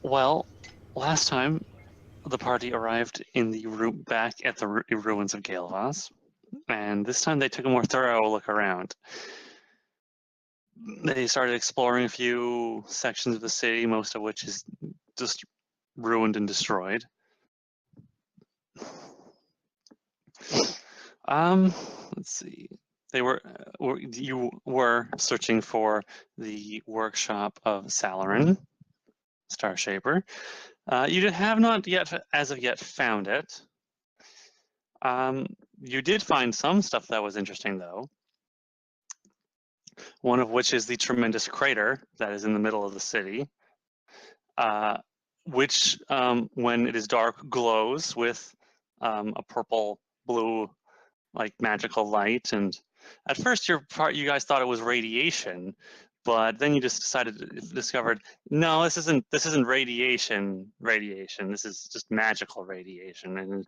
Well, last time the party arrived in the back at the ruins of Gaelvas, and this time they took a more thorough look around. They started exploring a few sections of the city, most of which is just ruined and destroyed. Let's see. You were searching for the workshop of Salarin, Starshaper. You have not yet, as of yet, found it. You did find some stuff that was interesting, though. One of which is the tremendous crater that is in the middle of the city, which, when it is dark, glows with a purple-blue, like magical light. And at first, you guys thought it was radiation, but then you just discovered, no, this isn't radiation. This is just magical radiation, and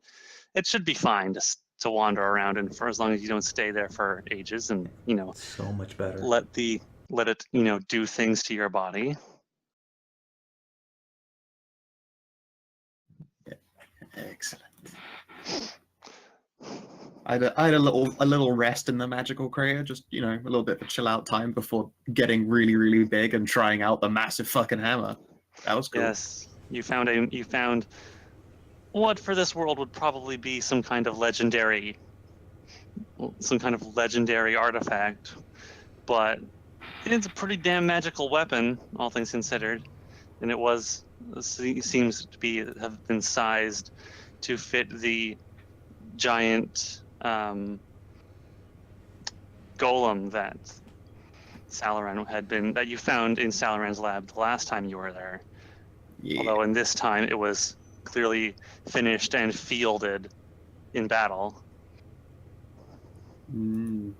it should be fine to wander around, and for as long as you don't stay there for ages, and so much better. Let it do things to your body. Excellent. I had a little rest in the magical crater, just a little bit of chill out time before getting really, really big and trying out the massive fucking hammer. That was cool. Yes, you found what for this world would probably be some kind of legendary artifact, but it's a pretty damn magical weapon, all things considered, and seems to have been sized to fit the giant golem that that you found in Salaran's lab the last time you were there. Yeah. Although in this time it was clearly finished and fielded in battle. Mm.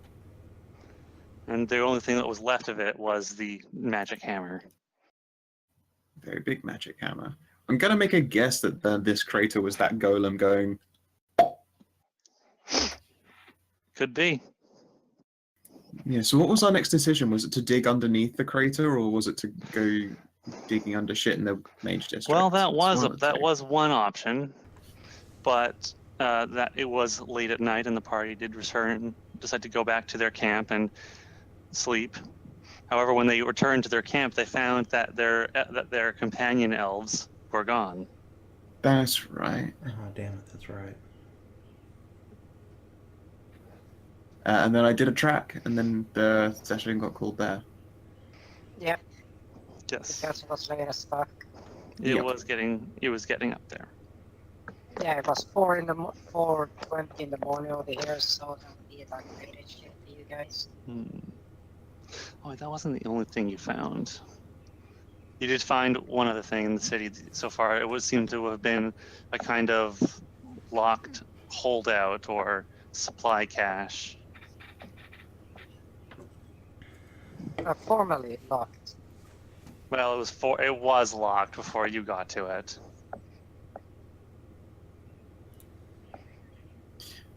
And the only thing that was left of it was the magic hammer. Very big magic hammer. I'm going to make a guess that this crater was that golem going... Could be. Yeah, so what was our next decision? Was it to dig underneath the crater, or was it to go digging under shit in the mage district? Well, that was one option, but that it was late at night and the party did decide to go back to their camp and sleep. However, when they returned to their camp, they found that their companion elves were gone. That's right. Oh, damn it, that's right. And then I did a track, and then the session got called there. Yep. Yes. Because it was later stuck. It was getting up there. Yeah, it was 4:20 in the morning over here, so that would be like really shit for you guys. Oh, that wasn't the only thing you found. You did find one other thing in the city so far. It would seem to have been a kind of locked holdout or supply cache. Formally locked. Well, it was locked before you got to it.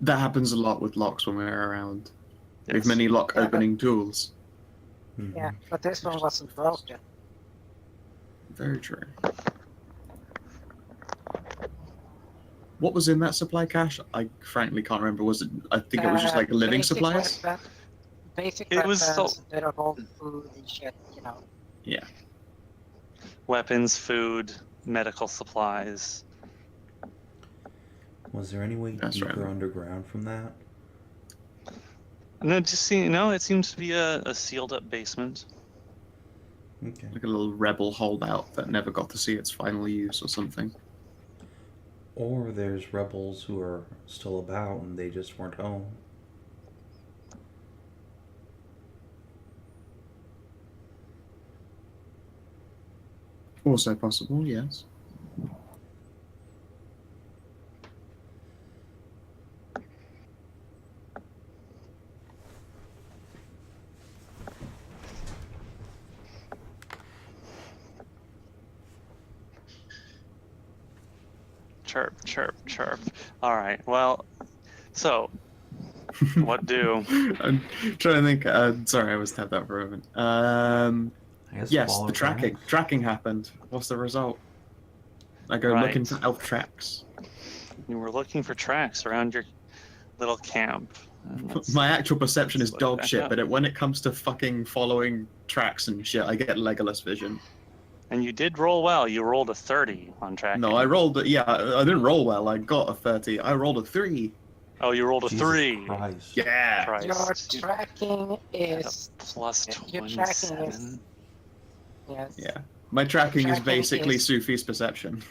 That happens a lot with locks when we're around. Yes. We have many lock opening tools. Yeah, but this one wasn't broken. Very true. What was in that supply cache? I frankly can't remember. I think it was just like living supplies? Basic It was weapons, a bit of old food and shit, Yeah. Weapons, food, medical supplies. Was there any way deeper underground from that? No, it seems to be a sealed up basement. Okay. Like a little rebel holdout that never got to see its final use or something. Or there's rebels who are still about and they just weren't home. Also possible, yes. Chirp, chirp, chirp. All right, well, so, what do? I'm trying to think. Sorry, I was tapped out for a moment. Yes, the tracking. Tracking happened. What's the result? I go looking Right. for elf tracks. You were looking for tracks around your little camp. And let's My see. actual perception is Let's look dog back shit, up. but when it comes to fucking following tracks and shit, I get Legolas vision. And you did roll well. You rolled a 30 on tracking. No, I rolled. Yeah, I didn't roll well. I got a 30. I rolled a 3. Oh, you rolled a Jesus 3. Christ. Yeah. Christ. Your tracking At a is plus your tracking 27. is yes. Yeah. My tracking is Tracking basically is- Sophie's perception.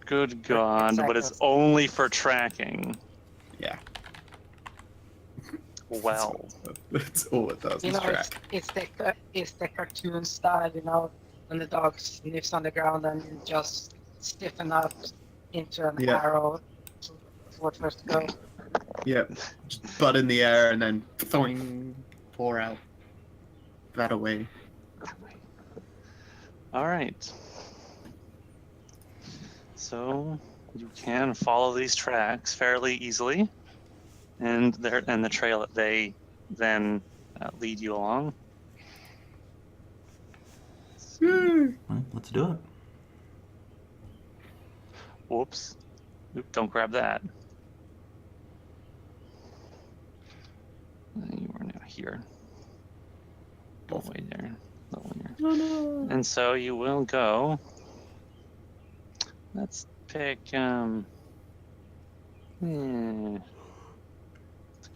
Good God, but it's Exactly. only for tracking. Yeah. Well, That's all it does. You Is know, track. it's the cartoon style, you know, when the dog sniffs on the ground and you just stiffen up into an Yeah. arrow for it first to go. Yep. Just butt in the air and then thoing, pour out. That away. all right. So you can follow these tracks fairly easily, and the trail that they then lead you along. Woo. Well, let's do it. Whoops. Oop, don't grab that. You are now here. Both way there. That one here. Oh, no. And so you will go. Let's pick. Let's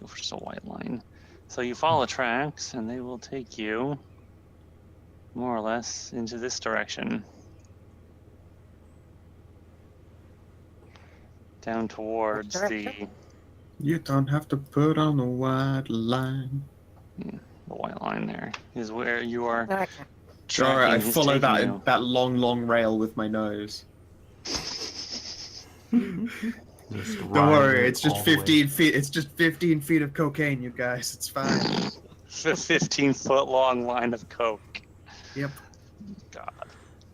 go for just a white line. So you follow tracks, and they will take you more or less into this direction. Down towards Which the direction? You don't have to put on a wide line. white line. There is where you are Okay. tracking. Alright, I He's follow taking you. that long rail with my nose. Just Don't ride worry, it it's just all the way. 15 feet. It's just 15 feet of cocaine, you guys. It's fine. 15-foot long line of coke. Yep. God.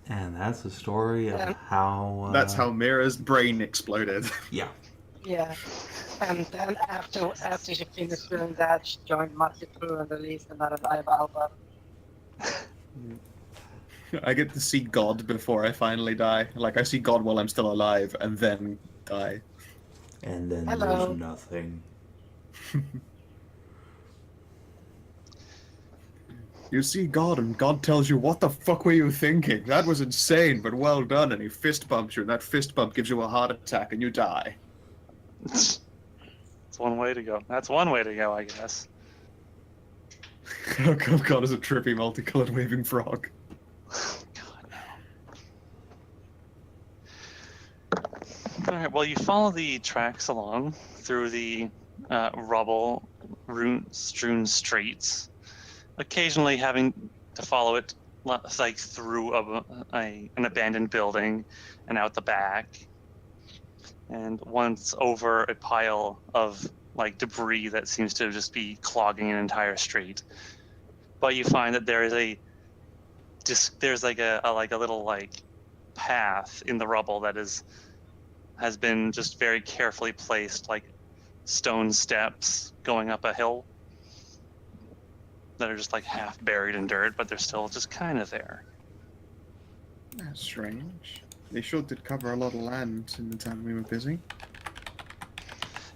And that's the story of Yeah. how. That's how Mierah's brain exploded. Yeah. Yeah. And then after she finished doing that, she joined Motley Crue and released another live album. I get to see God before I finally die. Like, I see God while I'm still alive, and then die. And then Hello. there's nothing. You see God, and God tells you, what the fuck were you thinking? That was insane, but well done. And he fist bumps you, and that fist bump gives you a heart attack, and you die. That's one way to go. That's one way to go, I guess. God is a trippy, multicolored waving frog. God, no. All right. Well, you follow the tracks along through the rubble, strewn streets, occasionally having to follow it like through an abandoned building and out the back, and once over a pile of like debris that seems to just be clogging an entire street. But you find that there is there's like a little like path in the rubble that has been just very carefully placed, like stone steps going up a hill that are just like half buried in dirt, but they're still just kind of there. That's strange. They sure did cover a lot of land in the time we were busy.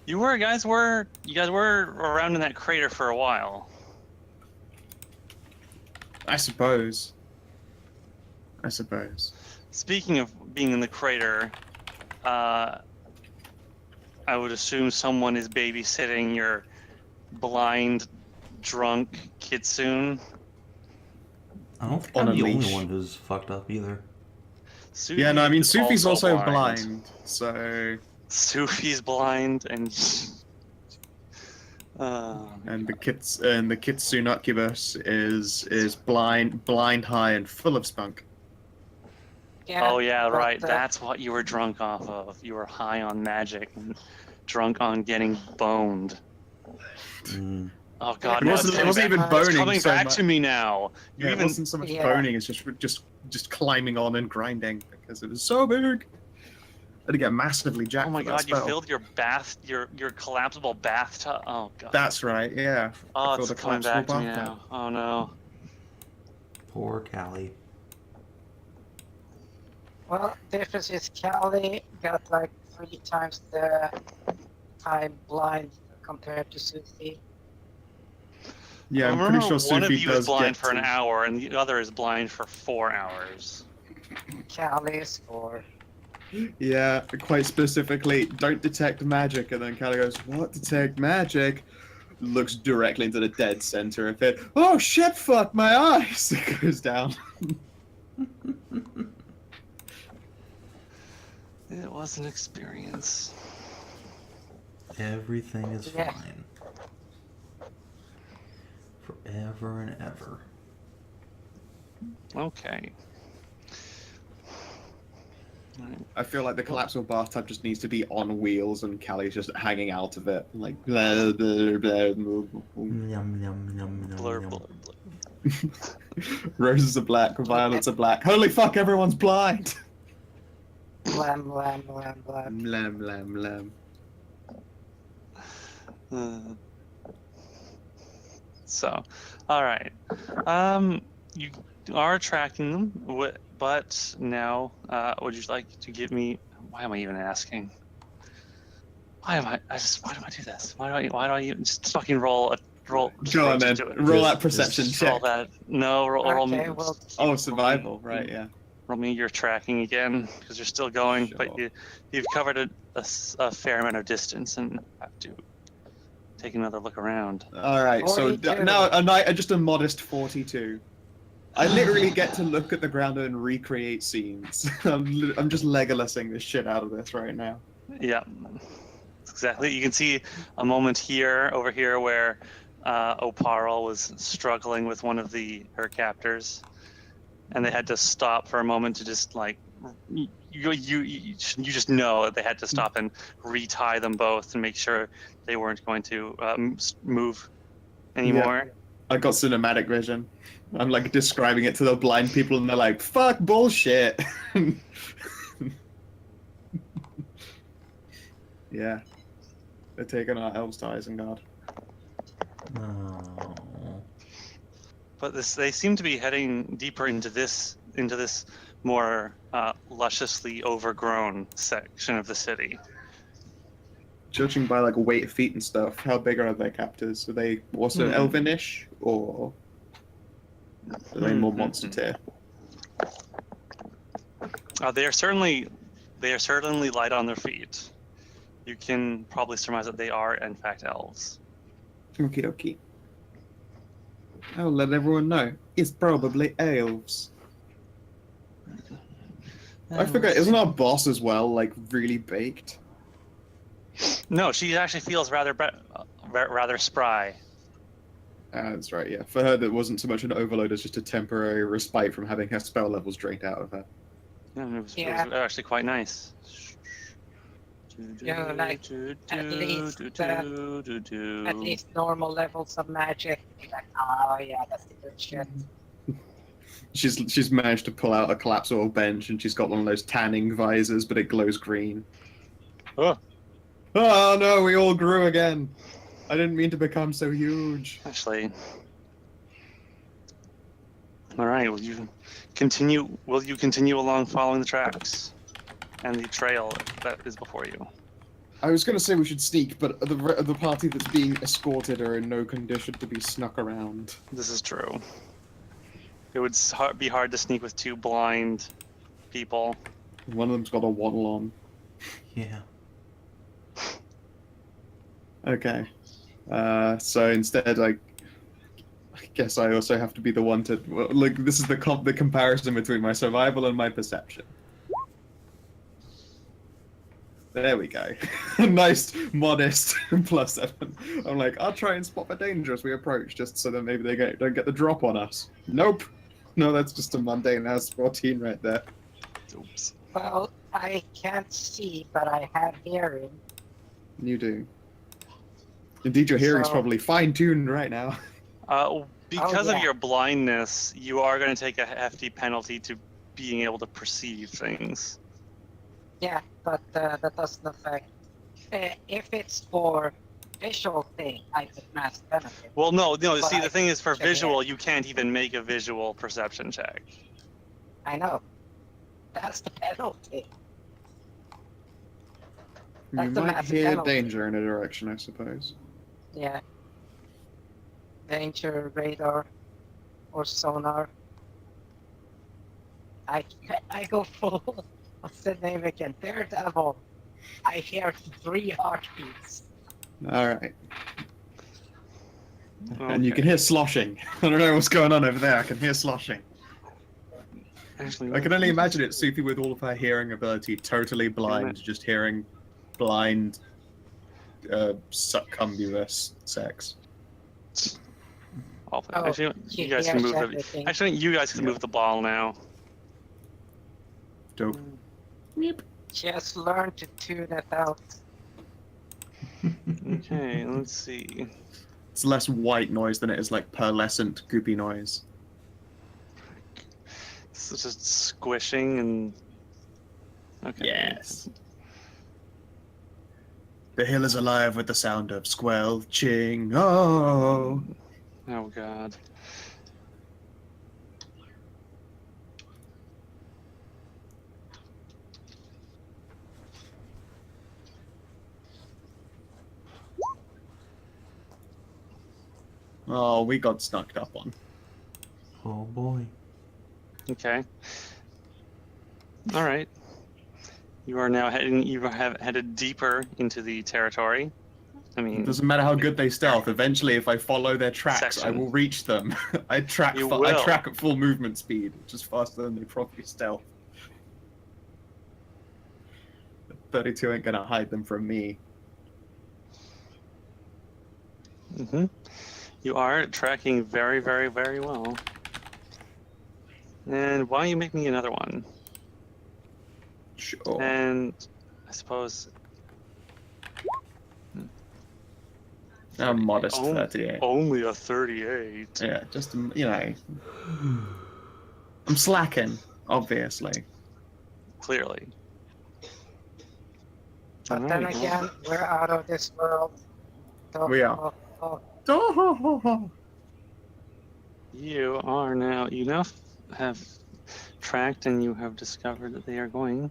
You guys were around in that crater for a while. I suppose. Speaking of being in the crater, I would assume someone is babysitting your blind, drunk Kitsune. I don't think On I'm a the leash. only one who's fucked up either. Sufi Yeah, no, I mean, is Sufi's also blind, so... Sufi's blind, and And the Kitsune Oculus is blind, high, and full of spunk. Yeah, oh yeah, but, right. That's what you were drunk off of. You were high on magic and drunk on getting boned. Mm. Oh god, It no, wasn't- it's it wasn't coming even back- it's boning coming so back much. to me now. You Yeah, even it wasn't so much Yeah. boning, it's just climbing on and grinding because it was so big. I had to get massively jacked oh my for that god, you spell. filled your collapsible bathtub. Oh god. That's right, yeah. oh, I filled it's a coming back to me collapsible now. Oh no. Poor Callie. Well, difference is Callie got like 3 times the time blind compared to Sophie. Yeah, I'm Remember, pretty sure one of Sophie you is does blind get for an to- hour, and the other is blind for 4 hours. Callie is 4. Yeah, quite specifically, don't detect magic, and then Callie goes, "What? Detect magic?" Looks directly into the dead center of it. Oh shit! Fuck my eyes! It goes down. It was an experience. Everything is Yeah. fine. Forever and ever. Okay. I feel like the collapsible bathtub just needs to be on wheels, and Callie's just hanging out of it, like blah, blah, blah, blah. Yum, yum, yum, yum, Blur, yum. blur, blur. Roses are black, violets are black. Holy fuck! Everyone's blind. Blam, blam, blam, blam. Lamb, lamb, lamb. So, all right. You are tracking them, but now, would you like to give me? Why am I even asking? Why do I do this? Why do I even just fucking roll? Go on then. Do it. Roll Just- that perception just Roll check. that. No, roll me. Okay, well, Oh, survival. Right. Yeah. Roll me your tracking again because you're still going, but Sure. you've covered a fair amount of distance and have to take another look around. All right. So 42. now just a modest 42. I literally get to look at the ground and recreate scenes. I'm just Legolasing the shit out of this right now. Yeah, exactly. You can see a moment over here, where Oparl was struggling with one of her captors, and they had to stop for a moment to just like you just know that they had to stop and retie them both and make sure they weren't going to move anymore. I got cinematic vision. I'm like describing it to the blind people, and they're like, "Fuck bullshit." Yeah, they're taking our elves to Isengard. Oh. But they seem to be heading deeper into this more lusciously overgrown section of the city. Judging by like weight of feet and stuff, how big are their captors? Are they also elvinish, or are they more monster tier? They are certainly light on their feet. You can probably surmise that they are in fact elves. Okie dokie. I'll let everyone know. It's probably elves. I forget, isn't our boss as well, like, really baked? No, she actually feels rather spry. That's right, yeah. For her, that wasn't so much an overload as just a temporary respite from having her spell levels drained out of her. Yeah, it was Yeah. actually quite nice. Yeah, like, at least normal levels of magic. Like, oh yeah, that's the good shit. She's managed to pull out a collapsible bench, and she's got one of those tanning visors, but it glows green. Oh. Oh no, we all grew again. I didn't mean to become so huge. Actually, all right. Will you continue along following the tracks and the trail that is before you? I was going to say we should sneak, but the party that's being escorted are in no condition to be snuck around. This is true. It would be hard to sneak with 2 blind people. One of them's got a waddle on. Yeah. Okay. So instead, I guess I also have to be the one to... Well, look, this is the comparison between my survival and my perception. There we go. Nice, modest +7. I'm like, I'll try and spot the danger as we approach, just so that maybe they don't get the drop on us. Nope. No, that's just a mundane ass 14 right there. Oops. Well, I can't see, but I have hearing. You do. Indeed, your hearing's So- probably fine-tuned right now. Because yeah. of your blindness, you are going to take a hefty penalty to being able to perceive things. Yeah, but that doesn't affect. If it's for visual thing, I could mass benefit. Well, no. But See, I the thing is, for check it visual, out. you can't even make a visual perception check. I know. That's the penalty. You That's a might massive hear penalty. danger in a direction, I suppose. Yeah. Danger, radar, or sonar. I go full. What's the name again? Daredevil. I hear 3 heartbeats. Alright. Okay. And you can hear sloshing. I don't know what's going on over there. I can hear sloshing. Actually, I can only imagine it, Sophie, with all of her hearing ability, totally blind, just hearing blind, succubus sex. Oh, Oh, actually, she you guys can hears move the. everything. Actually, you guys can move the ball now. Dope. Just learn to tune it out. Okay, let's see. It's less white noise than it is like pearlescent, goopy noise. It's just squishing and. Okay. Yes. The hill is alive with the sound of squelching. Oh. Oh God. Oh, we got snuck up on. Oh boy. Okay. All right. You are now heading. You have headed deeper into the territory. I It mean, doesn't matter how good they stealth. Eventually, if I follow their tracks, I Section. will reach them. I track. You I will. track at full movement speed, which is faster than they probably stealth. 32 ain't gonna hide them from me. mm-hmm. You are tracking very, very, very well. And why don't you make me another one? Sure. And I suppose. A modest Oh, 38. Only a 38. Yeah, just, you know. I'm slacking, obviously. Clearly. But then Alright, again, we're out of this world. So, We are. oh. You are now. You now have tracked and you have discovered that they are going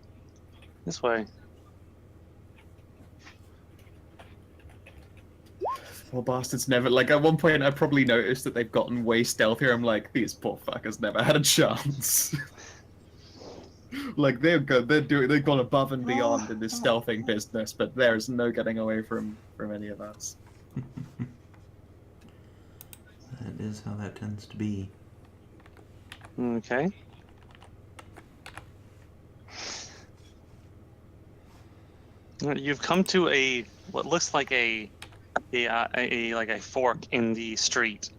this way. Poor bastards never, like, at one point I probably noticed that they've gotten way stealthier. I'm like, these poor fuckers never had a chance. Like, they've gone above and beyond in this stealthing business, but there's no getting away from any of us. That is how that tends to be. Okay. You've come to a what looks like a fork in the street,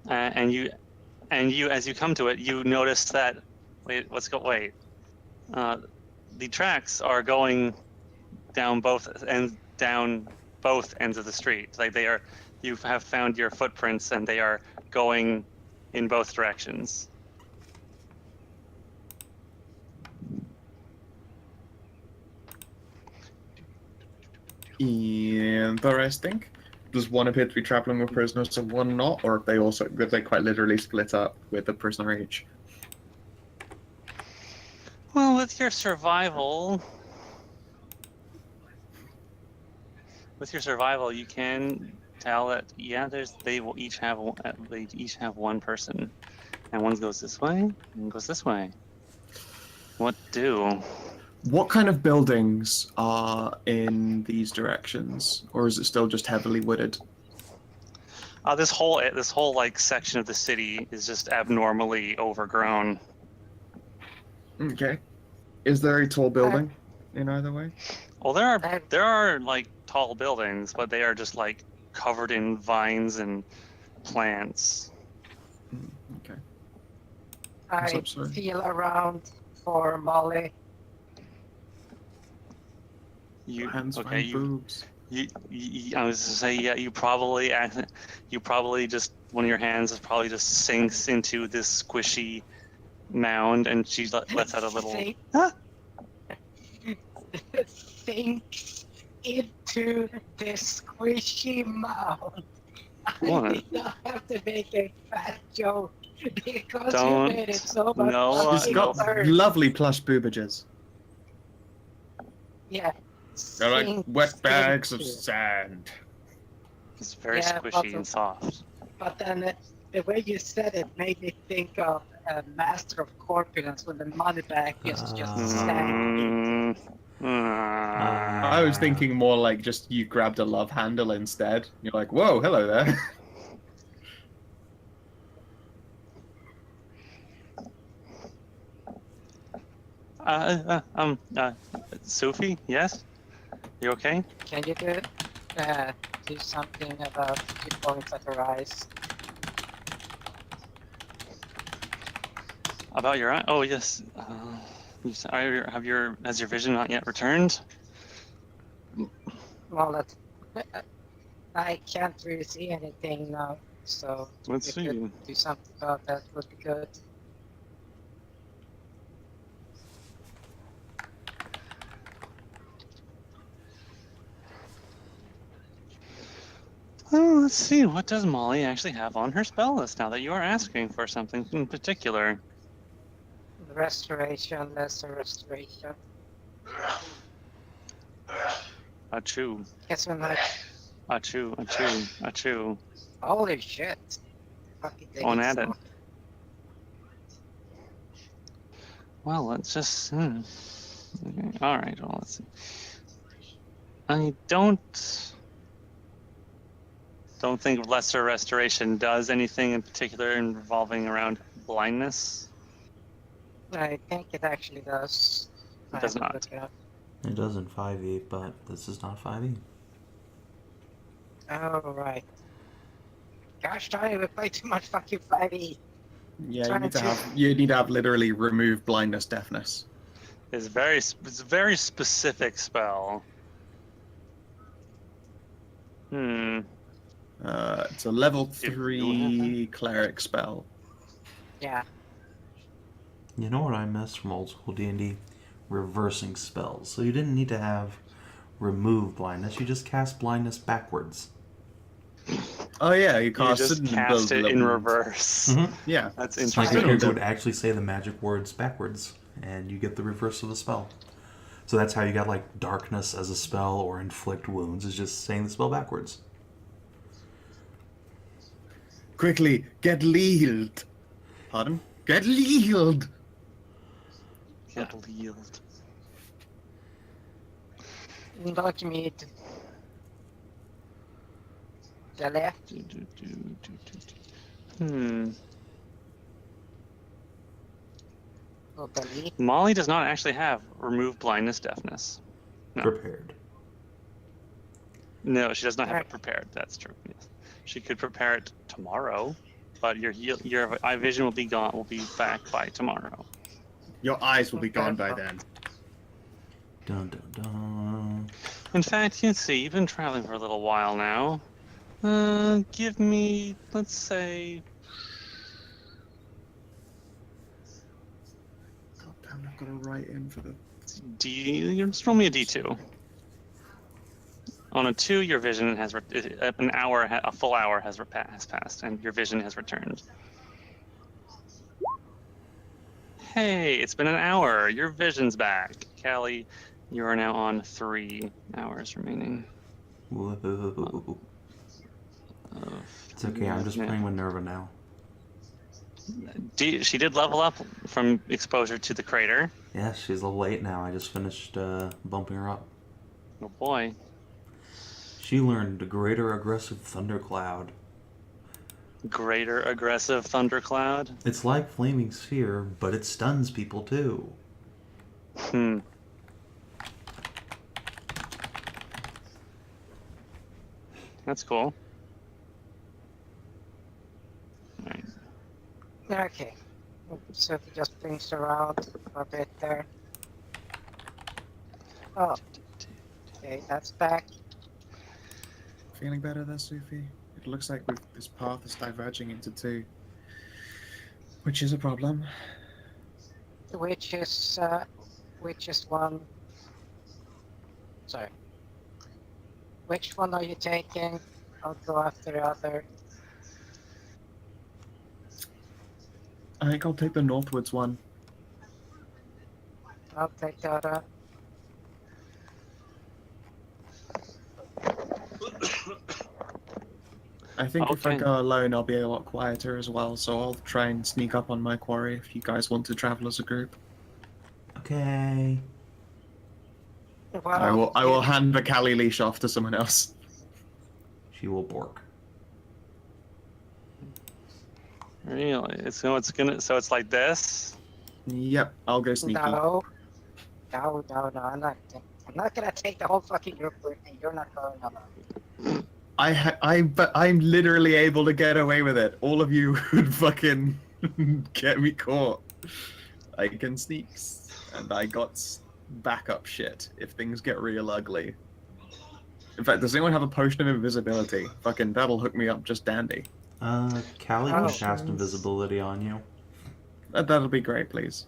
and you as you come to it, you notice that the tracks are going down both ends of the street. Like you have found your footprints, and they are going in both directions. Interesting. Does one appear to be traveling with prisoners and one not, or are they quite literally split up with a prisoner each? Well, with your survival, you can tell that they each have one person, and one goes this way and one goes this way. What do? What kind of buildings are in these directions, or is it still just heavily wooded? This whole like section of the city is just abnormally overgrown. Okay. Is there a tall building in either way? Well, there are like tall buildings, but they are just like covered in vines and plants. Okay. I up, sir? feel around for Molly. Hands Okay? find boobs. I was to say, yeah. You probably just one of your hands is probably just sinks into this squishy mound, and she lets out a little. Sinks into this squishy mound. I What? did not have to make a fat joke. Because Don't- you made it so much no, He's fucking got worse. lovely plush boobages. Yeah. They're like Sink wet bags of into- sand. It's very Yeah, squishy but- and soft. But then the way you said it made me think of Master of Corpulence when the money bag is just sank into. I was thinking more like just you grabbed a love handle instead. You're like, whoa, hello there. Sophie, yes? You okay? Can you do something about the points at her eyes? About your eye? Oh, yes. Has your vision not yet returned? Well, that's, I can't really see anything now, so Let's if you see. could do something about that would be good. Oh, let's see. What does Molly actually have on her spell list now that you are asking for something in particular? Restoration, lesser restoration. Achoo. Guess when I... Achoo. Achoo. Achoo. Holy shit! Fucking On digging at it. smoke. Well, let's just. Okay. All right. Well, let's see. I don't think lesser restoration does anything in particular involving around blindness. I think it actually does. It does I have not. to look it up. It does in 5e, but this is not 5e. Oh, right. Gosh darn it, we play too much fucking 5e. Yeah, Trying to- you need to have literally remove blindness, deafness. It's a very specific spell. It's a level You- 3 cleric spell. Yeah. You know what I miss from old school D&D? Reversing spells. So you didn't need to have remove blindness, you just cast blindness backwards. Oh yeah, you You cast just it and cast build it in the- reverse. Yeah. That's Like your interesting. character would actually say the magic words backwards, and you get the reverse of the spell. So that's how you got like darkness as a spell or inflict wounds, is just saying the spell backwards. Quickly, get leeled. Pardon? Get leeled. Get leeled. Indulge me to the left. Or the left. Molly does not actually have remove blindness deafness. No. Prepared. No, she does not have it Alright. prepared. That's true. Yes. She could prepare it tomorrow, but your eye vision will be gone. Will be back by tomorrow. Your eyes will be gone by then. Dun dun dun. In fact, you can see you've been traveling for a little while now. Give me, let's say, God damn, I've got to write in for the... you just roll me a D2. On a 2, your vision has a full hour has passed, and your vision has returned. Hey, it's been an hour. Your vision's back. Callie, you are now on 3 hours remaining. Whoa. of- It's okay, I'm just yeah. playing Minerva now. She did level up from exposure to the crater. Yeah, she's level 8 now. I just finished bumping her up. Oh boy. She learned Greater Aggressive Thundercloud. Greater aggressive thundercloud. It's like Flaming Sphere, but it stuns people too. That's cool. Right. Okay. So if you just brings around a bit there. Oh, okay, that's back. Feeling better there, Sophie? It looks like this path is diverging into 2. Which is a problem. Which is one. Sorry. Which one are you taking? I'll go after the other. I think I'll take the northwards one. I'll take the other. I think if I Okay. go alone, I'll be a lot quieter as well, so I'll try and sneak up on my quarry if you guys want to travel as a group. Okay. Well, I will hand the Kali leash off to someone else. She will bork. Really? So it's like this? Yep, I'll go sneaky. No. No, I'm not gonna take the whole fucking group with me. You're not going alone. But I'm literally able to get away with it. All of you would fucking get me caught. I can sneak, and I got backup shit if things get real ugly. In fact, does anyone have a potion of invisibility? Fucking that'll hook me up just dandy. Callie can Oh. cast invisibility on you. That'll be great, please.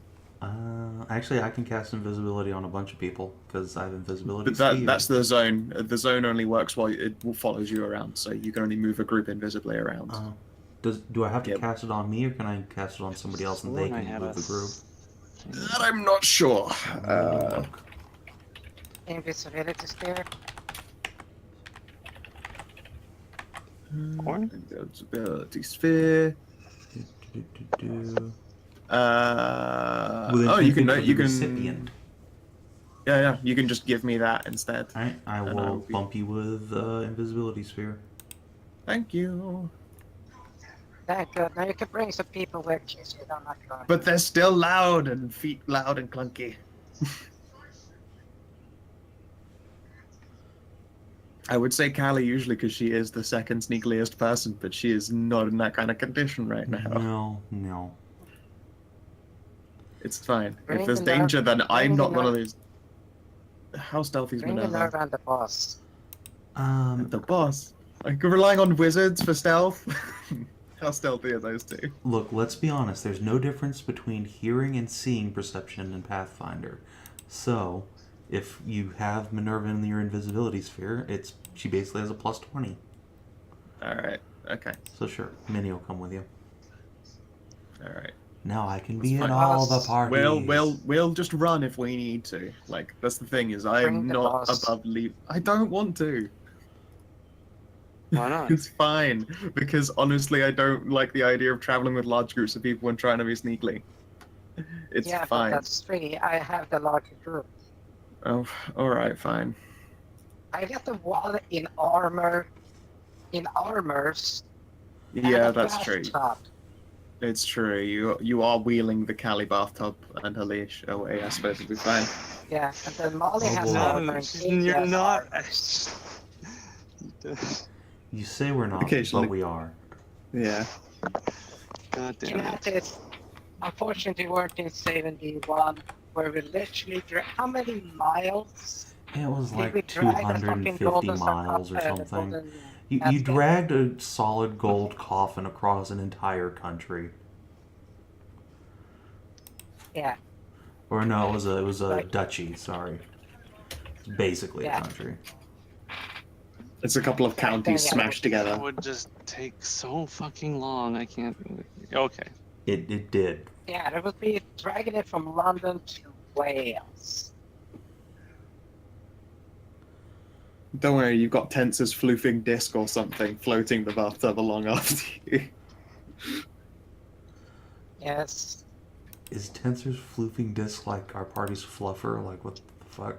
Actually, I can cast invisibility on a bunch of people because I have invisibility. But that's the zone. The zone only works while it follows you around, so you can only move a group invisibly around. Do I have to Yep. cast it on me, or can I cast it on somebody else and they Sworn I can had move the group? That I'm not sure. Invisibility sphere. Corn? Invisibility sphere. Do. Oh, Well, you can. think of You the can. recipient. Yeah. You can just give me that instead. All right, I And will I'll be- bump you with invisibility sphere. Thank you. Thank God. Now you can bring some people with you so you don't have to. But they're still loud and feet loud and clunky. I would say Callie usually because she is the second sneakliest person, but she is not in that kind of condition right now. No. It's fine. Bring If there's the danger, then I'm bring not the one of nerve. these. How stealthy is Bring the Minerva? nerve and the boss. The boss. Like relying on wizards for stealth. How stealthy are those two? Look, let's be honest. There's no difference between hearing and seeing perception in Pathfinder. So, if you have Minerva in your invisibility sphere, she basically has a plus 20. All right. Okay. So sure, Minnie will come with you. All right. Now I can be in fine. all the parties. We'll just run if we need to. Like that's the thing is I'm Bring the not boss. above leave. I don't want to. Why not? It's fine because honestly I don't like the idea of traveling with large groups of people and trying to be sneakily. It's Yeah, fine. but that's free. I have the larger group. Oh, all right, fine. I got the one in armor. In armors. and Yeah, a that's true. bathtub. It's true. You are wheeling the Callie bathtub and her leash away. I suppose it'll be fine. Yeah, and then Molly Oh, has boy. armor No, and Katie you're has not. armor. You say we're not, Occasionally. but we are. Yeah. God damn it. Kinathis, unfortunately, weren't in Savin D1, where we literally how many miles? It was did we like drag the fucking 250 golden miles or sarcophagus, the something. golden You casket? dragged a solid gold coffin across an entire country. Yeah, Or no, it was a Right. duchy, sorry. It's basically Yeah. a country. It's a couple of counties Yeah. smashed That together. would just take so fucking long. I can't. Okay. It did. yeah, it would be dragging it from London to Wales. Don't worry, you've got Tensor's floofing disc or something floating the bathtub along after you. Yes. Is Tensor's floofing disc like our party's fluffer? Like, what the fuck?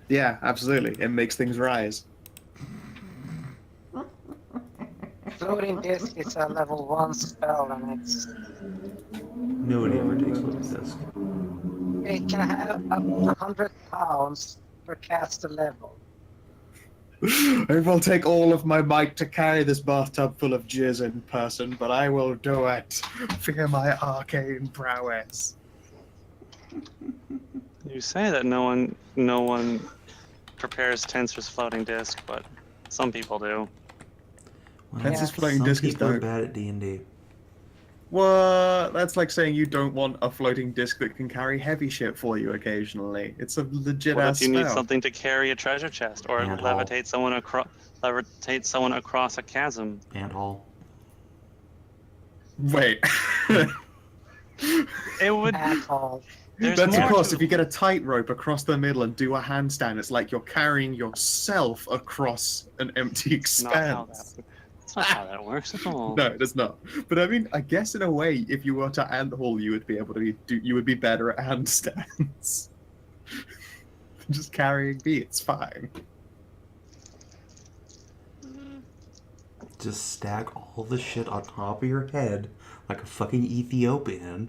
Yeah, absolutely. It makes things rise. Floating disc is a level 1 spell, and Nobody ever takes floating disc. it can have up to 100 pounds per caster level. I will take all of my might to carry this bathtub full of jizz in person, but I will do it. Fear my arcane prowess. You say that no one prepares Tensor's floating disc, but some people do. Well, Tensor's floating some disc is people are dope. bad at D&D. What? That's like saying you don't want a floating disc that can carry heavy shit for you occasionally. It's a legit What ass if you need spell. something to carry a treasure chest or And haul. levitate someone across a chasm? And all. Wait. It would. Asshole. There's That's of more course, to- if you get a tightrope across the middle and do a handstand, it's like you're carrying yourself across an empty expanse. That's not how that works at all. No, it does not. But I mean, I guess in a way, if you were to anthaul, you would be able to you would be better at handstands. Just carrying me, it's fine. Just stack all the shit on top of your head like a fucking Ethiopian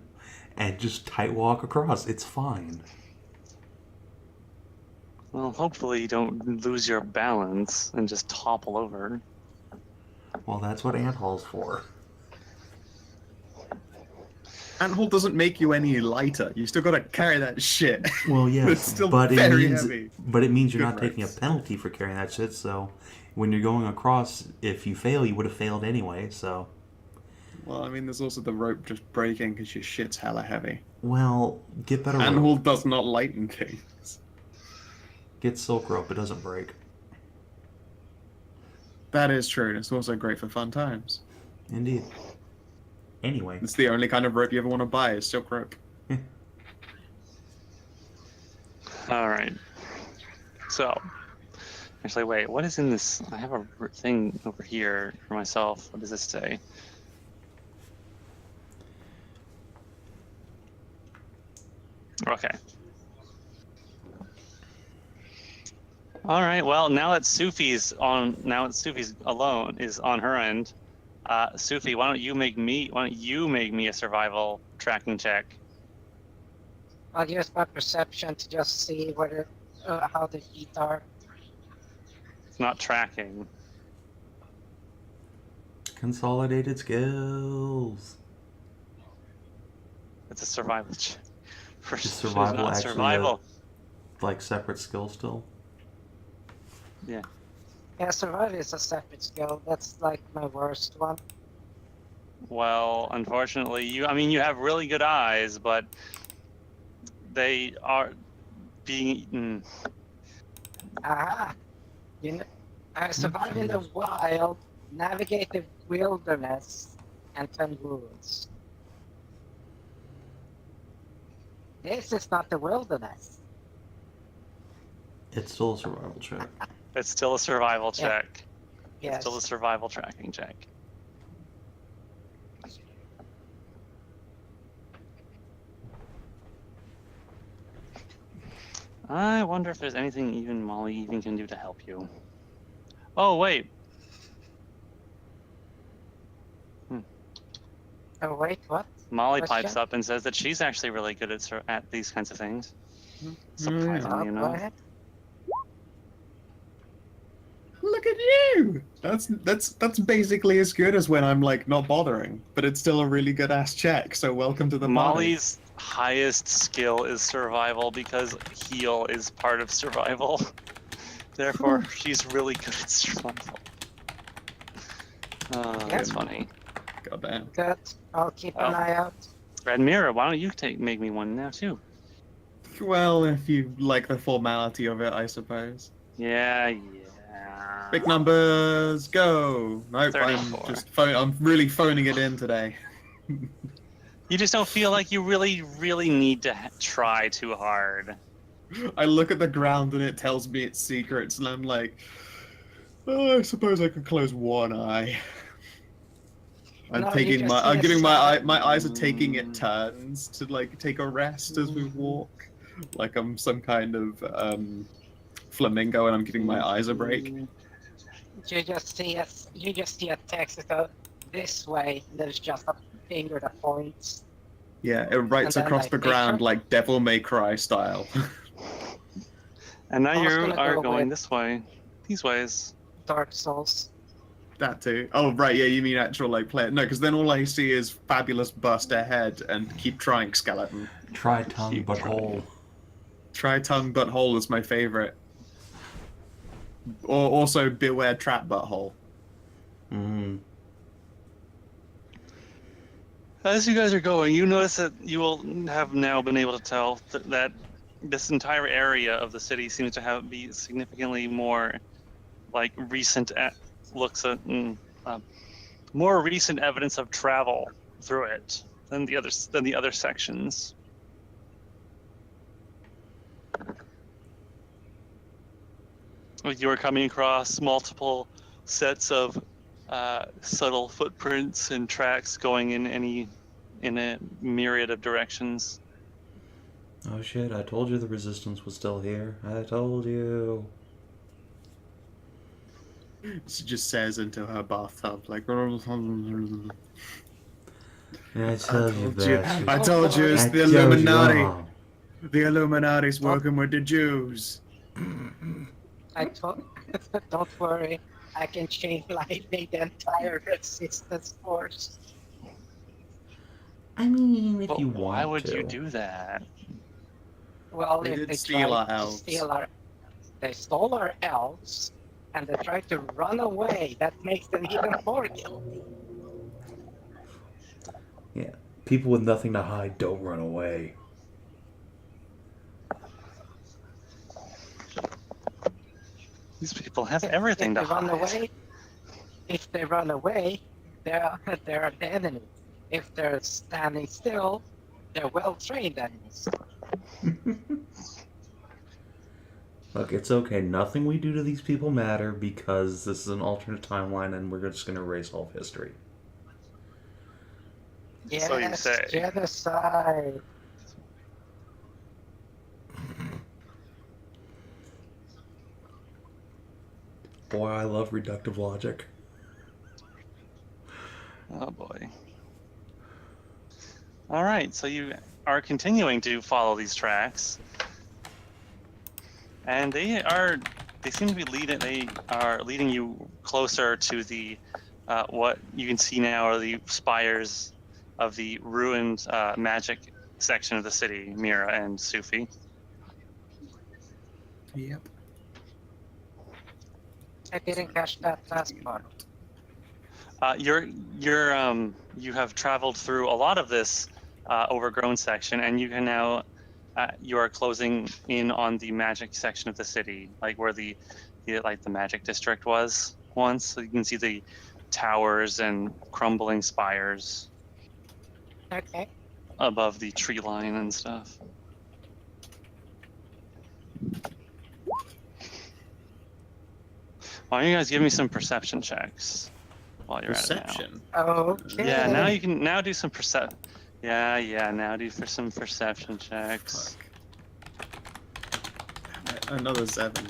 and just tight walk across. It's fine. Well, hopefully you don't lose your balance and just topple over. Well, that's what Anthal's for. Anthaul doesn't make you any lighter. You still gotta carry that shit. Well, It's yes, still but very it means heavy. you're Good not taking a rights. penalty for carrying that shit. So when you're going across, if you fail, you would have failed anyway. So Well, I mean, there's also the rope just breaking because your shit's hella heavy. well, get better rope. Anthaul does not lighten things. Get silk rope. It doesn't break. That is true, and it's also great for fun times. Indeed. Anyway, It's the only kind of rope you ever want to buy is silk rope. All right. So, actually, wait. What is in this? I have a thing over here for myself. What does this say? Okay. All right. Well, now that Sophie's alone is on her end, Sophie, why don't you make me a survival tracking check? I'll use my perception to just see whether how the heat are. It's not tracking. consolidated skills. It's a survival check. Is survival not actually survival. Like separate skill still? Yeah. Yeah, survival is a separate skill. That's like my worst one. Well, unfortunately, you have really good eyes, but they are being eaten. Ah, I survive in the wild, navigate the wilderness, and 10 wounds. This is not the wilderness. It's still a survival check. It's still a survival Yeah. check. Yes. It's still a survival tracking check. I wonder if there's anything even Molly even can do to help you. Oh, wait. Oh wait, what? Molly Question? pipes up and says that she's actually really good at these kinds of things. Surprisingly Go enough. ahead. Look at you! That's basically as good as when I'm like not bothering, but it's still a really good ass check. So welcome to the party. Molly's highest skill is survival because heal is part of survival. Therefore, she's really good at survival. That's funny. Goddamn. Good. I'll keep an Oh. eye out. Red Mierah, why don't you make me one now too? Well, if you like the formality of it, I suppose. Yeah. Big numbers, go! Nope, 34. I'm really phoning it in today. You just don't feel like you really, really need to try too hard. I look at the ground and it tells me its secrets, and I'm like, oh, I suppose I could close one eye. I'm No, taking you my, just I'm see a giving sign. my eyes are taking it turns to like take a rest as we walk, like I'm some kind of flamingo, and I'm giving my eyes a break. You just see a text that goes this way. There's just a finger that points. Yeah, it writes And then, across like, the make ground sure- like Devil May Cry style. And now I was you gonna are go going with- this way. These ways. Dark Souls. That too. Oh right, yeah, you mean actual like play? No, because then all I see is fabulous bust ahead and keep trying skeleton. Try tongue Keep but trying. hole. Try tongue butthole is my favorite. Or also beware trap butthole. Mm. As you guys are going, you notice that you will have now been able to tell that this entire area of the city seems to be significantly more like recent more recent evidence of travel through it than the other sections. You are coming across multiple sets of subtle footprints and tracks going in a myriad of directions. Oh shit, I told you the resistance was still here. I told you. She just says into her bathtub, like. I told you, bastard. I told you it's I the told you Illuminati. all. The Illuminati's working with the Jews. Don't worry, I can chain lightning the entire resistance force. I mean, if But you want why would to. you do that? Well, They if did they steal tried our to elves. they stole our elves, and they tried to run away. That makes them even more guilty. Yeah, people with nothing to hide don't run away. These people have everything to hide. If they run away, they're the enemies. If they're standing still, they're well-trained enemies. Look, it's okay. Nothing we do to these people matter because this is an alternate timeline and we're just going to erase all of history. Yes, So you say. Genocide. Boy, I love reductive logic. Oh boy. All right, so you are continuing to follow these tracks, and they seem to be leading you closer to the what you can see now are the spires of the ruined magic section of the city, Mierah and Sophie. Yep. I didn't catch that last part. You have traveled through a lot of this overgrown section, and you can now you are closing in on the magic section of the city, like where the magic district was once. So you can see the towers and crumbling spires Okay. above the tree line and stuff. Why don't you guys give me some perception checks while you're Perception. at it now? Okay. Yeah, now you can do some now do some perception checks. Another 7.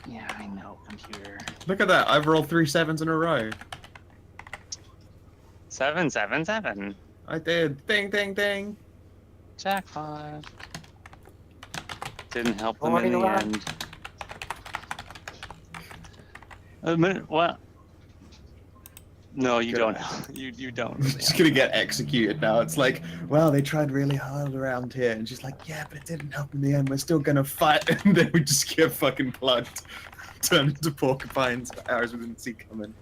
Yeah, I know, computer. Look at that! I've rolled 3 7s in a row. 7, 7, 7. I did. Ding, ding, ding. Jackpot. Didn't help them in the 41. end. A minute, what? No, you Good. don't. You don't. Really She's help. gonna get executed now. It's like, well, they tried really hard around here, and she's like, yeah, but it didn't help in the end. We're still gonna fight, and then we just get fucking plugged, turned into porcupines for hours we didn't see coming.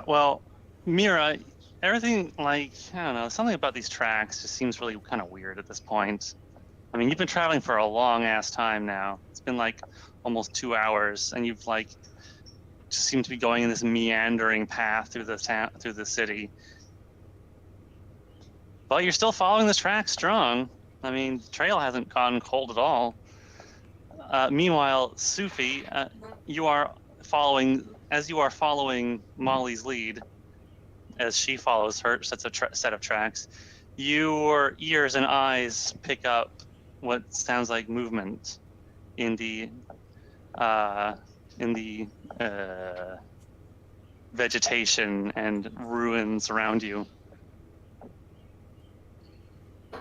Well, Mierah, everything I don't know, something about these tracks just seems really kind of weird at this point. I mean, you've been traveling for a long ass time now. It's been like almost 2 hours, and you've just seem to be going in this meandering path through the town, through the city. But you're still following the track strong. I mean, the trail hasn't gone cold at all. Meanwhile, Sophie, you are following Molly's lead, as she follows her set of tracks. Your ears and eyes pick up what sounds like movement in the vegetation and ruins around you.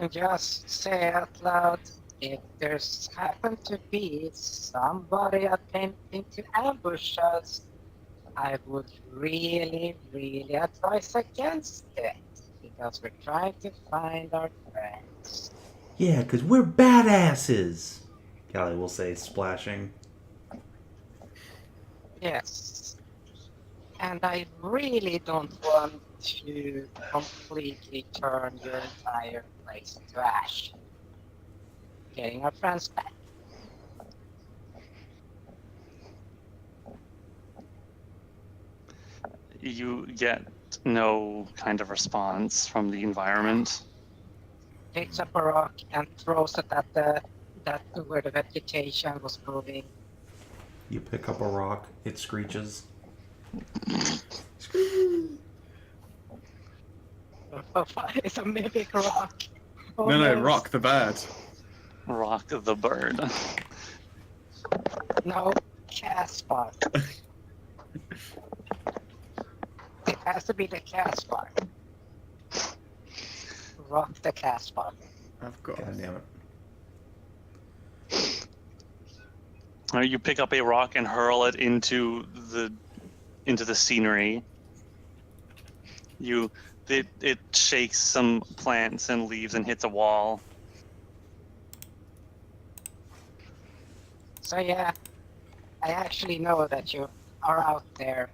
Just say out loud, if there's happened to be somebody attempting to ambush us, I would really, really advise against it, because we're trying to find our friends. Yeah, because we're badasses, Callie will say, splashing. Yes. And I really don't want to completely turn your entire place to ash. Getting our friends back. You get no kind of response from the environment. Picks up a rock and throws it at the where the vegetation was moving. You pick up a rock, it screeches. It's a mimic rock. Oh, No, yes. Rock the bird. Rock the bird. No, Caspar. It has to be the Caspar. Rock the Caspar. Of course. God damn it. You pick up a rock and hurl it into the scenery. It shakes some plants and leaves and hits a wall. So yeah, I actually know that you are out there.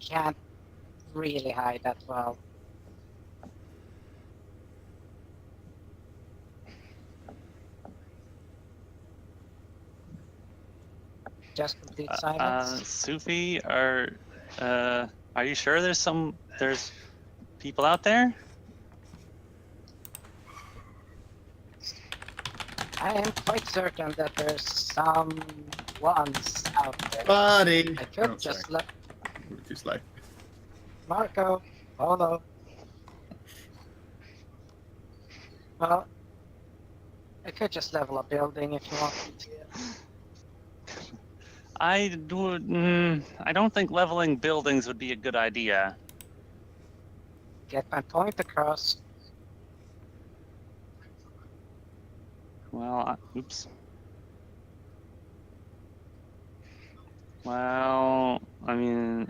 Can't really hide that well. Just complete silence. Sophie, are you sure there's people out there? I am quite certain that there's some ones out there. Buddy! I could Oh, just sorry. let We're too slow. Marco. Hello. Well, I could just level a building if you want me to. I don't think leveling buildings would be a good idea. Get my point across. Well, oops. Well, I mean,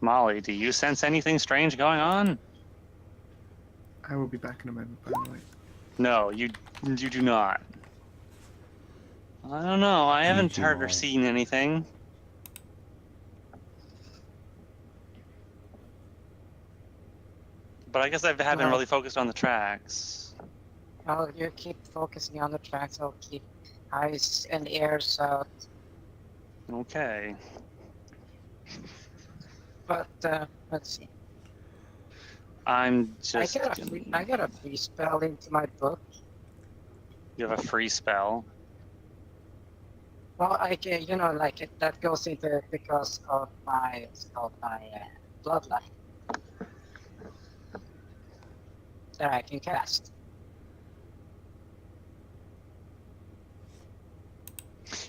Molly, do you sense anything strange going on? I will be back in a moment, by the way. No, you do not. I don't know. I haven't You heard or don't. seen anything. But I guess I haven't Well- really focused on the tracks. Well, you keep focusing on the tracks. I'll keep eyes and ears out. Okay. But let's see. I'm just. I got a free spell into my book. You have a free spell. Well, I can, like that goes into because of my bloodline that I can cast.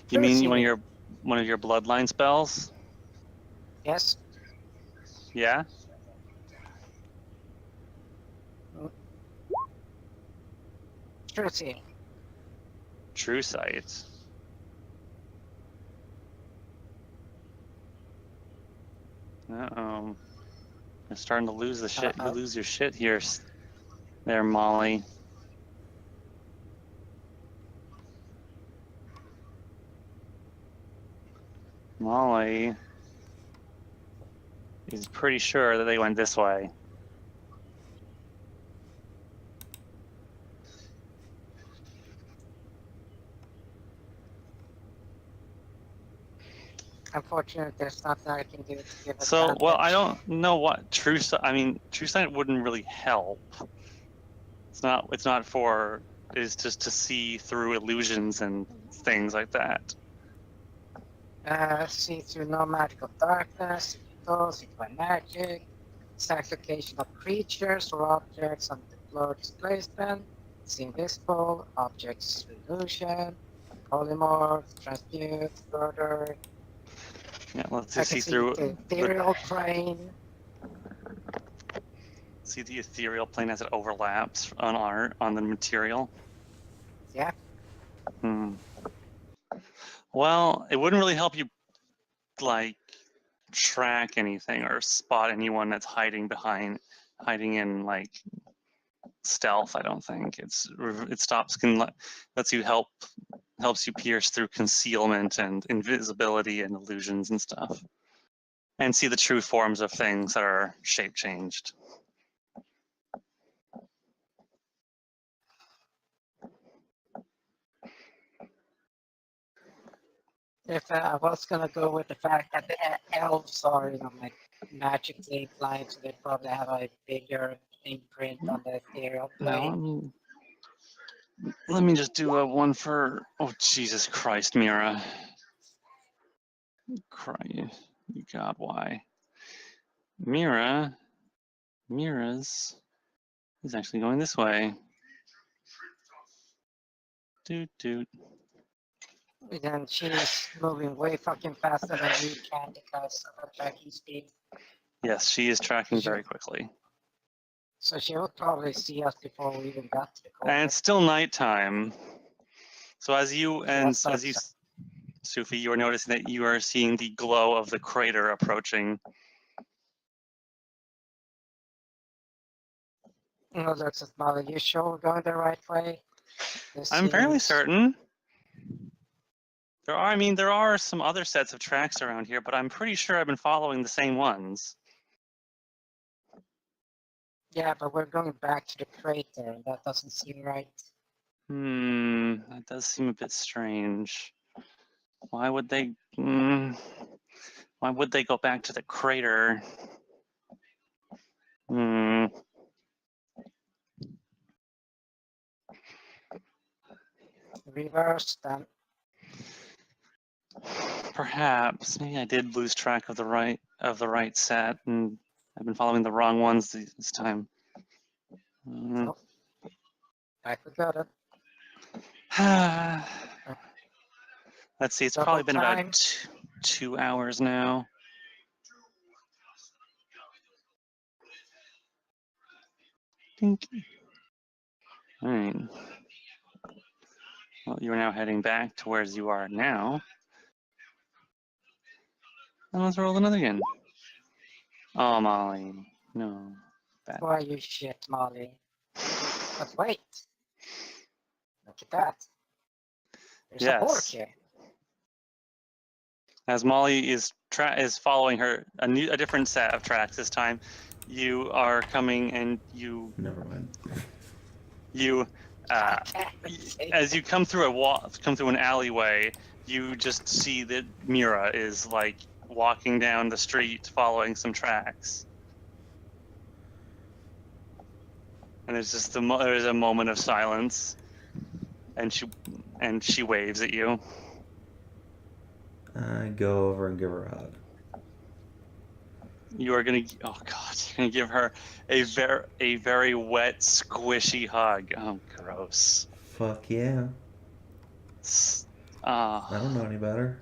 You mean Kitsune. one of your bloodline spells? Yes. Yeah. Kitsune. True sight. Uh-oh. You're starting to lose the shit. You lose your shit here, there, Molly. Molly is pretty sure that they went this way. Unfortunately, there's nothing I can do to give So, well, I advantage. don't know what true sight wouldn't really help. It's not for, it's just to see through illusions and things like that. See through no magical darkness, see by magic, stack location of creatures or objects on the floor displacement, see invisible, objects illusion, polymorph, transmute, further. Yeah, let's I just can see through the ethereal plane. see the ethereal plane as it overlaps on the material. Yeah. Well, it wouldn't really help you like track anything or spot anyone that's hiding in like stealth. I don't think it helps you pierce through concealment and invisibility and illusions and stuff, and see the true forms of things that are shape changed. if I was gonna go with the fact that the elves are, like magically inclined, so they probably have a bigger imprint on the ethereal Now, plane. let me just do a one for. Oh, Jesus Christ, Mierah. Cry, God, why? Mierah's is actually going this way. Doot. And she's moving way fucking faster than we can because of her tracking speed. Yes, she is tracking very quickly. So she will probably see us before we even got to the corner. And it's still nighttime. So as you Yes, Sophie, you are noticing that you are seeing the glow of the crater approaching. Looks at Molly. You sure we're going the right way? I'm fairly certain. There are some other sets of tracks around here, but I'm pretty sure I've been following the same ones. Yeah, but we're going back to the crater, and that doesn't seem right. That does seem a bit strange. Why would they? Why would they go back to the crater? Reverse them. Perhaps. Maybe I did lose track of the right set, and I've been following the wrong ones this time. Oh, back we got it. Let's see. It's Double probably been time. about 2 hours now. Dink. All right. Well, you are now heading back to where you are now. And let's roll another again. Oh, Molly. No. Bad. Why you shit, Molly? But wait. Look at that. There's a board here. As Molly is following a different set of tracks this time, you are coming and you. Never mind. You, as you come through an alleyway, you just see that Mierah is like walking down the street, following some tracks, and there's just there's a moment of silence, and she waves at you. I go over and give her a hug. You are gonna, oh God, you're gonna give her a very wet, squishy hug. Oh, gross. Fuck yeah. I don't know any better.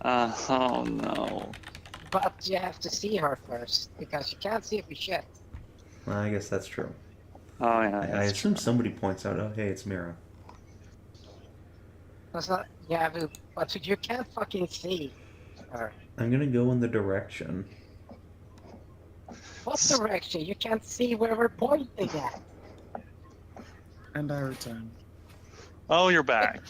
Oh no. But you have to see her first, because you can't see if we shit. Well, I guess that's true. Oh yeah. I assume somebody points out, oh hey, it's Mierah. That's not, yeah, but you can't fucking see her. I'm gonna go in the direction. What direction? You can't see where we're pointing at. And I return. Oh, you're back.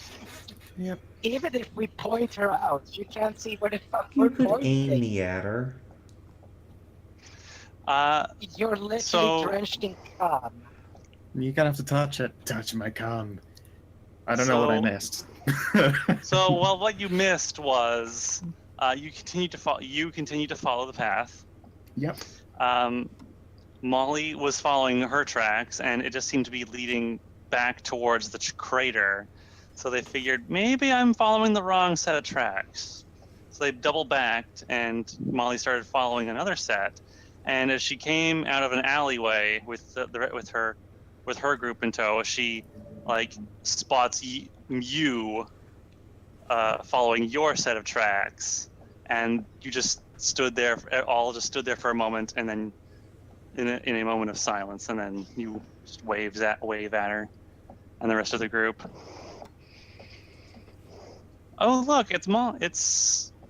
Yep. Even if we point her out, you can't see where the fuck You we're could pointing. aim me at her. You're literally So- drenched in cum. You're gonna have to touch it. Touch my cum. I don't know what I missed. So, well, what you missed was you continue to follow the path. Yep. Molly was following her tracks, and it just seemed to be leading back towards the crater. So they figured, maybe I'm following the wrong set of tracks. So they double backed, and Molly started following another set. And as she came out of an alleyway with her group in tow, she like spots you following your set of tracks, and you just stood there. All just stood there for a moment, and then in a moment of silence, and then you just wave at her and the rest of the group. Oh look, it's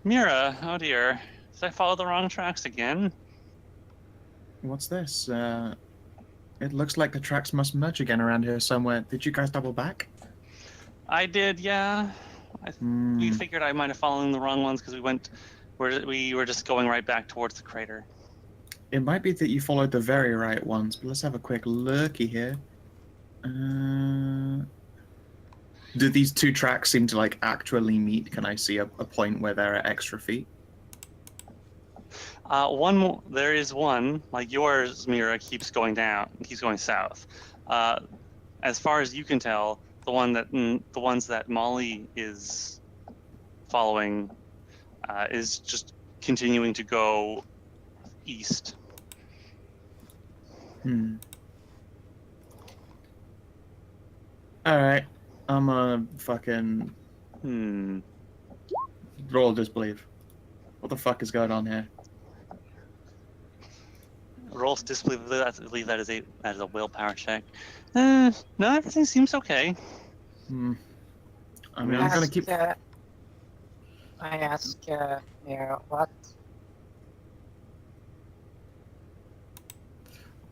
Mierah. Oh dear, did I follow the wrong tracks again? What's this? It looks like the tracks must merge again around here somewhere. Did you guys double back? I did, yeah. We figured I might have fallen the wrong ones because we were just going right back towards the crater. It might be that you followed the very right ones, but let's have a quick looky here. Do these two tracks seem to like actually meet? Can I see a point where there are extra feet? There is one, like yours, Mierah, keeps going down, keeps going south. As far as you can tell, the ones that Molly is following is just continuing to go east. Alright. I'm gonna fucking roll disbelief. What the fuck is going on here? Roll disbelief. I believe that is a willpower check. No, everything seems okay. I mean, I'm gonna keep. I ask Mierah, what?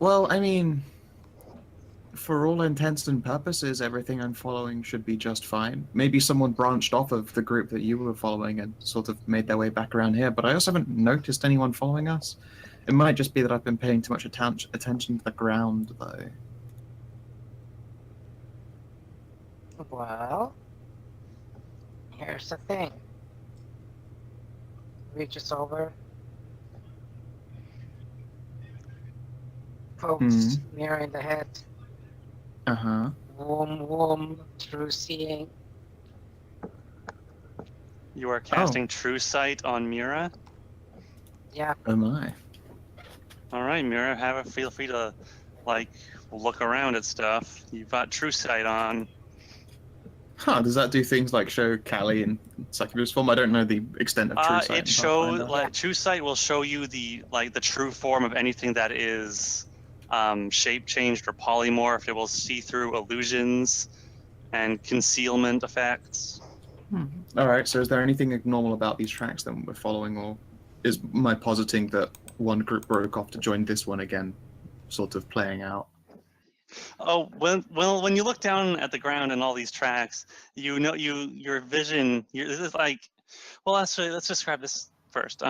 Well, I mean, for all intents and purposes, everything I'm following should be just fine. Maybe someone branched off of the group that you were following and sort of made their way back around here, but I also haven't noticed anyone following us. It might just be that I've been paying too much attention to the ground, though. Well, here's the thing. Reaches over. Pokes Mierah in the head. Uh-huh. Womb, true seeing. You are casting True Sight on Mierah. Yeah. Oh my. All right, Mierah, feel free to like look around at stuff. You've got True Sight on. Huh, does that do things like show Callie in succubus form? I don't know the extent of True Sight. It shows True Sight will show you the true form of anything that is shape changed or polymorphed. It will see through illusions and concealment effects. Alright, so is there anything abnormal about these tracks that we're following, or is my positing that one group broke off to join this one again sort of playing out? Oh, well, when you look down at the ground and all these tracks, you know, your vision, this is like, well, actually, let's describe this first.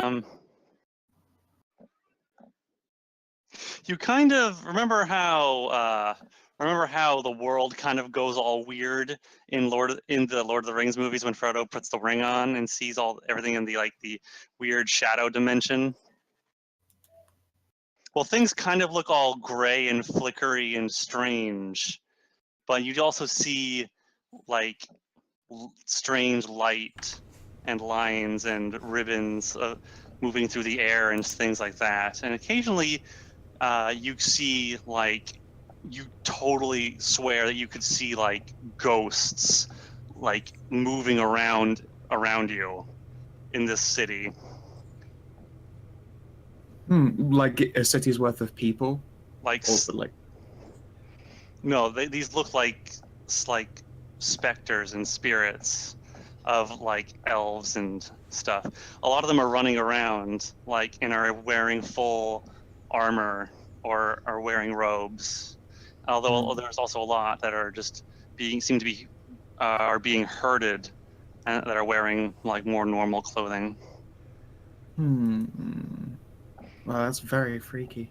You kind of remember how the world kind of goes all weird in the Lord of the Rings movies when Frodo puts the ring on and sees everything in the weird shadow dimension. Well, things kind of look all gray and flickery and strange, but you also see like strange light and lines and ribbons moving through the air and things like that. And occasionally you see you totally swear that you could see like ghosts like moving around you in this city. Like a city's worth of people? No, these look like specters and spirits of like elves and stuff. A lot of them are running around and are wearing full armor or are wearing robes. Although there's also a lot that are just seem to be herded and that are wearing like more normal clothing. Well, that's very freaky.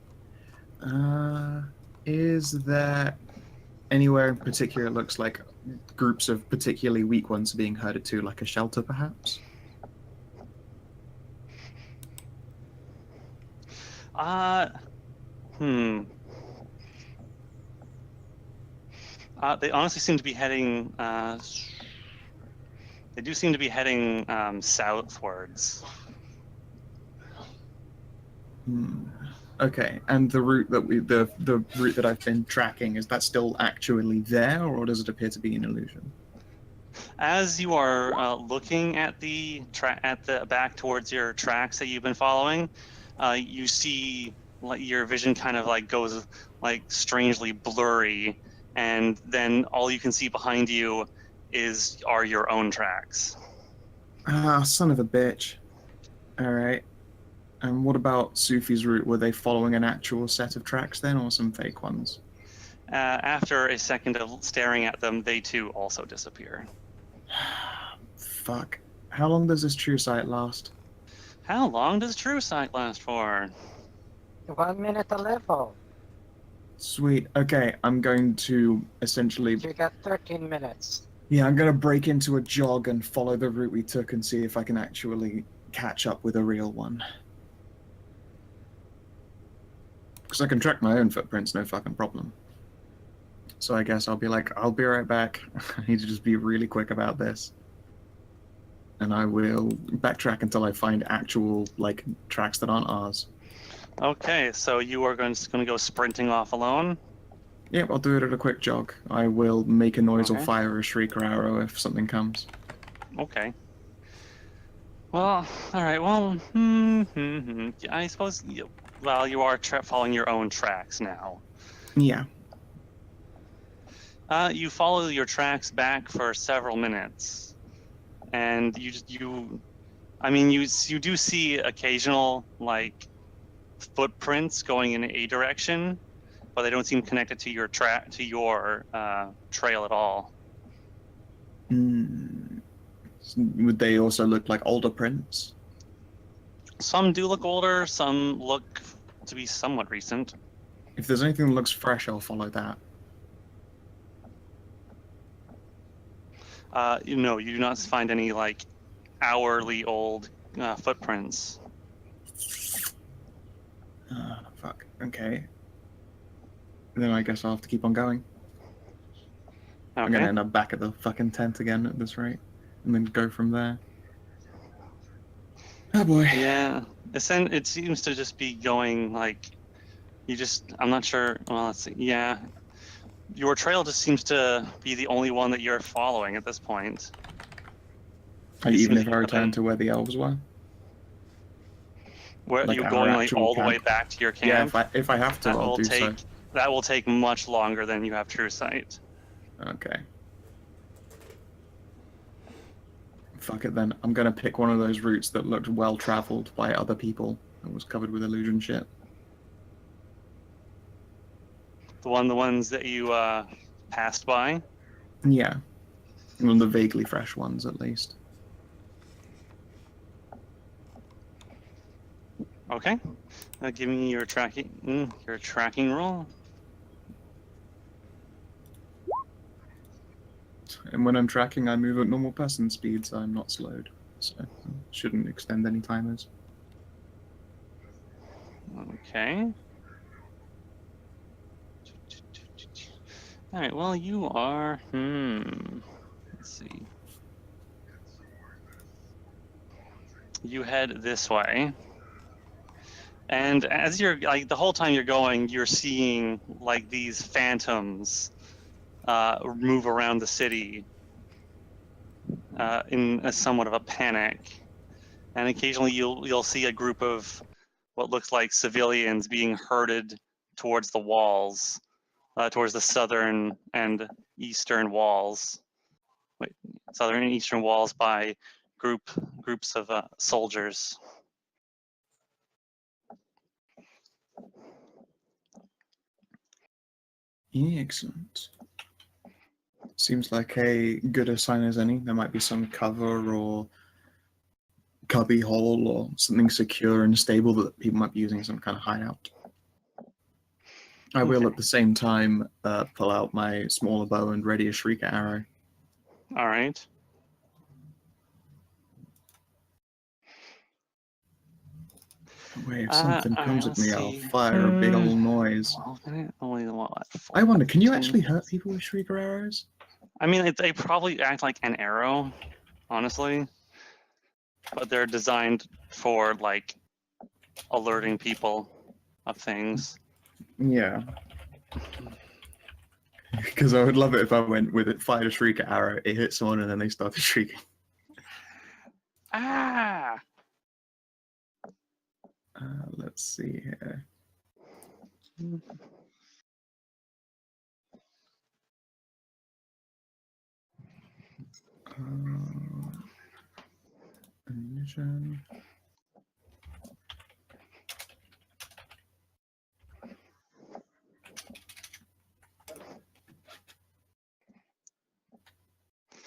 Is there anywhere in particular it looks like groups of particularly weak ones are being herded to, like a shelter perhaps? They honestly seem to be heading. They do seem to be heading southwards. Okay, and the route that the route that I've been tracking, is that still actually there, or does it appear to be an illusion? As you are looking at the back towards your tracks that you've been following, you see your vision kind of goes strangely blurry, and then all you can see behind you are your own tracks. Ah, son of a bitch. All right. And what about Sophie's route? Were they following an actual set of tracks then, or some fake ones? After a second of staring at them, they too also disappear. Fuck. How long does this true sight last? How long does true sight last for? 1 minute a level. Sweet. Okay, I'm going to essentially... You got 13 minutes. Yeah, I'm gonna break into a jog and follow the route we took and see if I can actually catch up with a real one. Because I can track my own footprints, no fucking problem. So I guess I'll be like, I'll be right back. I need to just be really quick about this. And I will backtrack until I find actual, like, tracks that aren't ours. Okay, so you are just going to go sprinting off alone? Yep, I'll do it at a quick jog. I will make a noise or Okay. fire a shriek or arrow if something comes. Okay. Well, all right. Well, I suppose. Well, you are following your own tracks now. Yeah. You follow your tracks back for several minutes, and you do see occasional like footprints going in a direction, but they don't seem connected to your trail at all. Would they also look like older prints? Some do look older, some look to be somewhat recent. If there's anything that looks fresh, I'll follow that. You do not find any like hourly old footprints. Fuck. Okay. Then I guess I'll have to keep on going. Okay. I'm gonna end up back at the fucking tent again at this rate, and then go from there. Oh boy. Yeah, it seems to just be going like I'm not sure. Well, let's see. Yeah, your trail just seems to be the only one that you're following at this point. Even if I return to where the elves were? Where like you're going like all camp? the way back to your camp? Yeah, if I have to, I'll do so. That will take much longer than you have true sight. Okay. Fuck it then. I'm gonna pick one of those routes that looked well traveled by other people and was covered with illusion shit. The ones that you passed by? Yeah. One of the vaguely fresh ones, at least. Okay. Give me your tracking roll. And when I'm tracking, I move at normal person speed, so I'm not slowed. So shouldn't extend any timers. Okay. All right. Well, you are. Let's see. You head this way. And as you're like the whole time you're going, you're seeing like these phantoms move around the city in a somewhat of a panic, and occasionally you'll see a group of what looks like civilians being herded towards the walls, towards the southern and eastern walls. Southern and eastern walls by groups of soldiers. Excellent. Seems like a good a sign as any. There might be some cover or cubby hole or something secure and stable that people might be using some kind of hideout. I will at the same time pull out my smaller bow and ready a shriek arrow. All right. Wait, if something comes at me, I'll see. fire a big old noise. Only what? I wonder, can you actually hurt people with shrieker arrows? I mean, they probably act like an arrow, honestly, but they're designed for like alerting people of things. Yeah. Because I would love it if I went with it, fired a shrieker arrow, it hit someone, and then they started shrieking. Ah! Let's see here. Ammunition.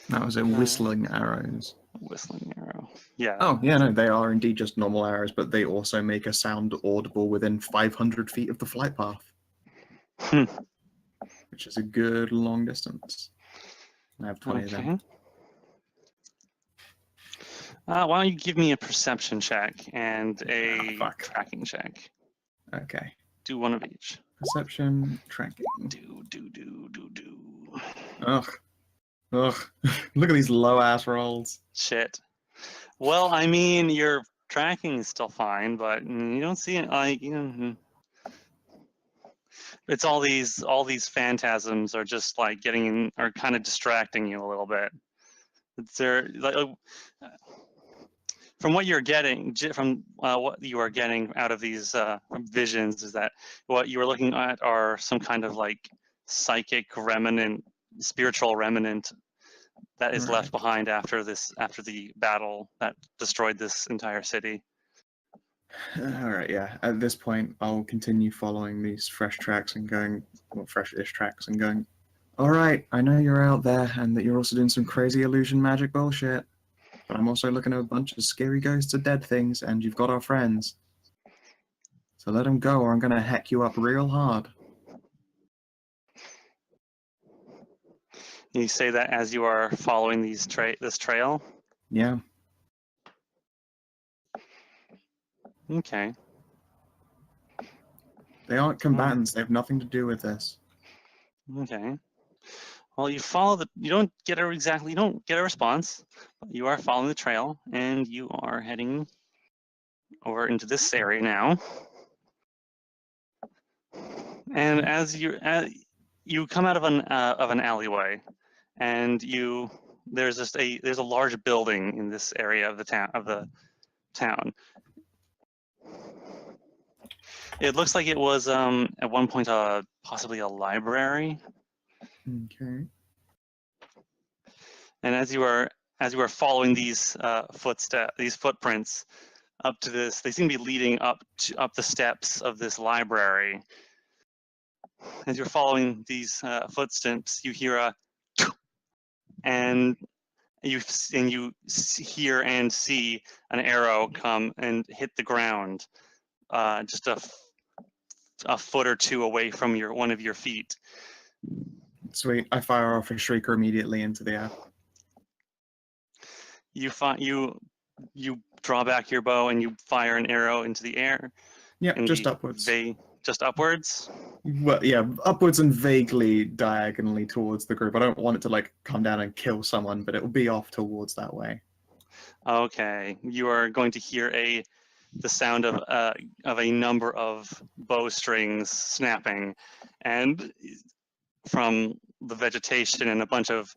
That was a whistling arrows. Whistling arrow. Yeah. Oh, yeah, no, they are indeed just normal arrows, but they also make a sound audible within 500 feet of the flight path. Which is a good long distance. I have 20 of Okay. them. Why don't you give me a perception check and a fuck. tracking check? Okay. Do one of each. Perception, tracking. Do. Ugh. Ugh. Look at these low-ass rolls. Shit. Well, I mean, your tracking is still fine, but you don't see it like it's all these phantasms are just like are kind of distracting you a little bit. From what you're getting from what you are getting out of these visions is that what you are looking at are some kind of like psychic remnant, spiritual remnant that is left behind after the battle that destroyed this entire city. Alright, yeah. At this point, I'll continue following these fresh-ish tracks and going, alright, I know you're out there and that you're also doing some crazy illusion magic bullshit, but I'm also looking at a bunch of scary ghosts of dead things, and you've got our friends. So let them go, or I'm gonna heck you up real hard. You say that as you are following this trail? Yeah. Okay. They aren't combatants, they have nothing to do with this. Okay. Well, you don't get a response, but you are following the trail, and you are heading over into this area now. And as you come out of an alleyway, and there's a large building in this area of the town. It looks like it was at one point possibly a library. Okay. And as you are following these footprints up to this, they seem to be leading up the steps of this library. As you're following these footsteps, you hear and you hear and see an arrow come and hit the ground, just a foot or two away from one of your feet. Sweet. I fire off a shrieker immediately into the air. You draw back your bow and you fire an arrow into the air. Yeah, just upwards. Just upwards? Well, yeah, upwards and vaguely diagonally towards the group. I don't want it to like come down and kill someone, but it will be off towards that way. Okay, you are going to hear the sound of a number of bowstrings snapping, and from the vegetation and a bunch of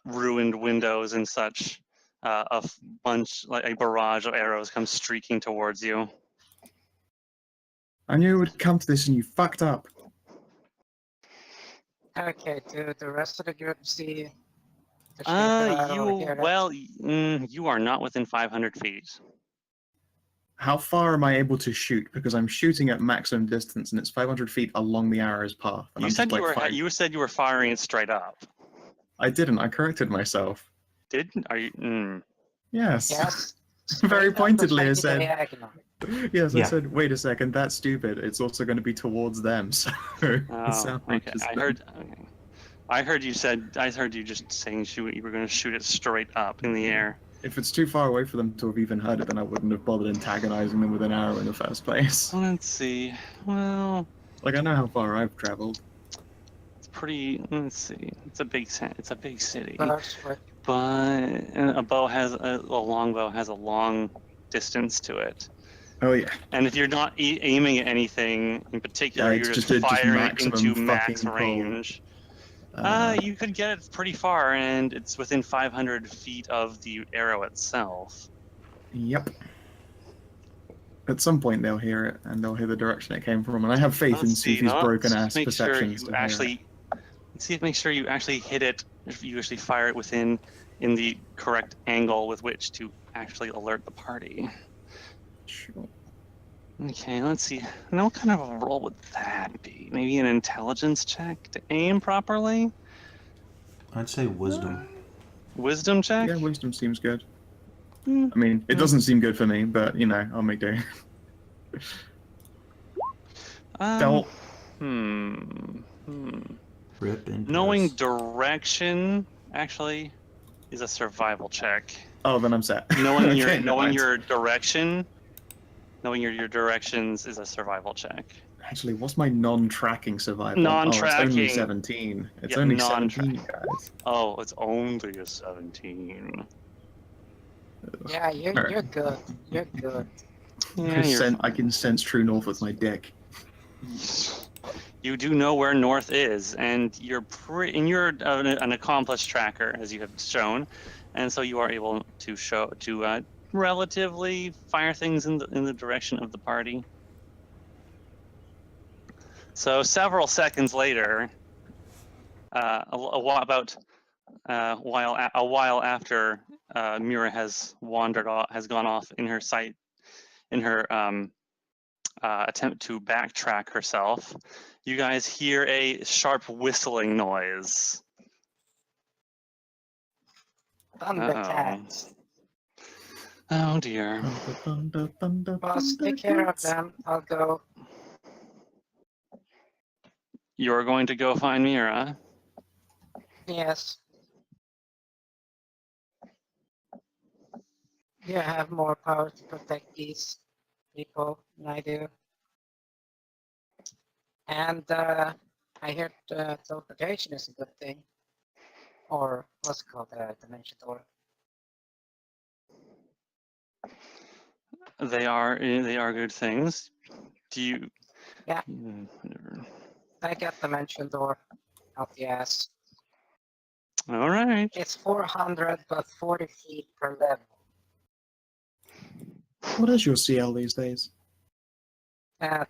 ruined windows and such, a barrage of arrows comes streaking towards you. I knew it would come to this, and you fucked up. Okay, do the rest of the group see the shrieker you are not within 500 feet. How far am I able to shoot? Because I'm shooting at maximum distance, and it's 500 feet along the arrow's path. You said you were firing it straight up. I didn't. I corrected myself. Are you? Yes. Yes. Very pointedly, I said. Diagonal. Yes, Yeah. I said. Wait a second. That's stupid. It's also going to be towards them. So. Okay. I heard you just saying you were going to shoot it straight up in the air. If it's too far away for them to have even heard it, then I wouldn't have bothered antagonizing them with an arrow in the first place. Let's see. Well, like I know how far I've traveled. it's pretty. Let's see. It's a big city. But A long bow has a long distance to it. Oh yeah. And if you're not aiming at anything in particular, Yeah, you're it's just firing just into maximum max fucking range. You could get it pretty far, and it's within 500 feet of the arrow itself. Yep. At some point they'll hear it, and they'll hear the direction it came from, and I have faith in Sophie's broken-ass perceptions. Make sure you actually hit it. If you actually fire it in the correct angle with which to actually alert the party. Sure. Okay, let's see. Now, what kind of a roll would that be? Maybe an intelligence check to aim properly? I'd say wisdom. Wisdom check? Yeah, wisdom seems good. I mean, it doesn't seem good for me, but, you know, I'll make do. Rip into Knowing us. direction actually is a survival check. Oh, then I'm set. Knowing Okay, your never knowing mind. your direction, knowing your directions is a survival check. Actually, what's my non-tracking survival? Non-tracking. Oh, it's only 17. It's Yeah, only non-tracking. 17, guys. Oh, it's only a 17. Yeah, you're Alright. good. You're good. Yeah, you're I can sense true north with my dick. You do know where north is, and you're an accomplished tracker, as you have shown, and so you are able to relatively fire things in the direction of the party. So several seconds later, a while after Mierah has gone off in her sight, in her attempt to backtrack herself, you guys hear a sharp whistling noise. Thundercats. Oh dear. Boss, take care of them. I'll go. You're going to go find Mierah. Yes. You have more power to protect these people than I do. And I heard teleportation is a good thing. Or what's it called? Dimension door. They are good things. Do you? Yeah. Whatever. I got dimension door out the ass. All right. It's 400 but 40 feet per level. What is your CL these days?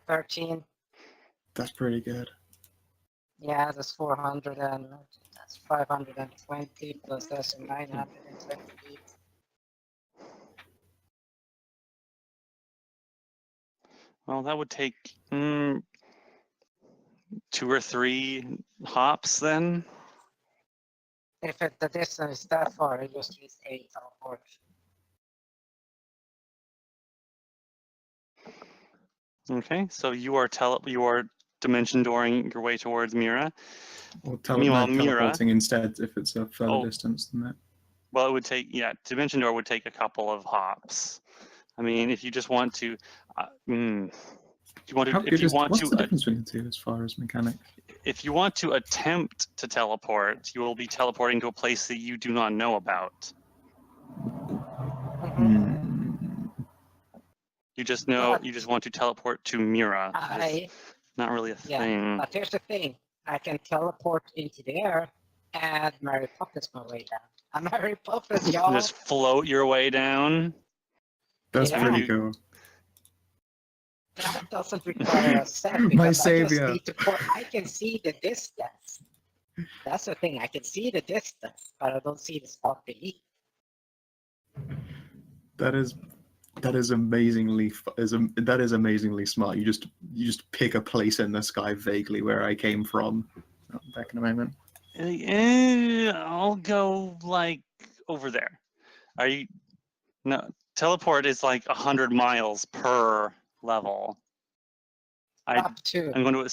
13. That's pretty good. Yeah, that's 400 and that's 520 plus that's 920 feet. Well, that would take 2 or 3 hops then. If the distance is that far, I just use 8 teleport. Okay, so you are dimension dooring your way towards Mierah. Or Meanwhile, teleporting Mierah, instead if it's a further distance than that. well, it would take, dimension door would take a couple of hops. I mean, if you just want to, What's the difference between the two as far as mechanics? if you want to attempt to teleport, you will be teleporting to a place that you do not know about. You just know, you just want to teleport to Mierah. It's not really a thing. But here's the thing. I can teleport into the air and Mary Poppins my way down. I'm Mary Poppins, y'all. Just float your way down. That's Yeah. pretty cool. That doesn't require a set. My because savior. I can see the distance. That's the thing. I can see the distance, but I don't see the spot beneath. That is amazingly smart. You just pick a place in the sky vaguely where I came from. Oh, back in a moment. I'll go like over there. Are you? No, teleport is like 100 miles per level. Up to. I'm going to.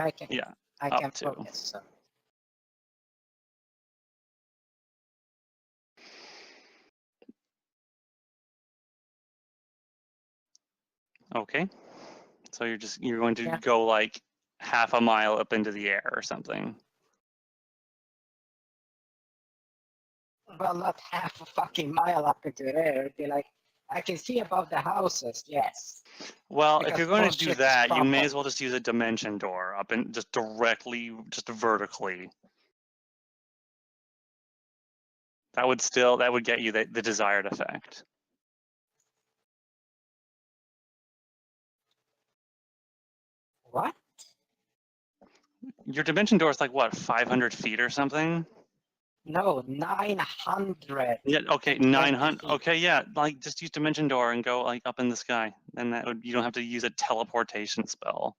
I can. Yeah. I up can to. focus. So. Okay. So you're going to go like half a mile up into the air or something. Well, not half a fucking mile up into the air. It'd be like, I can see above the houses, yes. Well, Because if you're going to do that, you may proper. as well just use a dimension door up and just directly, just vertically. That would get you the desired effect. What? Your dimension door is like what, 500 feet or something? No, 900. Yeah. Okay. 900. Okay. Yeah. Like just use dimension door and go like up in the sky, and you don't have to use a teleportation spell.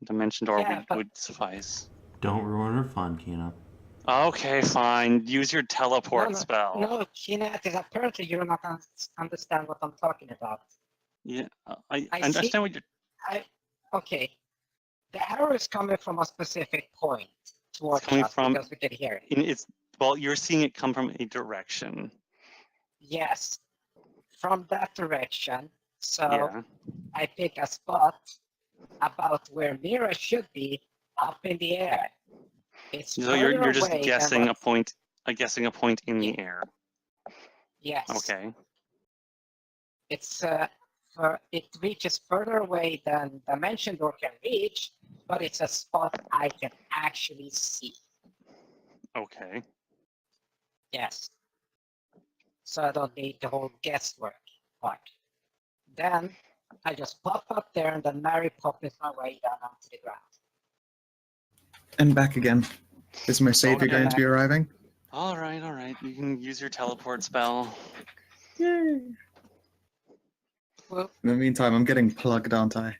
Dimension door would suffice. Don't ruin her fun, Kina. Okay, fine. Use your teleport spell. No, Kinathis, apparently you do not understand what I'm talking about. Yeah, I understand what you're. Okay. The arrow is coming from a specific point towards coming us from, because we can hear it. It's Well, you're seeing it come from a direction. Yes, from that direction. So Yeah. I pick a spot about where Mierah should be, up in the air. It's So further you're just away guessing than a point, guessing a point in Yeah. the air. Yes. Okay. It's it reaches further away than Dimension Door can reach, but it's a spot I can actually see. Okay. Yes. So I don't need the whole guesswork part. Then I just pop up there and then Mary pops my way down onto the ground. And back again. Is my savior Okay. going to be arriving? All right. You can use your teleport spell. Yay! Well, In the meantime, I'm getting plugged, aren't I?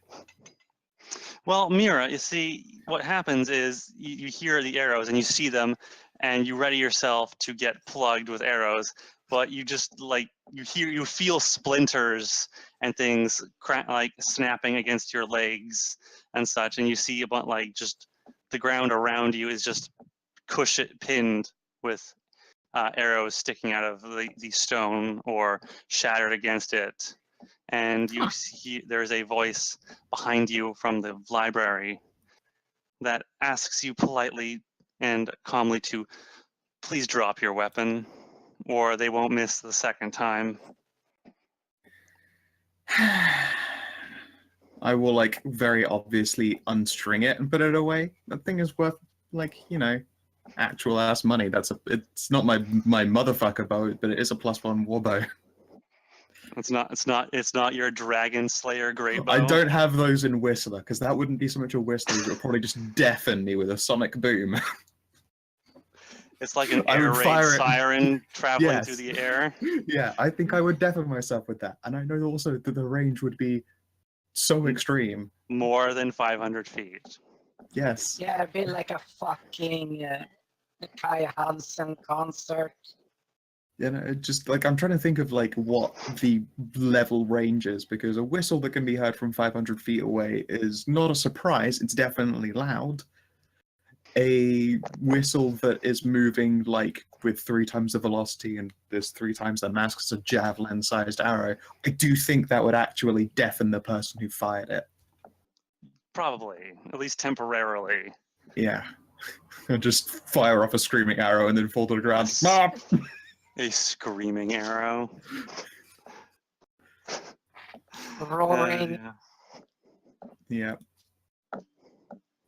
Well, Mierah, you see, what happens is you hear the arrows and you see them, and you ready yourself to get plugged with arrows, but you just like you feel splinters and things like snapping against your legs and such, and you see about like just the ground around you is just pinned with arrows sticking out of the stone or shattered against it. And you see there's a voice behind you from the library that asks you politely and calmly to please drop your weapon, or they won't miss the second time. I will, like, very obviously unstring it and put it away. That thing is worth, like, you know, actual ass money. It's not my motherfucker bow, but it is a +1 war bow. It's not your dragon slayer great bow. I don't have those in Whistler, because that wouldn't be so much a Whistler, it would probably just deafen me with a sonic boom. It's like an I air would raid fire it. siren traveling Yes. through the air. Yeah, I think I would deafen myself with that. And I know also that the range would be so extreme. More than 500 feet. Yes. yeah, it'd be like a fucking Kai Hansen concert. You know, it just like I'm trying to think of like what the level range is, because a whistle that can be heard from 500 feet away is not a surprise. It's definitely loud. A whistle that is moving like with 3 times the velocity and there's 3 times the mass, it's a javelin-sized arrow. I do think that would actually deafen the person who fired it. Probably, at least temporarily. Yeah. Just fire off a screaming arrow and then fall to the ground. Yes. A screaming arrow. Roaring. Yeah.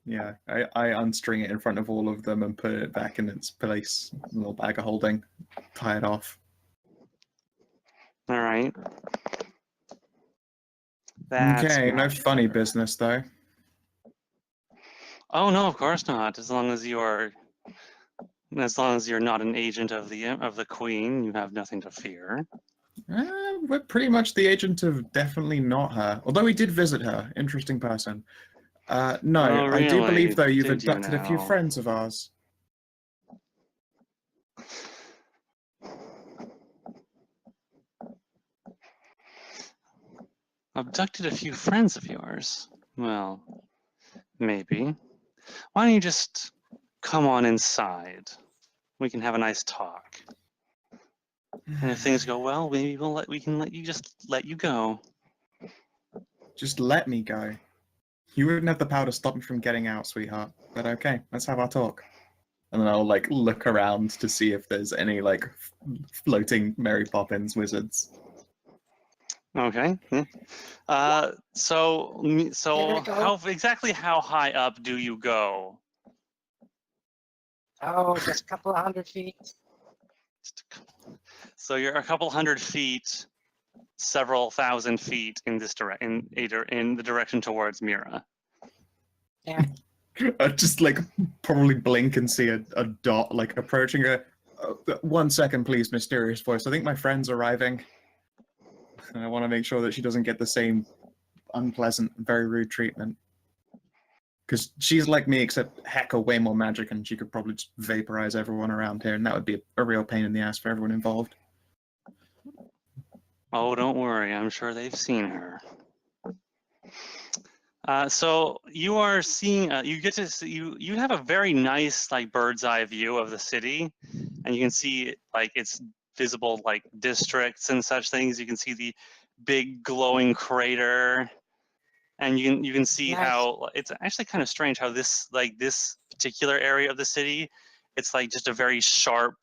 Yeah, I unstring it in front of all of them and put it back in its place. A little bag of holding. Tie it off. All right. That's Okay, no not funny fair. business though. Oh no, of course not. As long as you're not an agent of the Queen, you have nothing to fear. We're pretty much the agent of definitely not her. Although we did visit her. Interesting person. No, Oh, I do really? believe though you've Did you abducted a few now? friends of ours. Abducted a few friends of yours? Well, maybe. Why don't you just come on inside? We can have a nice talk. And if things go well, maybe we can let you go. Just let me go. You wouldn't have the power to stop me from getting out, sweetheart. But okay, let's have our talk. And then I'll like look around to see if there's any like floating Mary Poppins wizards. Okay. So how high up do you go? Oh, just a couple of 100 feet. So you're a couple hundred feet, several thousand feet in this in the direction towards Mierah. Yeah. I just like probably blink and see a dot like approaching her. 1 second, please, mysterious voice. I think my friend's arriving. And I want to make sure that she doesn't get the same unpleasant, very rude treatment. Because she's like me, except heck, way more magic, and she could probably just vaporize everyone around here, and that would be a real pain in the ass for everyone involved. Oh, don't worry. I'm sure they've seen her. So you are seeing. You get to see. You have a very nice like bird's eye view of the city, and you can see like it's visible like districts and such things. You can see the big glowing crater, and you can see Nice. how it's actually kind of strange how this particular area of the city, it's like just a very sharp,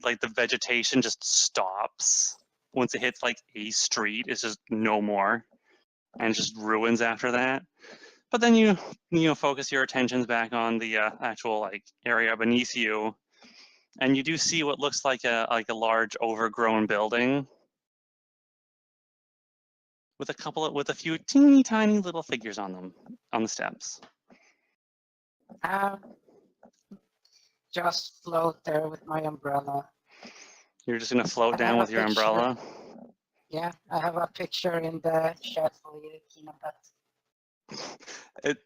like the vegetation just stops once it hits like a street. It's just no more, and just ruins after that. But then you focus your attentions back on the actual like area beneath you, and you do see what looks like a large overgrown building with a few teeny tiny little figures on them on the steps. Just float there with my umbrella. You're just gonna float I down have with a your picture. umbrella. Yeah, I have a picture in the chat for you, Kinathis. It.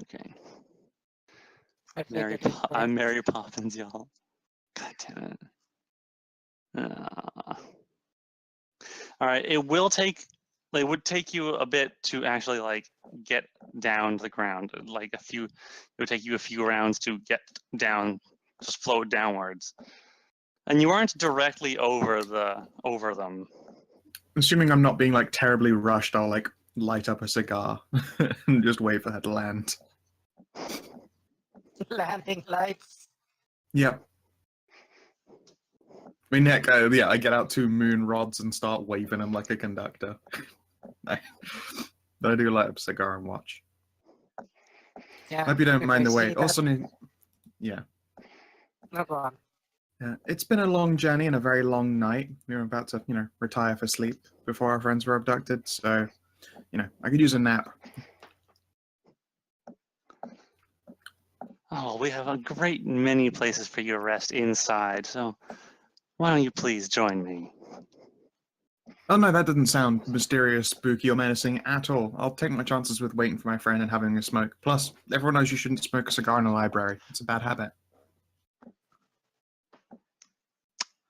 Okay. I figured it would. I'm Mary Poppins, y'all. God damn it. All right, it would take you a bit to actually like get down to the ground. Like it would take you a few rounds to get down, just float downwards. And you aren't directly over them. Assuming I'm not being like terribly rushed, I'll like light up a cigar and just wait for her to land. Landing lights. Yep. I mean, heck, I get out 2 moon rods and start waving them like a conductor. But I do light up a cigar and watch. Yeah. Hope you don't if mind I the see wait. that- Also, yeah. No, go on. Yeah, it's been a long journey and a very long night. We were about to, retire for sleep before our friends were abducted. So, I could use a nap. Oh, we have a great many places for you to rest inside. So why don't you please join me? Oh no, that doesn't sound mysterious, spooky, or menacing at all. I'll take my chances with waiting for my friend and having a smoke. Plus, everyone knows you shouldn't smoke a cigar in a library. It's a bad habit.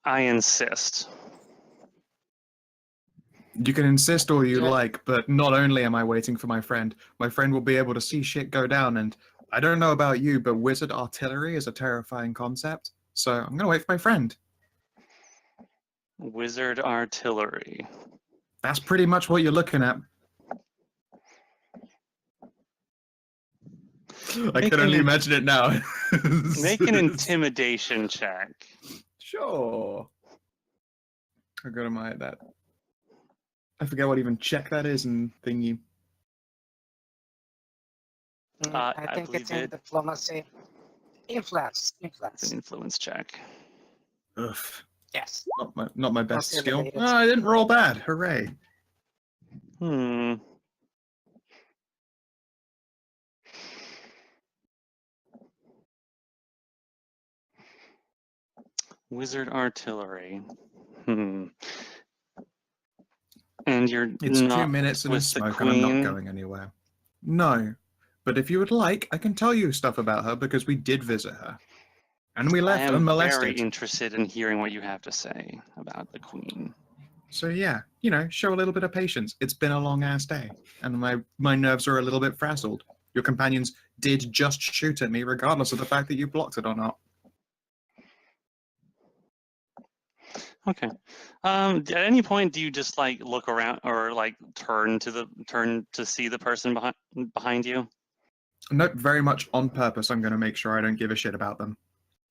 I insist. You can insist all you Yeah. like, but not only am I waiting for my friend will be able to see shit go down, and I don't know about you, but wizard artillery is a terrifying concept, so I'm gonna wait for my friend. Wizard artillery. That's pretty much what you're looking at. I can only imagine it now. Make an intimidation check. Sure. I gotta mind that. I forget what even check that is and thingy. I I think it's believe in diplomacy. Influence. It's an influence check. Ugh. Yes. Not my best Mostly skill. related. Oh, I didn't roll bad. Hooray. Wizard artillery. And you're It's not 2 minutes and a with the smoke, and I'm not queen? going anywhere. No. But if you would like, I can tell you stuff about her because we did visit her. And we I left am unmolested. very interested in hearing what you have to say about the queen. So yeah, show a little bit of patience. It's been a long ass day, and my nerves are a little bit frazzled. Your companions did just shoot at me, regardless of the fact that you blocked it or not. Okay. At any point, do you just like look around or like turn to see the person behind you? Nope, very much on purpose. I'm going to make sure I don't give a shit about them.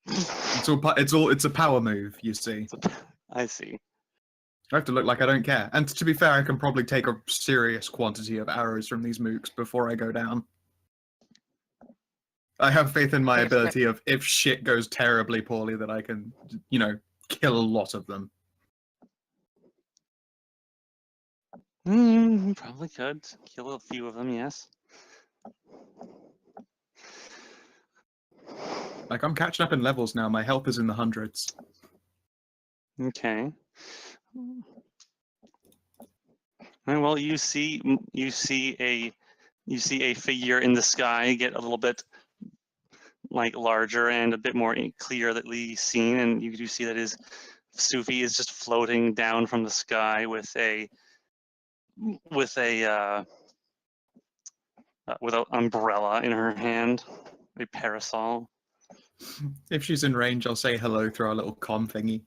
It's a power move, you see. I see. I have to look like I don't care. And to be fair, I can probably take a serious quantity of arrows from these mooks before I go down. I have faith in my ability of, if shit goes terribly poorly, that I can, kill a lot of them. You probably could kill a few of them, yes. Like, I'm catching up in levels now. My health is in the hundreds. Okay. And well, you see a figure in the sky get a little bit like larger and a bit more clearly seen, and you do see that Sophie is just floating down from the sky with an umbrella in her hand. A parasol. If she's in range, I'll say hello through our little comm thingy.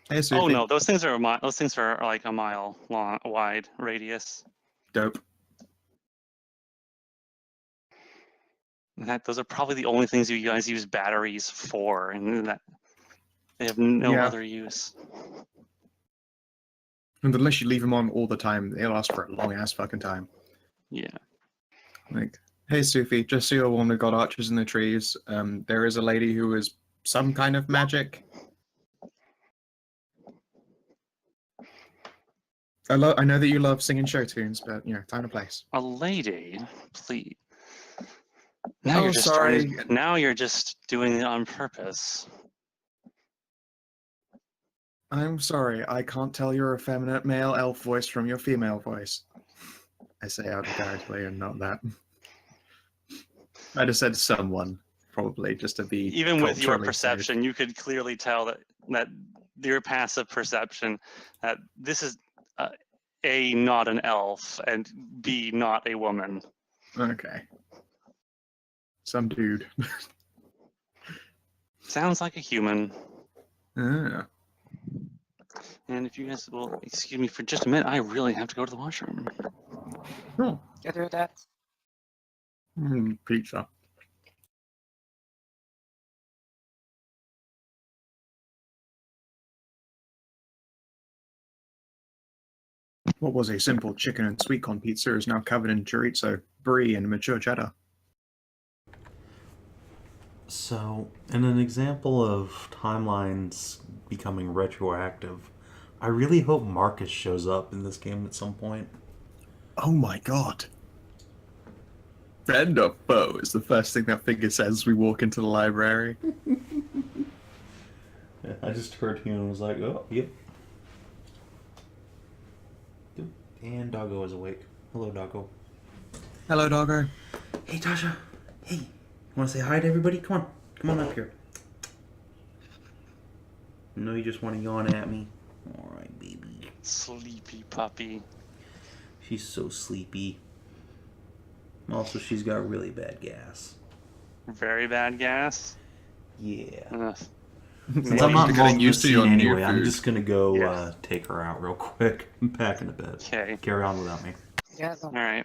Hey, Sophie. Oh no, those things are like a mile long, wide radius. Dope. Those are probably the only things you guys use batteries for, and that they have no Yeah. other use. And unless you leave them on all the time, they'll last for a long ass fucking time. Yeah. Like, hey Sophie, just so you're warned, we've got archers in the trees. There is a lady who is some kind of magic. I know that you love singing show tunes, but you know, time and place. A lady, please. Now you're just sorry. now you're just doing it on purpose. I'm sorry, I can't tell your effeminate male elf voice from your female voice. I say out of character and not that. I just said someone, probably, just to be. Even with your culturally perception, safe. you could clearly tell that your passive perception that this is A, not an elf, and B, not a woman. Okay. Some dude. Sounds like a human. Ah. And if you guys will excuse me for just a minute, I really have to go to the washroom. Oh. You do that. Pizza. What was a simple chicken and sweet corn pizza is now covered in chorizo, brie, and mature cheddar. So, in an example of timelines becoming retroactive, I really hope Marcus shows up in this game at some point. Oh my god. Friend or foe is the first thing that figure says as we walk into the library. Yeah, I just heard him and was like, oh, yep. And Doggo is awake. Hello, Doggo. Hello, doggo. Hey, Tasha. Hey. You want to say hi to everybody? Come on. Come on up here. No, you just want to yawn at me. Alright, baby. Sleepy puppy. She's so sleepy. Also, she's got really bad gas. Very bad gas. Yeah. Ugh. Since I'm not involved in this used to scene your new anyway, I'm food. just gonna go Yeah. take her out real quick. I'm packing to bed. Okay. Carry on without me. Yeah, All right.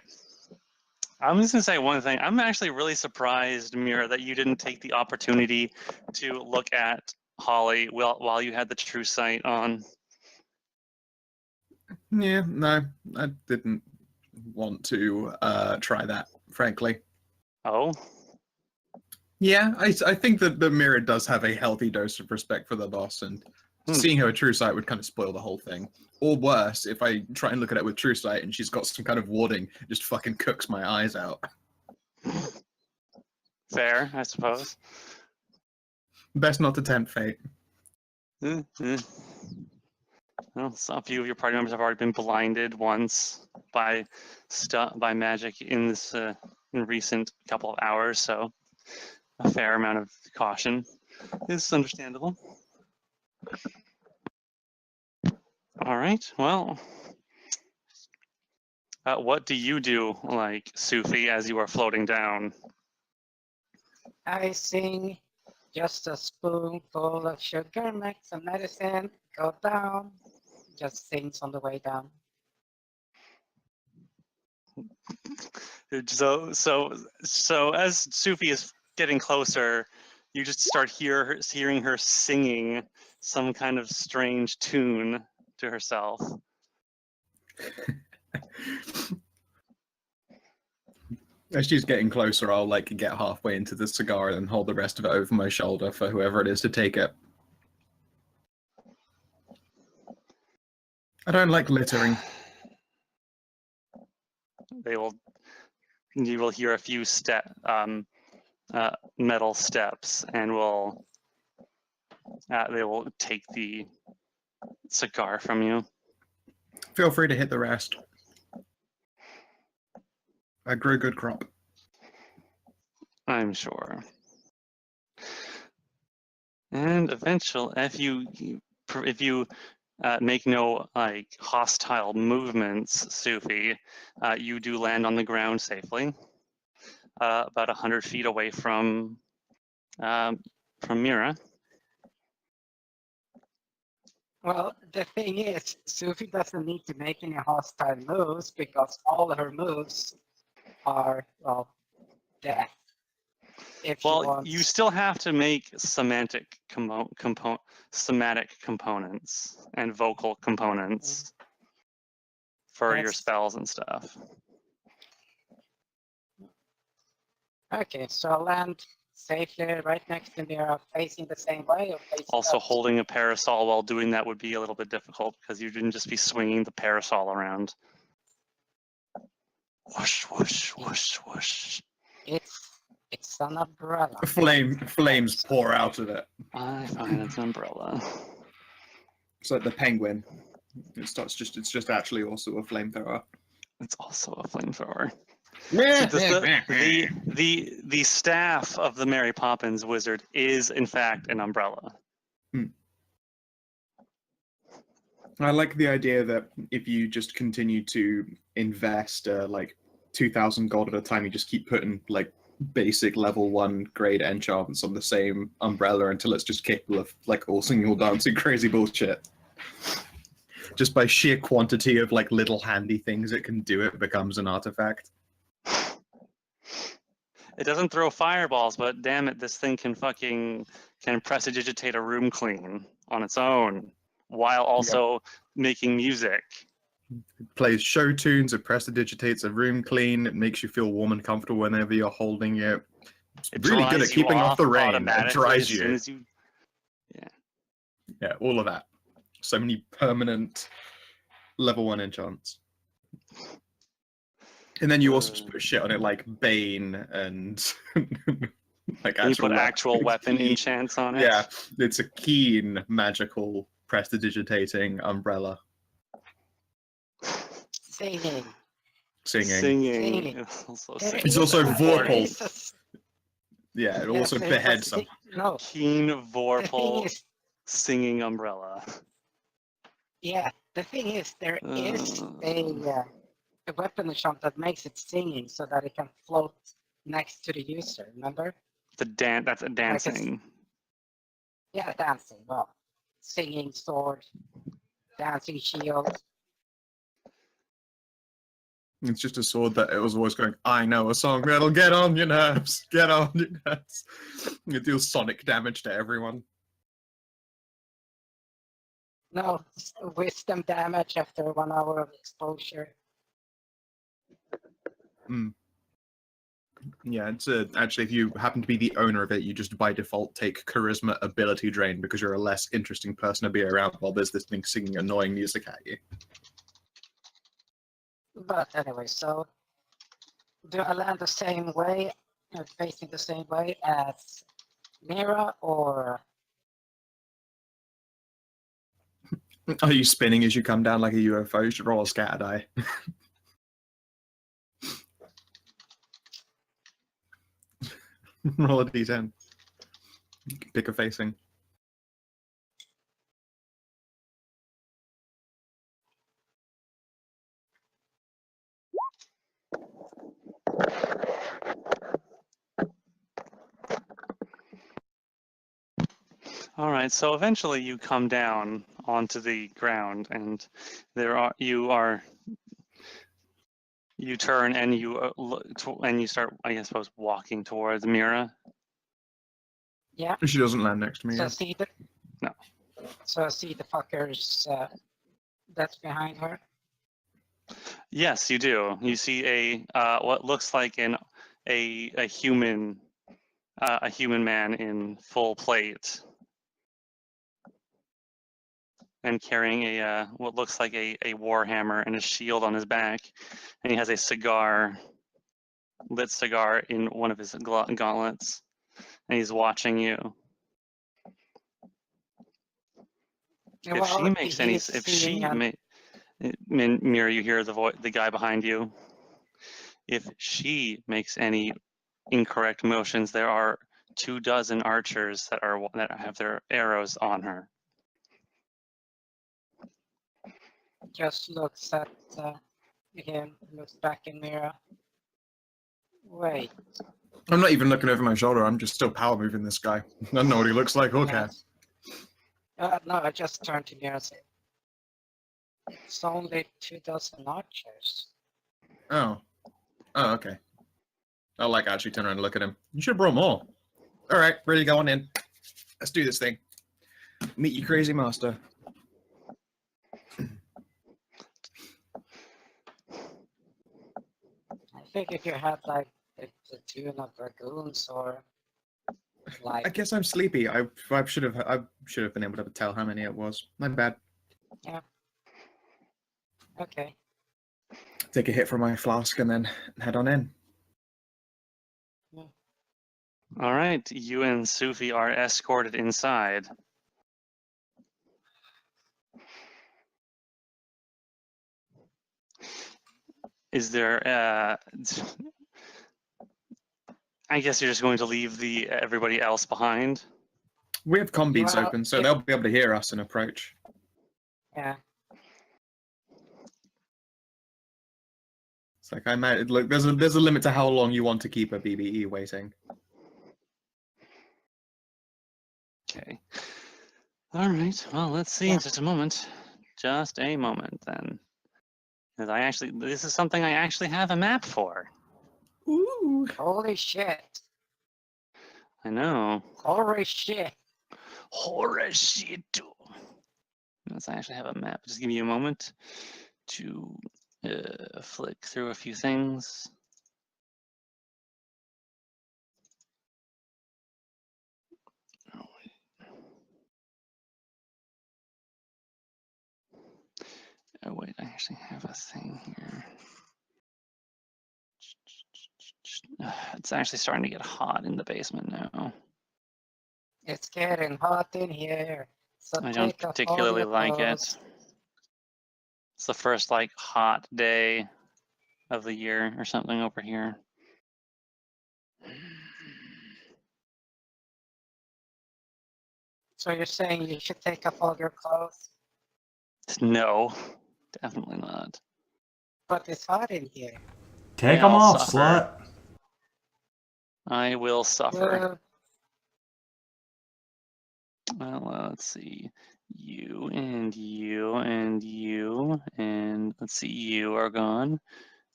I'm just gonna say one thing. I'm actually really surprised, Mierah, that you didn't take the opportunity to look at Holly while you had the true sight on. Yeah, no, I didn't want to try that, frankly. Oh, Yeah, I think that the Mierah does have a healthy dose of respect for the boss, and seeing her true sight would kind of spoil the whole thing. Or worse, if I try and look at it with true sight and she's got some kind of warding, it just fucking cooks my eyes out. fair, I suppose. Best not to tempt fate. Mm-hmm. Well, a few of your party members have already been blinded once by magic in this in recent couple of hours, so a fair amount of caution is understandable. All right. Well, what do you do, like Sophie, as you are floating down? I sing just a spoonful of sugar makes some medicine go down. Just sings on the way down. So as Sophie is getting closer, you just start hearing her singing some kind of strange tune to herself. As she's getting closer, I'll like get halfway into the cigar and hold the rest of it over my shoulder for whoever it is to take it. I don't like littering. You will hear a few metal steps, and they will take the cigar from you. Feel free to hit the rest. I grew a good crop. I'm sure. And eventually, if you make no like hostile movements, Sophie, you do land on the ground safely. about 100 feet away from Mierah. Well, the thing is, Sophie doesn't need to make any hostile moves because all her moves are, well, death. If she Well, wants. you still have to make somatic components and vocal components for your That's- spells and stuff. Okay, so I'll land safely right next to Mierah, facing the same way or facing Also, up? holding a parasol while doing that would be a little bit difficult because you didn't just be swinging the parasol around. Whoosh, whoosh, whoosh, whoosh. It's an umbrella. Flames pour out of it. I find it's an umbrella. It's like the penguin. It's just actually also a flamethrower. It's also a flamethrower. Yeah. The staff of the Mary Poppins wizard is in fact an umbrella. I like the idea that if you just continue to invest like 2,000 gold at a time, you just keep putting like basic level 1 grade enchantments on the same umbrella until it's just capable of like all singing, all dancing, crazy bullshit. Just by sheer quantity of like little handy things it can do, it becomes an artifact. It doesn't throw fireballs, but damn it, this thing can prestidigitate a room clean on its own, while also making music. It plays show tunes, it prestidigitates a room clean, it makes you feel warm and comfortable whenever you're holding it. It's really good at keeping off the rain. It dries you. As soon as you... Yeah, all of that. So many permanent level 1 enchants. And then you also just put shit on it like Bane and like you put actual weapon enchants on it. Yeah, it's a keen magical prestidigitating umbrella. Singing. It's also Vorpal. Yeah, it also beheads some. No. Keen Vorpal singing umbrella. Yeah, the thing is, there is a weapon enchant that makes it singing so that it can float next to the user, remember? That's a dancing. Yeah, dancing. Well, singing sword, dancing shield. It's just a sword that it was always going, I know a song that'll get on your nerves, get on your nerves. It deals sonic damage to everyone. No, wisdom damage after 1 hour of exposure. Yeah, it's actually, if you happen to be the owner of it, you just by default take charisma ability drain because you're a less interesting person to be around while there's this thing singing annoying music at you. But anyway, so do I land the same way, facing the same way as Mierah, or? Are you spinning as you come down like a UFO? You should roll a scatter die. Roll a d10. Pick a facing. All right, so eventually you come down onto the ground, and you turn and you start, I suppose, walking towards Mierah. Yeah. She doesn't land next to me. So Yeah. I see the. No. So I see the fuckers that's behind her. Yes, you do. You see what looks like a human man in full plate, and carrying what looks like a warhammer and a shield on his back, and he has a lit cigar in one of his gauntlets, and he's watching you. Well, Mierah, you hear the guy behind you. If she makes any incorrect motions, there are 24 archers that have their arrows on her. Just looks at him, looks back in Mierah. Wait. I'm not even looking over my shoulder. I'm just still power moving this guy. I don't know what he looks like or care. No, I just turned to Mierah and said, it's only 2,000 archers. Oh. Oh, okay. I'll like actually turn around and look at him. You should have brought more. All right, ready to go on in. Let's do this thing. Meet your crazy master. I think if you had like a platoon of dragoons or like I guess I'm sleepy. I should have been able to tell how many it was. My bad. yeah. Okay. Take a hit from my flask and then head on in. All right, you and Sophie are escorted inside. Is there? I guess you're just going to leave everybody else behind. We have comm beads Well, open, so they'll be able to hear us and approach. Yeah. It's like I might look. There's a limit to how long you want to keep a BBE waiting. Okay. All right. Well, let's see in just a moment. Just a moment, then. Because this is something I actually have a map for. Ooh. Holy shit. I know. Holy shit. Holy shit. Yes, I actually have a map. Just give me a moment to flick through a few things. Oh wait, I actually have a thing here. It's actually starting to get hot in the basement now. It's getting hot in here. So I don't take off all particularly your like clothes. it. It's the first like hot day of the year or something over here. So you're saying you should take off all your clothes? No, definitely not. But it's hot in here. Take Yeah, them I'll off, suffer. slut. I will suffer. Well, Well, let's see. You and you and you and let's see. You are gone.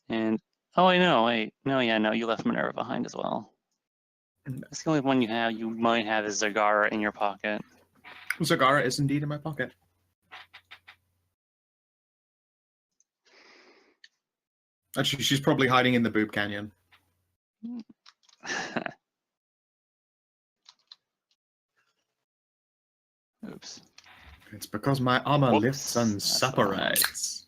And oh, I know. Wait, no, yeah, no. You left Minerva behind as well. That's the only one you have. You might have is Zagara in your pocket. Zagara is indeed in my pocket. Actually, she's probably hiding in the boob canyon. Oops. It's because my armor Whoops. lifts and That's the wrong one. separates.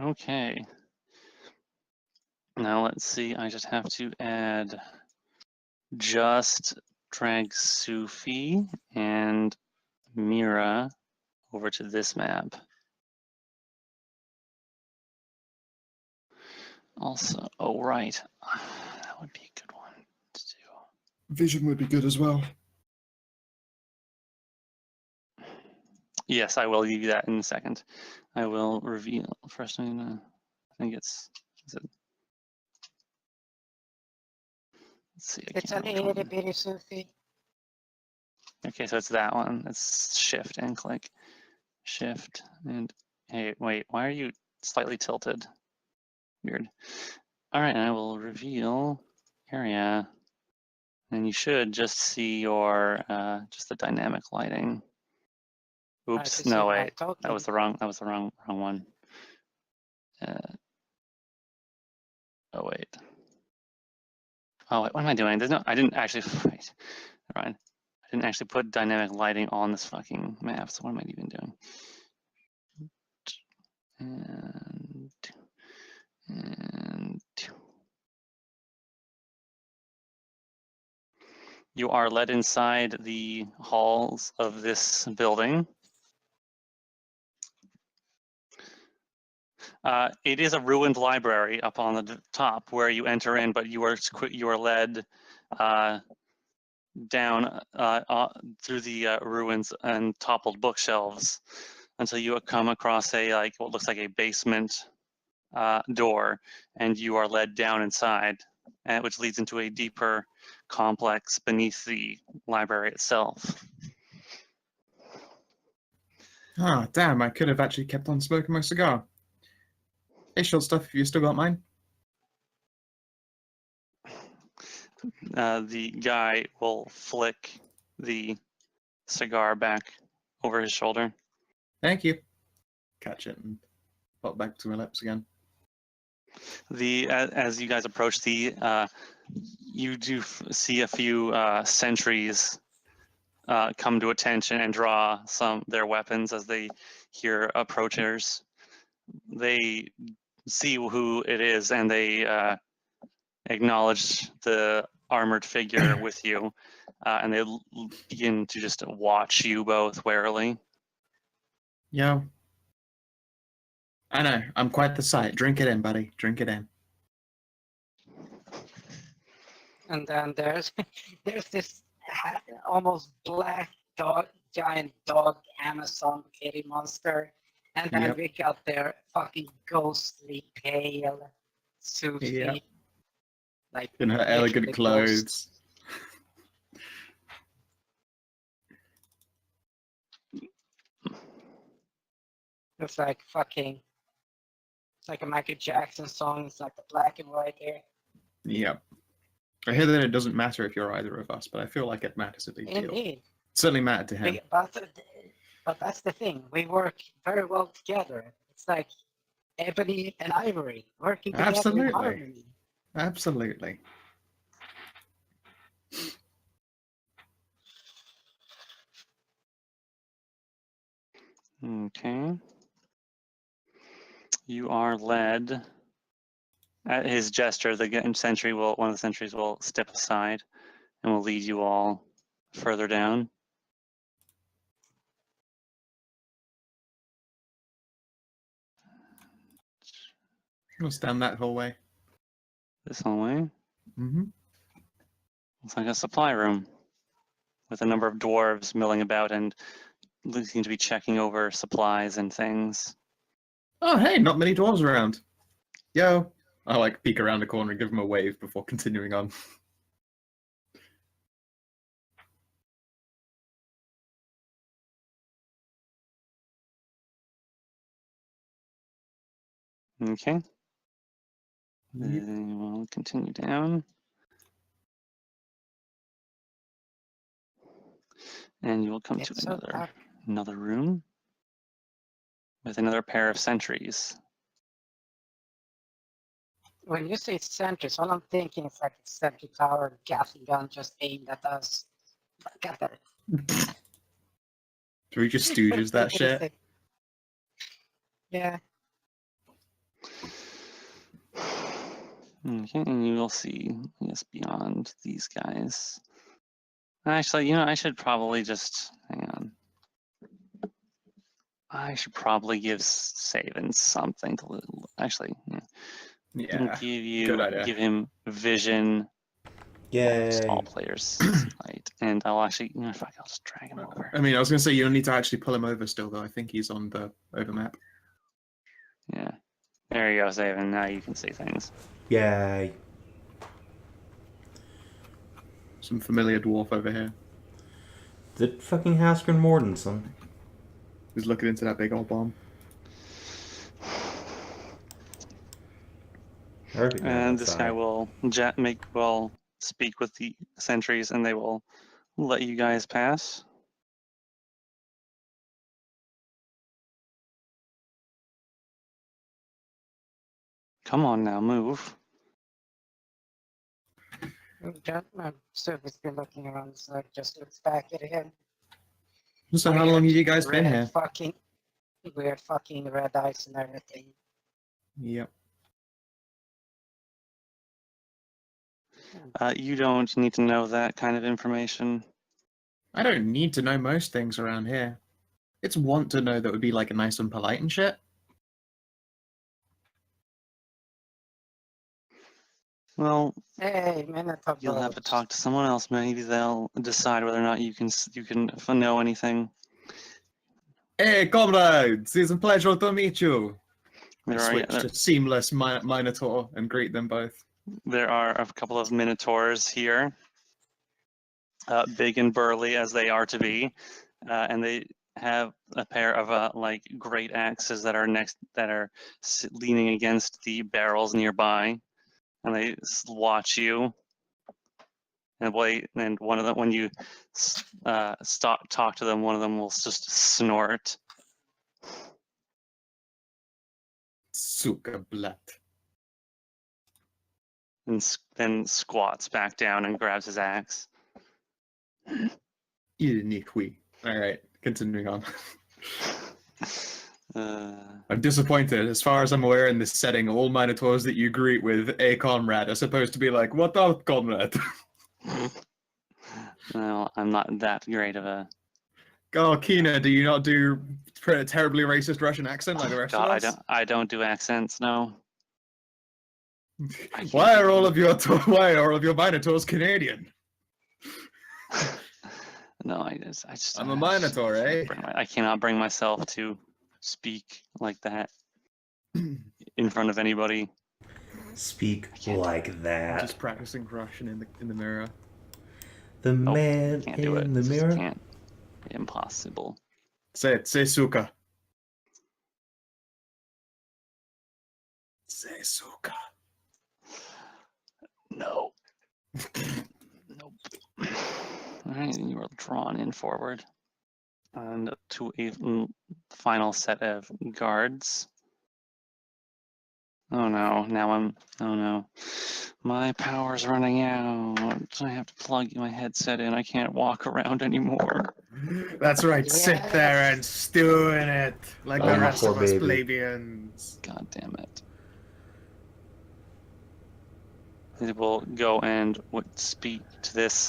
Okay. Now let's see. I just have to add drag Sophie and Mierah over to this map. Also, oh right, that would be a good one to do. Vision would be good as well. Yes, I will give you that in a second. I will reveal first. I'm gonna. I think it's. Is it? Let's see. it's an itty bitty Sophie. Okay, so it's that one. It's shift and click. Shift and hey, wait. Why are you slightly tilted? Weird. All right, and I will reveal area, and you should just see your just the dynamic lighting. Oops, no wait, that was the wrong one. Oh wait. Oh wait, what am I doing? There's no. I didn't actually. Wait. Never mind. I didn't actually put dynamic lighting on this fucking map. So what am I even doing? And you are led inside the halls of this building. It is a ruined library up on the top where you enter in, but you are led down through the ruins and toppled bookshelves until you come across a what looks like a basement door, and you are led down inside, which leads into a deeper complex beneath the library itself. Ah, damn, I could have actually kept on smoking my cigar. Hey, short stuff, if you still got mine. The guy will flick the cigar back over his shoulder. Thank you. Catch it and pop back to my lips again. As you guys approach you do see a few sentries come to attention and draw their weapons as they hear approachers. They see who it is and they acknowledge the armored figure with you, and they begin to just watch you both warily. Yo. I know, I'm quite the sight. Drink it in, buddy. Drink it in. And then there's this almost black dog, giant dog Amazon kitty monster. And then Yep. we got their fucking ghostly pale Sophie. Yep. Like In her literally elegant ghost. clothes. It's like fucking, it's like a Michael Jackson song. It's like the black and white here. Yep. I hear that it doesn't matter if you're either of us, but I feel like it matters a big deal. Indeed. It certainly mattered to him. But that's the thing. We work very well together. It's like ebony and ivory working together in Absolutely. harmony. Absolutely. Okay. You are led. At his gesture, one of the sentries will step aside and will lead you all further down. What's down that hallway? This hallway. Mm-hmm. It's like a supply room with a number of dwarves milling about and seem to be checking over supplies and things. Oh, hey, not many dwarves around. Yo. I like peek around the corner and give him a wave before continuing on. Okay. Yep. Then we'll continue down. And you will come It's to so dark. another room with another pair of sentries. When you say sentries, all I'm thinking is like a sentry tower Gatling gun just aimed at us. Got that. Do we just stooges that shit? Yeah. Okay, and you will see, yes, beyond these guys. Actually, I should probably just, hang on. I should probably give Savin something to, actually, Yeah. give good idea. give him vision. Yay. Just all players, right? And I'll actually, fuck, I'll just drag him over. I mean, I was going to say you don't need to actually pull him over still, though. I think he's on the overmap. Yeah. There you go, Savin. Now you can see things. Yay. Some familiar dwarf over here. Is it fucking Haskell Mortensen? He's looking into that big old bomb. And this guy will speak with the sentries, and they will let you guys pass. Come on now, move. Sophie's been looking around, so just looks back at him. So how long have you guys been here? Weird fucking red eyes and everything. Yep. You don't need to know that kind of information. I don't need to know most things around here. It's want to know that would be like nice and polite and shit. Well, Hey, Minotaur. you'll have to talk to someone else. Maybe they'll decide whether or not you can know anything. Hey, comrades! It's a pleasure to meet you. I There are, switch to seamless Minotaur and greet them both. there are a couple of minotaurs here, big and burly as they are to be, and they have a pair of like great axes that are leaning against the barrels nearby, and they watch you. And wait, and one of them, when you talk to them, one of them will just snort. Suka Blatt. And then squats back down and grabs his axe. Alright, continuing on. Uh, I'm disappointed. As far as I'm aware in this setting, all Minotaurs that you greet with a comrade are supposed to be like, what up, comrade? well, I'm not that great of a... Oh, Kina, do you not do a terribly racist Russian accent like the rest God, of us? I don't do accents, no. Why are all of your Minotaurs Canadian? No, I just I'm a Minotaur, eh? I cannot bring myself to speak like that in front of anybody. Speak like that. Just practicing Russian in the mirror. The man Can't do it. in the Just mirror. Can't. Impossible. Say it. Say suka. Say suka. No. Nope. All right, and you are drawn in forward, and to a final set of guards. Oh no! Oh no! My power's running out. I have to plug my headset in. I can't walk around anymore. That's right. Sit there and stew in it like the rest poor of us baby. plebeians. God damn it! They will go and speak to this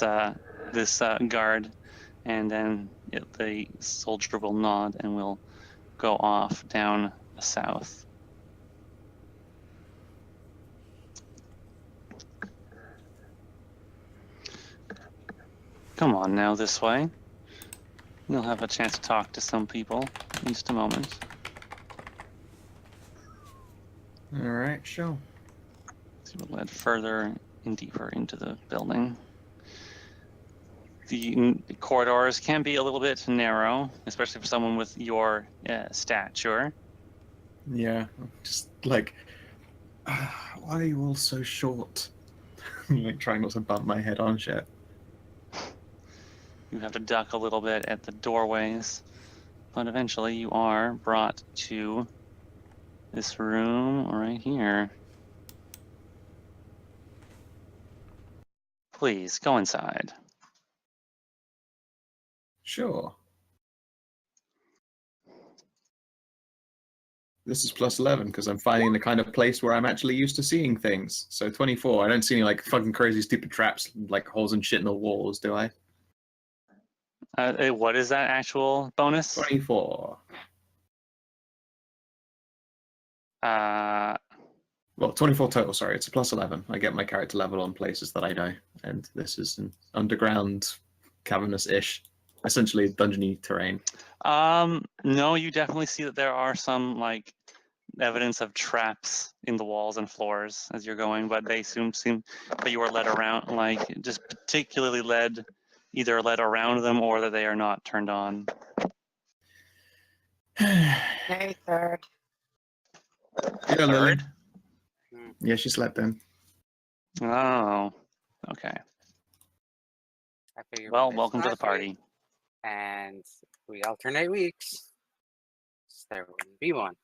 guard, and then the soldier will nod and will go off down the south. Come on now, this way. You'll have a chance to talk to some people in just a moment. All right, sure. So we'll head further and deeper into the building. The corridors can be a little bit narrow, especially for someone with your stature. Yeah, just like, why are you all so short? Like trying not to bump my head on shit. You have to duck a little bit at the doorways, but eventually you are brought to this room right here. Please, go inside. Sure. This is plus 11 because I'm finding the kind of place where I'm actually used to seeing things. So 24. I don't see any like fucking crazy stupid traps like holes and shit in the walls, do I? What is that actual bonus? 24. Uh, Well, 24 total, sorry. It's a plus 11. I get my character level on places that I know. And this is an underground, cavernous-ish, essentially dungeony terrain. no, you definitely see that there are some like evidence of traps in the walls and floors as you're going, but they seem that you are led around, like just particularly either led around them or that they are not turned on. Hey, third. Yeah, Lily. Third? Yeah, she slept in. Oh, okay. I figured Well, we welcome to the last party. week, and we alternate weeks, so there wouldn't be one.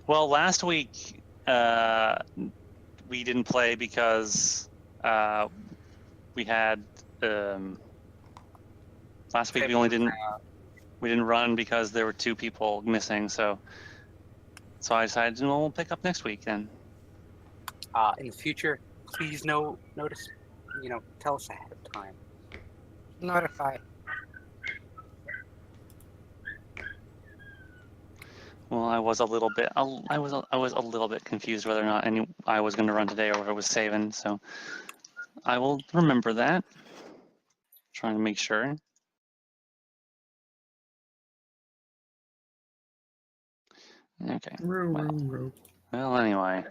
Well, last week we didn't play because we had last week we didn't run because there were 2 people missing. So I decided, well, we'll pick up next week then. In the future, please notice, tell us ahead of time. Notify. Well, I was a little bit confused whether or not I was going to run today or whether it was Savin, so I will remember that. Trying to make sure. Okay. Well, anyway.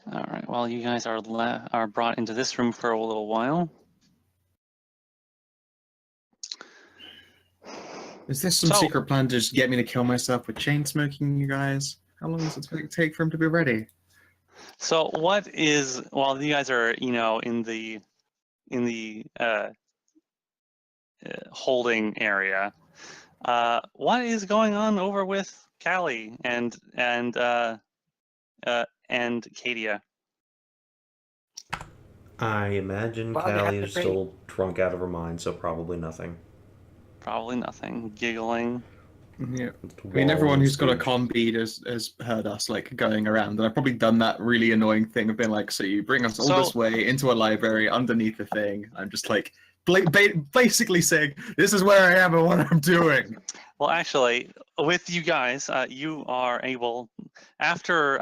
All right. Well, you guys are brought into this room for a little while. Is this some secret plan to just get me to kill myself with chain smoking, you guys? How long does it take for him to be ready? So what is, while you guys are, in the holding area, what is going on over with Callie and Cadia? I imagine Well, you have Callie to is pray. still drunk out of her mind, so probably nothing. Probably nothing. Giggling. Yeah. I mean, everyone who's got a con bead has heard us like going around, and I've probably done that really annoying thing of being like, so you bring us all this way into a library underneath the thing. I'm just like basically saying, this is where I am and what I'm doing. Well, actually, with you guys, you are able, after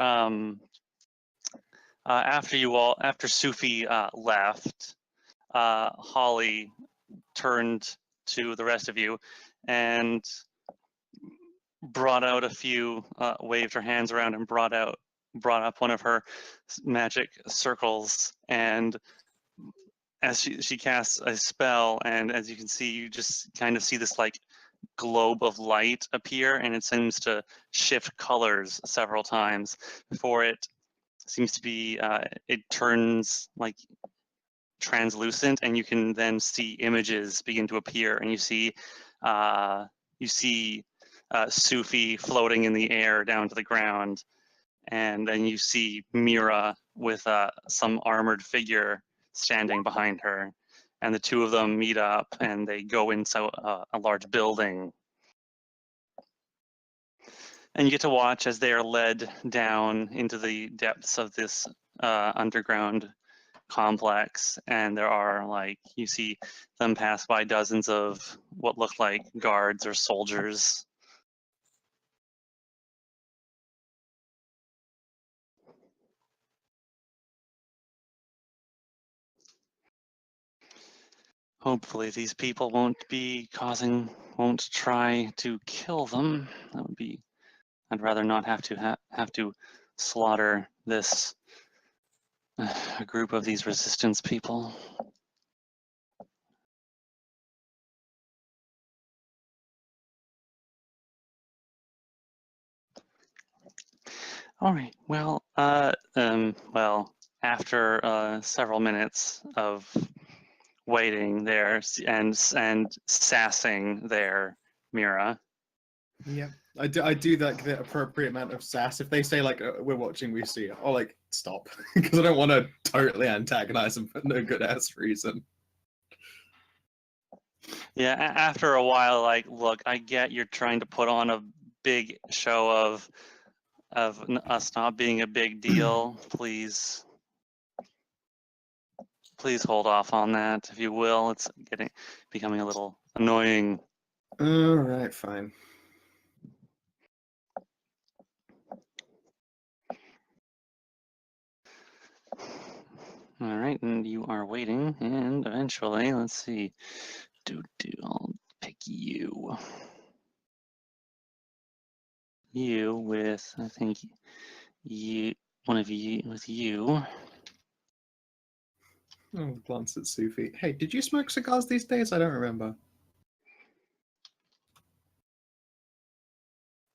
Sophie left, Holly turned to the rest of you and brought out a few, waved her hands around and brought up one of her magic circles, and as she casts a spell, and as you can see, you just kind of see this like globe of light appear, and it seems to shift colors several times before it seems to be it turns like translucent, and you can then see images begin to appear, and you see Sophie floating in the air down to the ground, and then you see Mierah with some armored figure standing behind her, and the two of them meet up and they go into a large building. And you get to watch as they are led down into the depths of this underground complex, and there are you see them pass by dozens of what look like guards or soldiers. Hopefully these people won't try to kill them. That would be, I'd rather not have to slaughter this a group of these resistance people. All right. Well, after several minutes of waiting there and sassing there, Mierah. Yeah, I do the appropriate amount of sass. If they say like we're watching, we see, I'll like stop because I don't want to totally antagonize them for no good ass reason. Yeah, after a while, look, I get you're trying to put on a big show of us not being a big deal. Please hold off on that, if you will. It's becoming a little annoying. All right, fine. All right, and you are waiting, and eventually, let's see. I'll pick you. You with, I think, one of you with you. Oh, glance at Sophie. Hey, did you smoke cigars these days? I don't remember.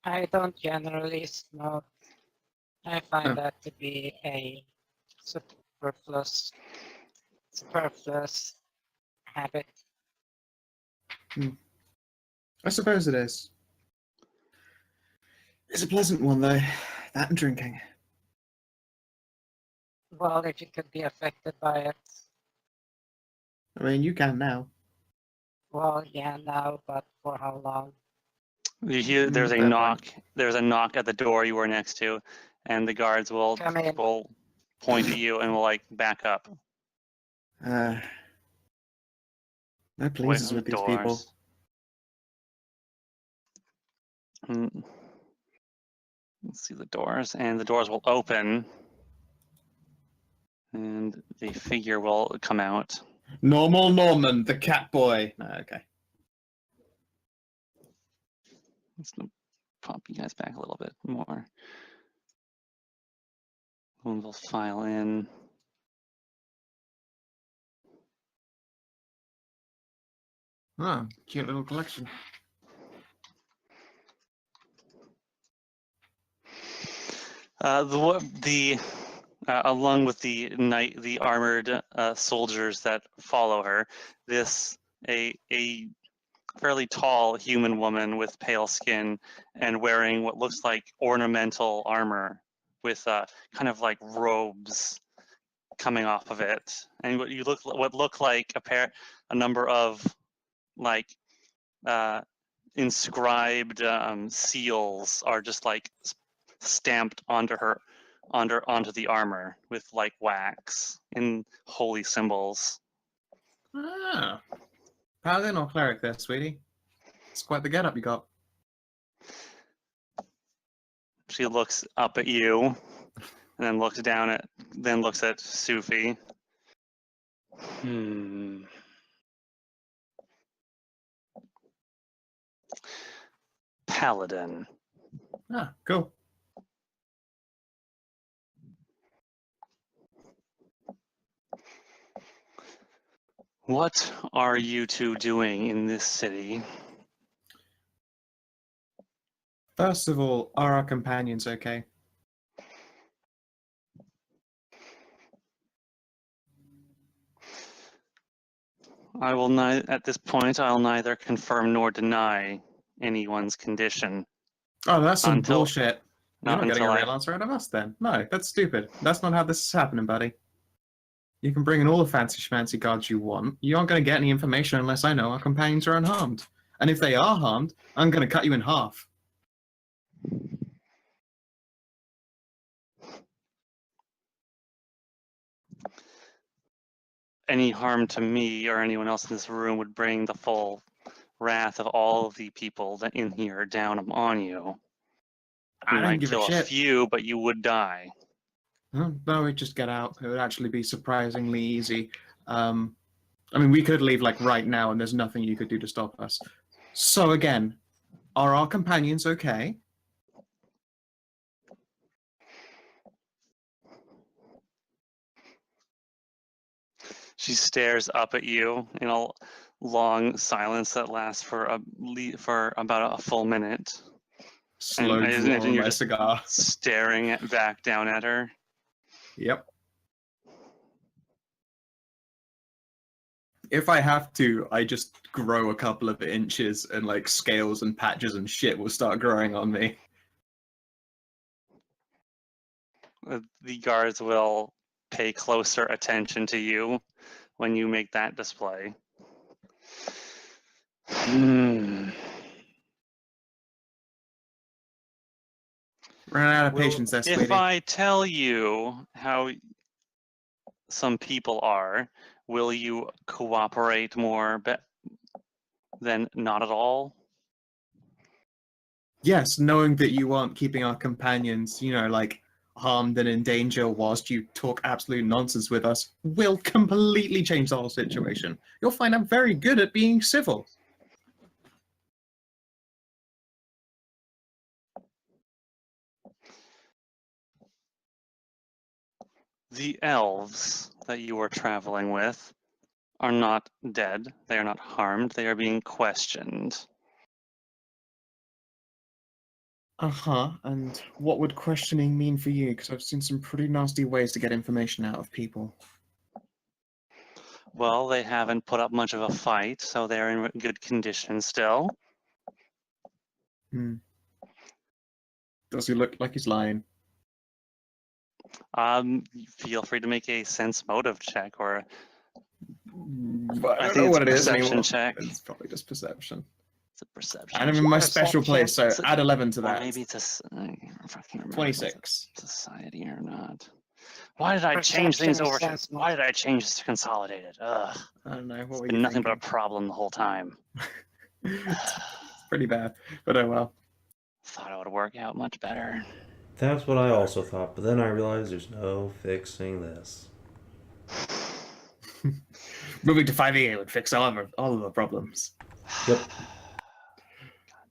I don't generally smoke. I find that to be a superfluous habit. I suppose it is. It's a pleasant one, though. That and drinking. Well, if you could be affected by it. I mean, you can now. Well, yeah, no, but for how long? You hear there's a fair point. knock. There's a knock at the door you were next to, and the guards will Come in. point at you and will like back up. No Away pleases from with the these people. doors. Let's see the doors, and the doors will open, and the figure will come out. Normal Norman, the cat boy. No, okay. Let's pop you guys back a little bit more. And we'll file in. Oh, cute little collection. Along with the armored soldiers that follow her, a fairly tall human woman with pale skin and wearing what looks like ornamental armor with kind of like robes coming off of it, and what look like a number of like inscribed seals are just like stamped onto the armor with like wax in holy symbols. Ah. Paladin or cleric there, sweetie? It's quite the getup you got. She looks up at you and then looks at Sophie. Paladin. Ah, cool. What are you two doing in this city? First of all, are our companions okay? At this point, I'll neither confirm nor deny anyone's condition. Oh, that's some Until- bullshit. You're Not not getting a until real answer out of us then. No, that's stupid. That's not how this is happening, buddy. You can bring in all the fancy schmancy cards you want. You aren't going to get any information unless I know our companions are unharmed. And if they are harmed, I'm going to cut you in half. Any harm to me or anyone else in this room would bring the full wrath of all of the people that in here down on you. I You don't might give kill a a shit. few, but you would die. No, we'd just get out. It would actually be surprisingly easy. I mean, we could leave like right now and there's nothing you could do to stop us. So again, are our companions okay? She stares up at you in a long silence that lasts for about a full minute. Slow I draw imagine on you're my just cigar. staring back down at her. Yep. If I have to, I just grow a couple of inches and like scales and patches and shit will start growing on me. The guards will pay closer attention to you when you make that display. Running out of patience there, If sweetie. I tell you how some people are, will you cooperate more than not at all? Yes, knowing that you aren't keeping our companions, like harmed and in danger whilst you talk absolute nonsense with us, will completely change the whole situation. You'll find I'm very good at being civil. The elves that you are traveling with are not dead. They are not harmed. They are being questioned. Uh-huh, and what would questioning mean for you? Because I've seen some pretty nasty ways to get information out of people. Well, they haven't put up much of a fight, so they're in good condition still. Does he look like he's lying? Feel free to make a sense motive check or But I don't think know it's what a it is perception anymore. check. It's probably just perception. It's a perception. And I'm in my Perception. special place, so So- add 11 to Or that. maybe it's I fucking remember if it's 26. a society or not. Why did I change Perception things over to? assessment. Why did I change this to consolidated? Ugh, I don't know. What it's were been you nothing but a thinking? problem the whole time. It's pretty bad, but oh well. Thought it would work out much better. That's what I also thought, but then I realized there's no fixing this. Moving to 5e would fix all of the problems. Yep.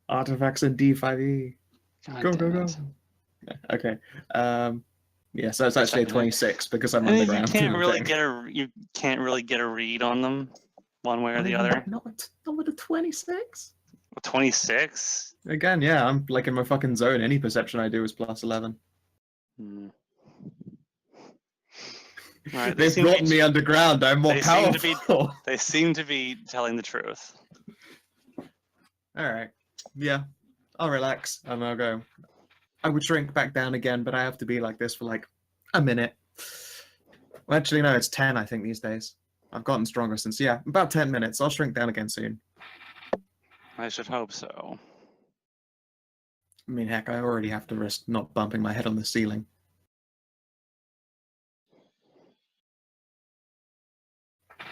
Artifacts&D 5e. God Go, damn go, go. it. Yeah, okay. Yeah, so it's actually a Second. 26 because I'm I mean, underground. you can't really thing. get a read on them, one way or the other. Not with a 26. 26. Again, yeah, I'm like in my fucking zone. Any perception I do is plus 11. Hmm. All right, They've brought me underground. I'm more they seem to be- powerful. They seem to be telling the truth. All right. Yeah, I'll relax and I'll go. I would shrink back down again, but I have to be like this for like a minute. Well, actually, no, it's 10, I think, these days. I've gotten stronger since, yeah, about 10 minutes. I'll shrink down again soon. I should hope so. I mean, heck, I already have to risk not bumping my head on the ceiling.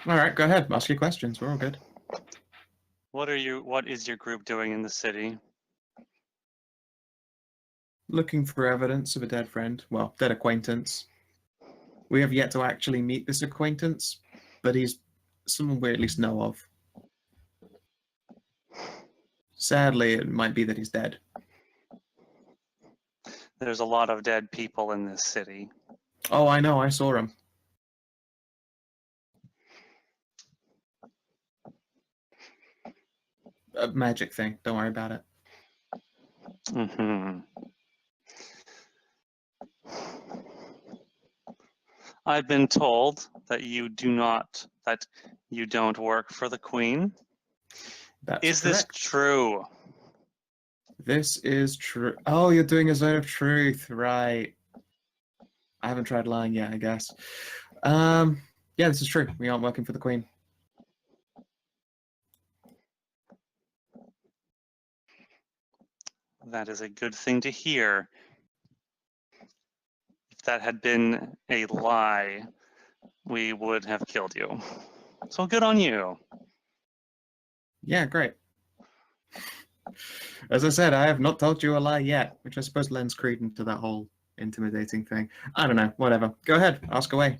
All right, go ahead. Ask your questions. We're all good. What is your group doing in the city? Looking for evidence of a dead friend. Well, dead acquaintance. We have yet to actually meet this acquaintance, but he's someone we at least know of. Sadly, it might be that he's dead. There's a lot of dead people in this city. Oh, I know. I saw him. A magic thing. Don't worry about it. Hmm. I've been told that you don't work for the Queen. That's Is this correct. true? This is true. Oh, you're doing a zone of truth, right? I haven't tried lying yet, I guess. Yeah, this is true. We aren't working for the Queen. That is a good thing to hear. If that had been a lie, we would have killed you. So good on you. Yeah, great. As I said, I have not told you a lie yet, which I suppose lends credence to that whole intimidating thing. I don't know, whatever. Go ahead, ask away.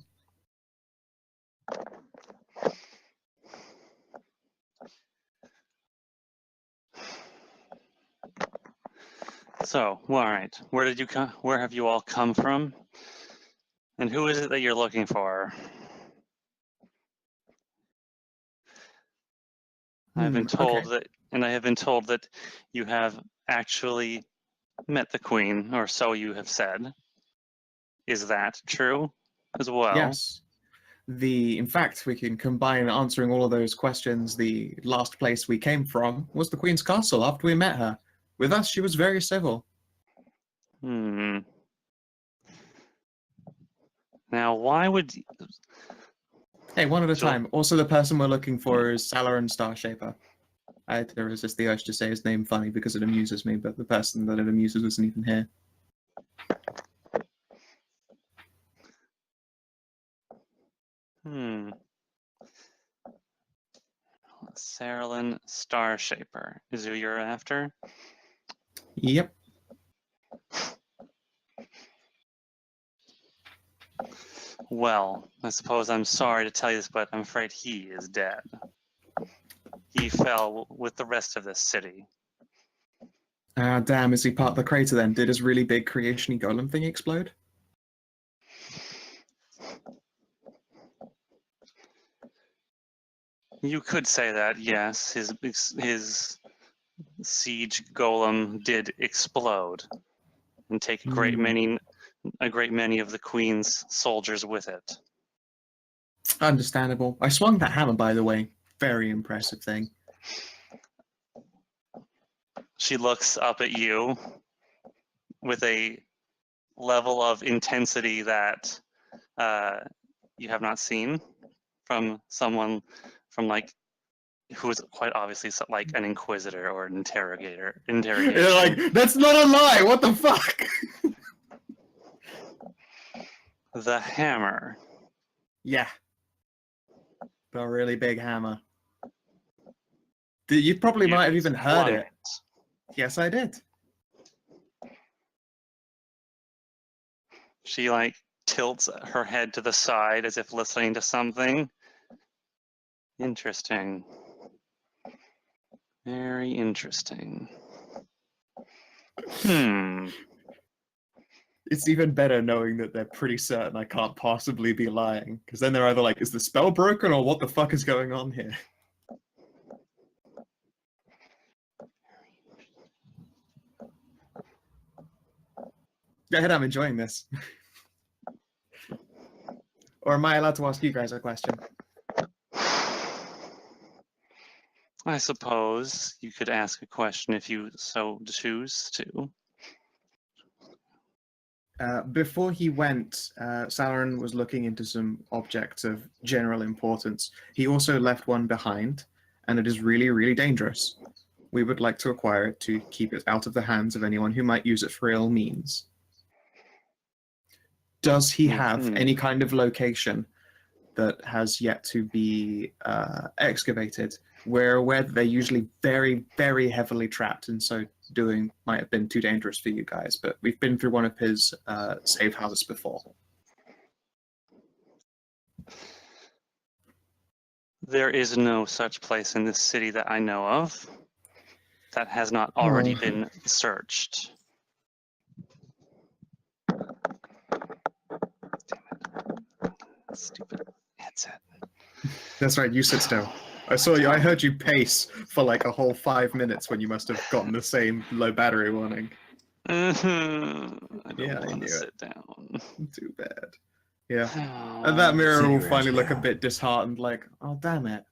So, all right. Where did you come? Where have you all come from? And who is it that you're looking for? I've been told okay. that, and I have been told that you have actually met the Queen, or so you have said. Is that true as well? Yes. In fact, we can combine answering all of those questions. The last place we came from was the Queen's Castle after we met her. With us, she was very civil. Hmm. Now, why would... Hey, one at a Sure. time. Also, the person we're looking for is Salaran Starshaper. I had to resist the urge to say his name funny because it amuses me, but the person that it amuses isn't even here. Saralyn Starshaper is who you're after? Yep. Well, I suppose I'm sorry to tell you this, but I'm afraid he is dead. He fell with the rest of this city. Ah, damn, is he part of the crater then? Did his really big creation-y golem thing explode? You could say that, yes. His siege golem did explode and take a great many of the Queen's soldiers with it. Understandable. I swung that hammer, by the way. Very impressive thing. She looks up at you with a level of intensity that you have not seen from someone from like who is quite obviously like an inquisitor or an interrogator. You're like, that's not a lie. What the fuck? The hammer. Yeah. The really big hammer. You probably might have even heard Flung it. Yes, I did. She like tilts her head to the side as if listening to something. Interesting. Very interesting. It's even better knowing that they're pretty certain I can't possibly be lying. Because then they're either like, is the spell broken or what the fuck is going on here? Go ahead, I'm enjoying this. Or am I allowed to ask you guys a question? I suppose you could ask a question if you so choose to. Before he went, Sauron was looking into some objects of general importance. He also left one behind, and it is really, really dangerous. We would like to acquire it to keep it out of the hands of anyone who might use it for ill means. Does he have any kind of location that has yet to be excavated? We're aware that they're usually very, very heavily trapped, and so doing might have been too dangerous for you guys, but we've been through one of his safe houses before. There is no such place in this city that I know of that has not already been searched. Damn it. Stupid headset. That's right, you sit still. I saw you. I heard you pace for like a whole 5 minutes when you must have gotten the same low battery warning. I don't want to sit down. Too bad. Yeah. And that Mierah will Cigarettes finally look a down. bit disheartened, like, oh, damn it.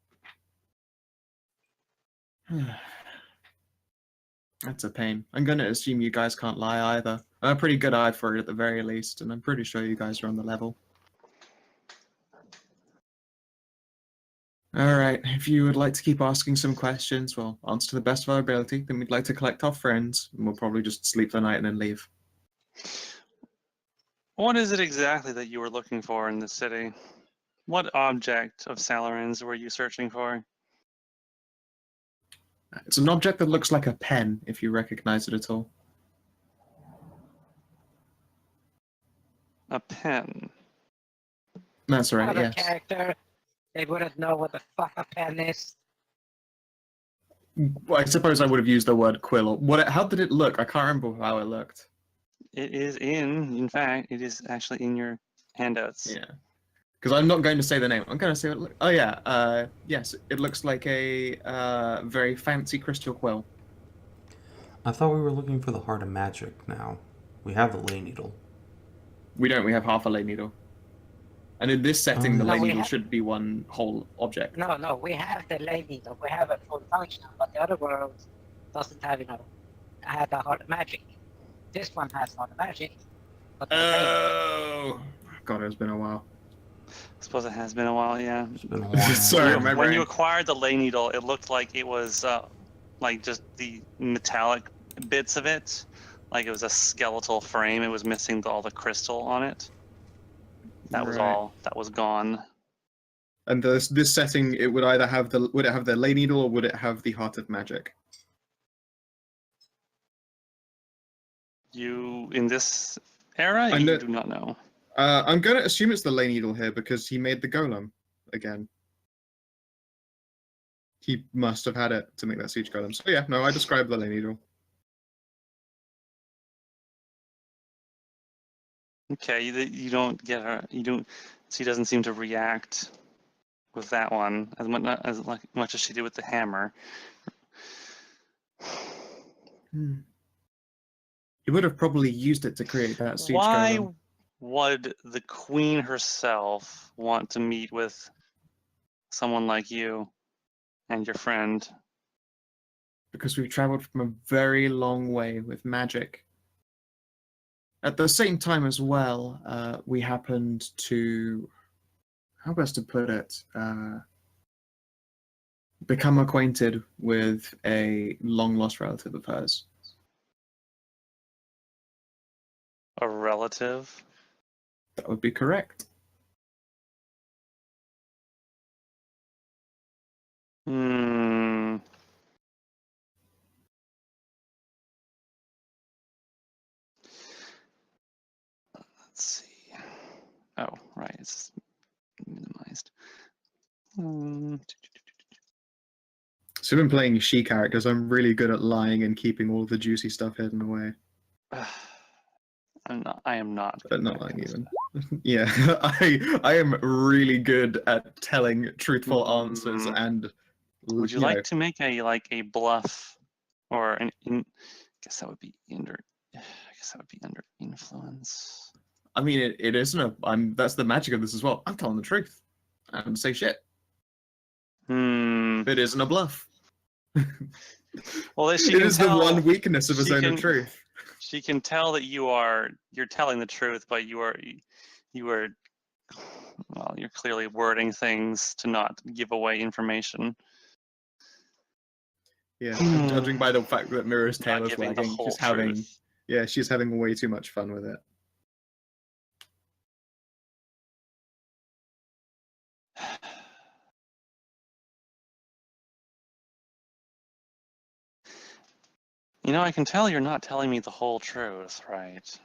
That's a pain. I'm going to assume you guys can't lie either. I have a pretty good eye for it at the very least, and I'm pretty sure you guys are on the level. Alright, if you would like to keep asking some questions, well, answer to the best of our ability, then we'd like to collect our friends, and we'll probably just sleep the night and then leave. What is it exactly that you were looking for in the city? What object of Sauron's were you searching for? It's an object that looks like a pen, if you recognize it at all. A pen. That's right, Other yes. character, they wouldn't know what the fuck a pen is. Well, I suppose I would have used the word quill. How did it look? I can't remember how it looked. It is in fact, it is actually in your handouts. Yeah. Because I'm not going to say the name. I'm going to say what it looks. Oh, yeah. Yes, it looks like a very fancy crystal quill. I thought we were looking for the Heart of Magic now. We have the Lay Needle. We don't. We have half a lay needle. And in this setting, the No, lay we needle have- should be one whole object. No, we have the lay needle, we have it full function, but the other world doesn't have, have the heart of magic. This one has heart of magic, but the Oh! God, it's been a while. I suppose it has been a while, yeah. It's been a while. Sorry, When my when you brain. acquired the lay needle, it looked like it was like just the metallic bits of it. Like it was a skeletal frame. It was missing all the crystal on it. That was Right. all. That was gone. And this setting, it would either have would it have the lay needle or would it have the heart of magic? You in this era, I you know- do not know. I'm going to assume it's the lay needle here because he made the golem again. He must have had it to make that siege golem. So yeah, no, I described the lay needle. Okay, you don't get her. You don't. She doesn't seem to react with that one as much as she did with the hammer. He would have probably used it to create that siege Why golem. would the queen herself want to meet with someone like you and your friend? Because we've traveled from a very long way with magic. At the same time as well, we happened to how best to put it? Become acquainted with a long-lost relative of hers. A relative? That would be correct. Hmm. Let's see. Oh, right. It's minimized. So I've been playing she characters. I'm really good at lying and keeping all the juicy stuff hidden away. I am not. But not good lying at even. Yeah, I am really good at telling truthful answers Mm. and. Would you like to make a bluff, or an? I guess that would be under. I guess that would be under influence. I mean, it isn't a. That's the magic of this as well. I'm telling the truth. I don't say shit. Hmm. It isn't a bluff. Well, she It can is tell, the one weakness of a she zone can- of truth. She can tell that you're telling the truth, but you are, well, you're clearly wording things to not give away information. Yeah, judging by the fact that Mierah's tail Not is giving the wagging, whole she's having. truth. Yeah, she's having way too much fun with it. You know, I can tell you're not telling me the whole truth, right?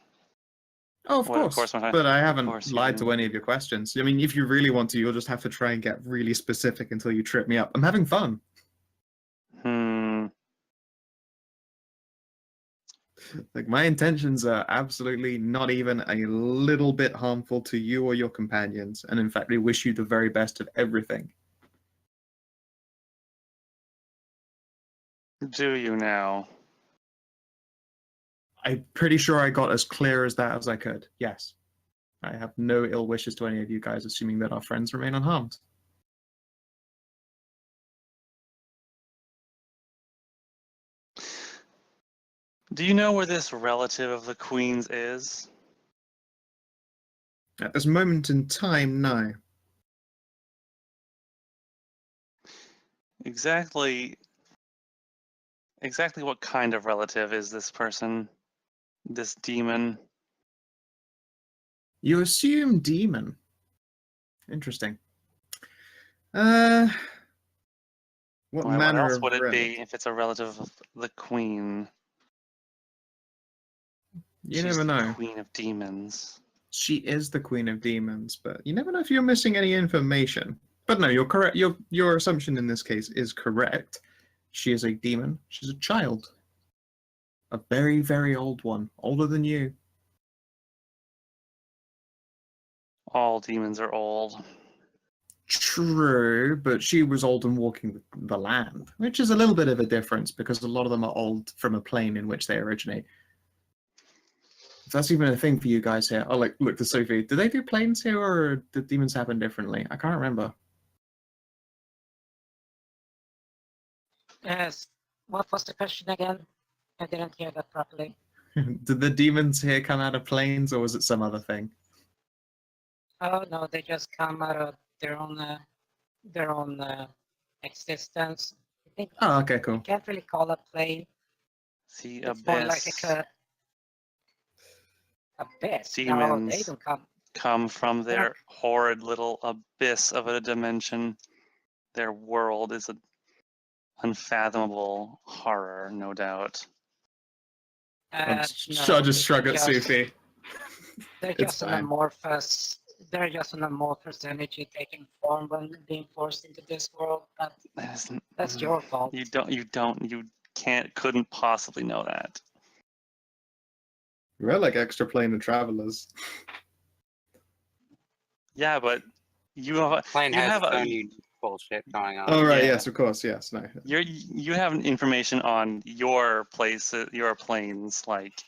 Oh, of Well, of course. course, But I of haven't course you lied do. to any of your questions. I mean, if you really want to, you'll just have to try and get really specific until you trip me up. I'm having fun. Hmm. Like, my intentions are absolutely not even a little bit harmful to you or your companions. And in fact, we wish you the very best of everything. Do you now? I'm pretty sure I got as clear as that as I could. Yes. I have no ill wishes to any of you guys, assuming that our friends remain unharmed. Do you know where this relative of the Queen's is? At this moment in time, no. Exactly what kind of relative is this person? This demon? You assume demon. Interesting. What Why, manner what else of would it relative? be if it's a relative of the Queen? You She's never the know. Queen of Demons. She is the queen of demons, but you never know if you're missing any information. But no, you're correct. Your assumption in this case is correct. She is a demon. She's a child. A very, very old one. Older than you. All demons are old. True, but she was old and walking the land, which is a little bit of a difference because a lot of them are old from a plane in which they originate. If that's even a thing for you guys here. Oh, like, look to Sophie. Do they do planes here, or did demons happen differently? I can't remember. Yes. What was the question again? I didn't hear that properly. Did the demons here come out of planes, or was it some other thing? Oh no, they just come out of their own existence. I think Oh, okay, I cool. can't really call it plane. The It's more like abyss. a abyss. No, they Demons don't come. come from They're their horrid little abyss of a dimension. Their world is an unfathomable horror, no doubt. I'll No, just shrug at Sophie. They're It's just an fine. amorphous. They're just an amorphous energy taking form when being forced into this world. But That isn't, that's your fault. you couldn't possibly know that. We're like extra plane of travelers. Yeah, but you have Plane you has have its a, own bullshit going on. Oh, right, Yeah. yes, of course, yes, no. you have information on your place, your planes, like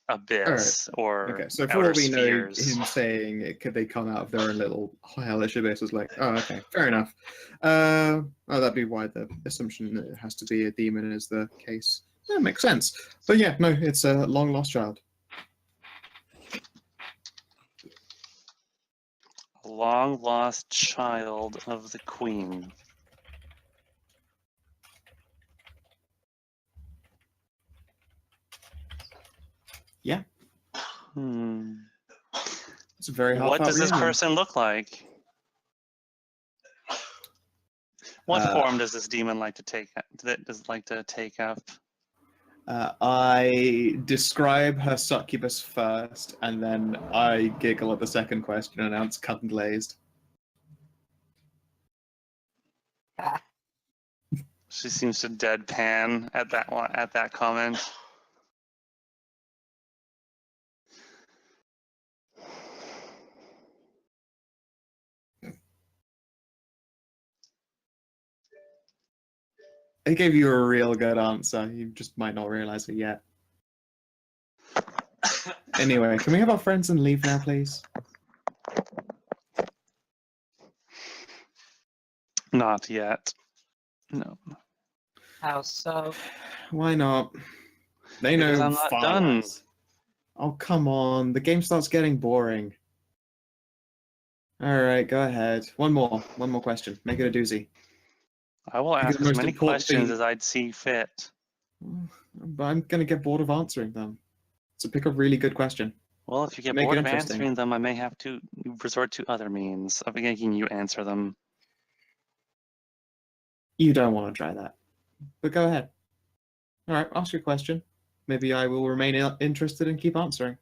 abyss or Okay, so for outer all we know, spheres. him saying could they come out of their own little hellish abyss is like, oh, okay, fair enough. Oh, that'd be why the assumption that it has to be a demon is the case. That makes sense. But yeah, no, it's a long lost child. A long-lost child of the Queen. Yeah. It's a very hard. What does this person look like? What form does this demon like to take? Up? I describe her succubus first, and then I giggle at the second question and announce cut and glazed. She seems to deadpan at that comment. I gave you a real good answer. You just might not realize it yet. Anyway, can we have our friends and leave now, please? Not yet. No. How so? Why not? They know Because I'm not far done. less. Oh, come on. The game starts getting boring. All right, go ahead. One more question. Make it a doozy. I will Because ask the as most many important questions thing- as I'd see fit. But I'm going to get bored of answering them. So pick a really good question. Well, if you get Make it bored of interesting. answering them, I may have to resort to other means of making you answer them. You don't want to try that. But go ahead. All right, ask your question. Maybe I will remain interested and keep answering.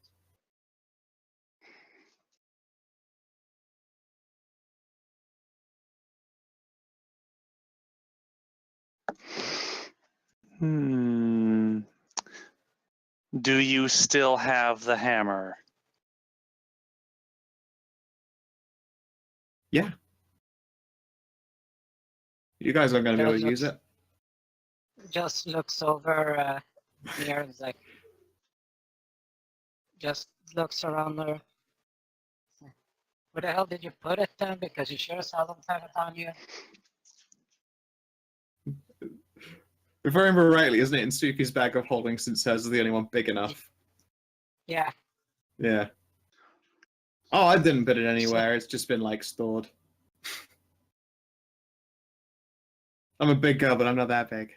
Do you still have the hammer? Yeah. You guys aren't going to be able to use it. Just looks over Mierah and like, just looks around her. Where the hell did you put it then? Because you sure seldom have it on you. If I remember rightly, isn't it in Sophie's bag of holding since hers is the only one big enough? Yeah. Yeah. Oh, I didn't put it anywhere. It's just been, like, stored. I'm a big girl, but I'm not that big.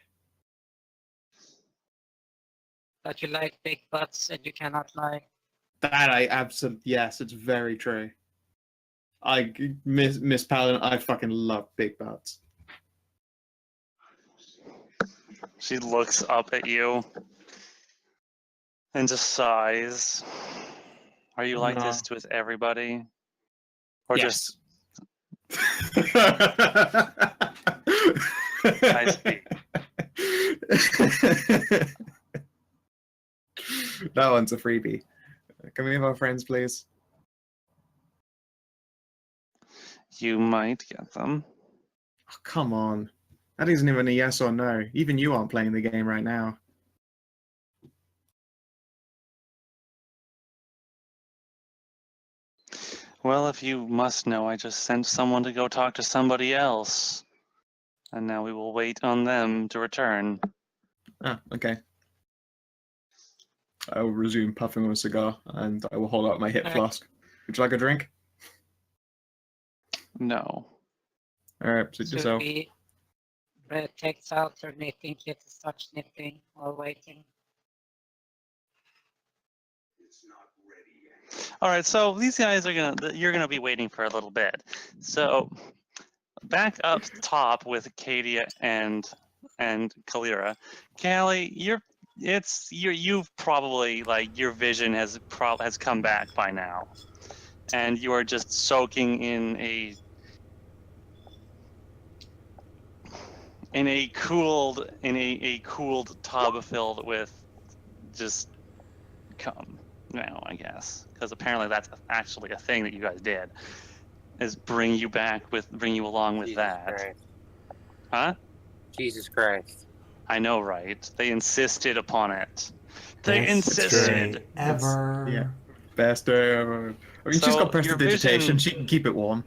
But you like big butts and you cannot lie. That I absolutely... Yes, it's very true. Miss Paladin, I fucking love big butts. She looks up at you and just sighs. Are you like this with everybody? Or Yes. I see. That one's a freebie. Can we have our friends, please? You might get them. Oh, come on. That isn't even a yes or no. Even you aren't playing the game right now. Well, if you must know, I just sent someone to go talk to somebody else. And now we will wait on them to return. Ah, okay. I will resume puffing on a cigar, and I will hold out my hip flask. Would you like a drink? No. Alright, suit yourself. Sophie takes out her knitting kit and starts knitting while waiting. All right, so these guys are you're gonna be waiting for a little bit. So back up top with Cadia and Kaelirra. Callie, you've probably, like, your vision has come back by now, and you are just soaking in a cooled tub filled with just cum now, I guess, because apparently that's actually a thing that you guys did, is bring you along with Jesus that. Christ. Huh? Jesus Christ. I know, right? They insisted upon it. They Best insisted. day ever. Yeah. Best day ever. I mean, she's So got your prestidigitation. vision- She can keep it warm.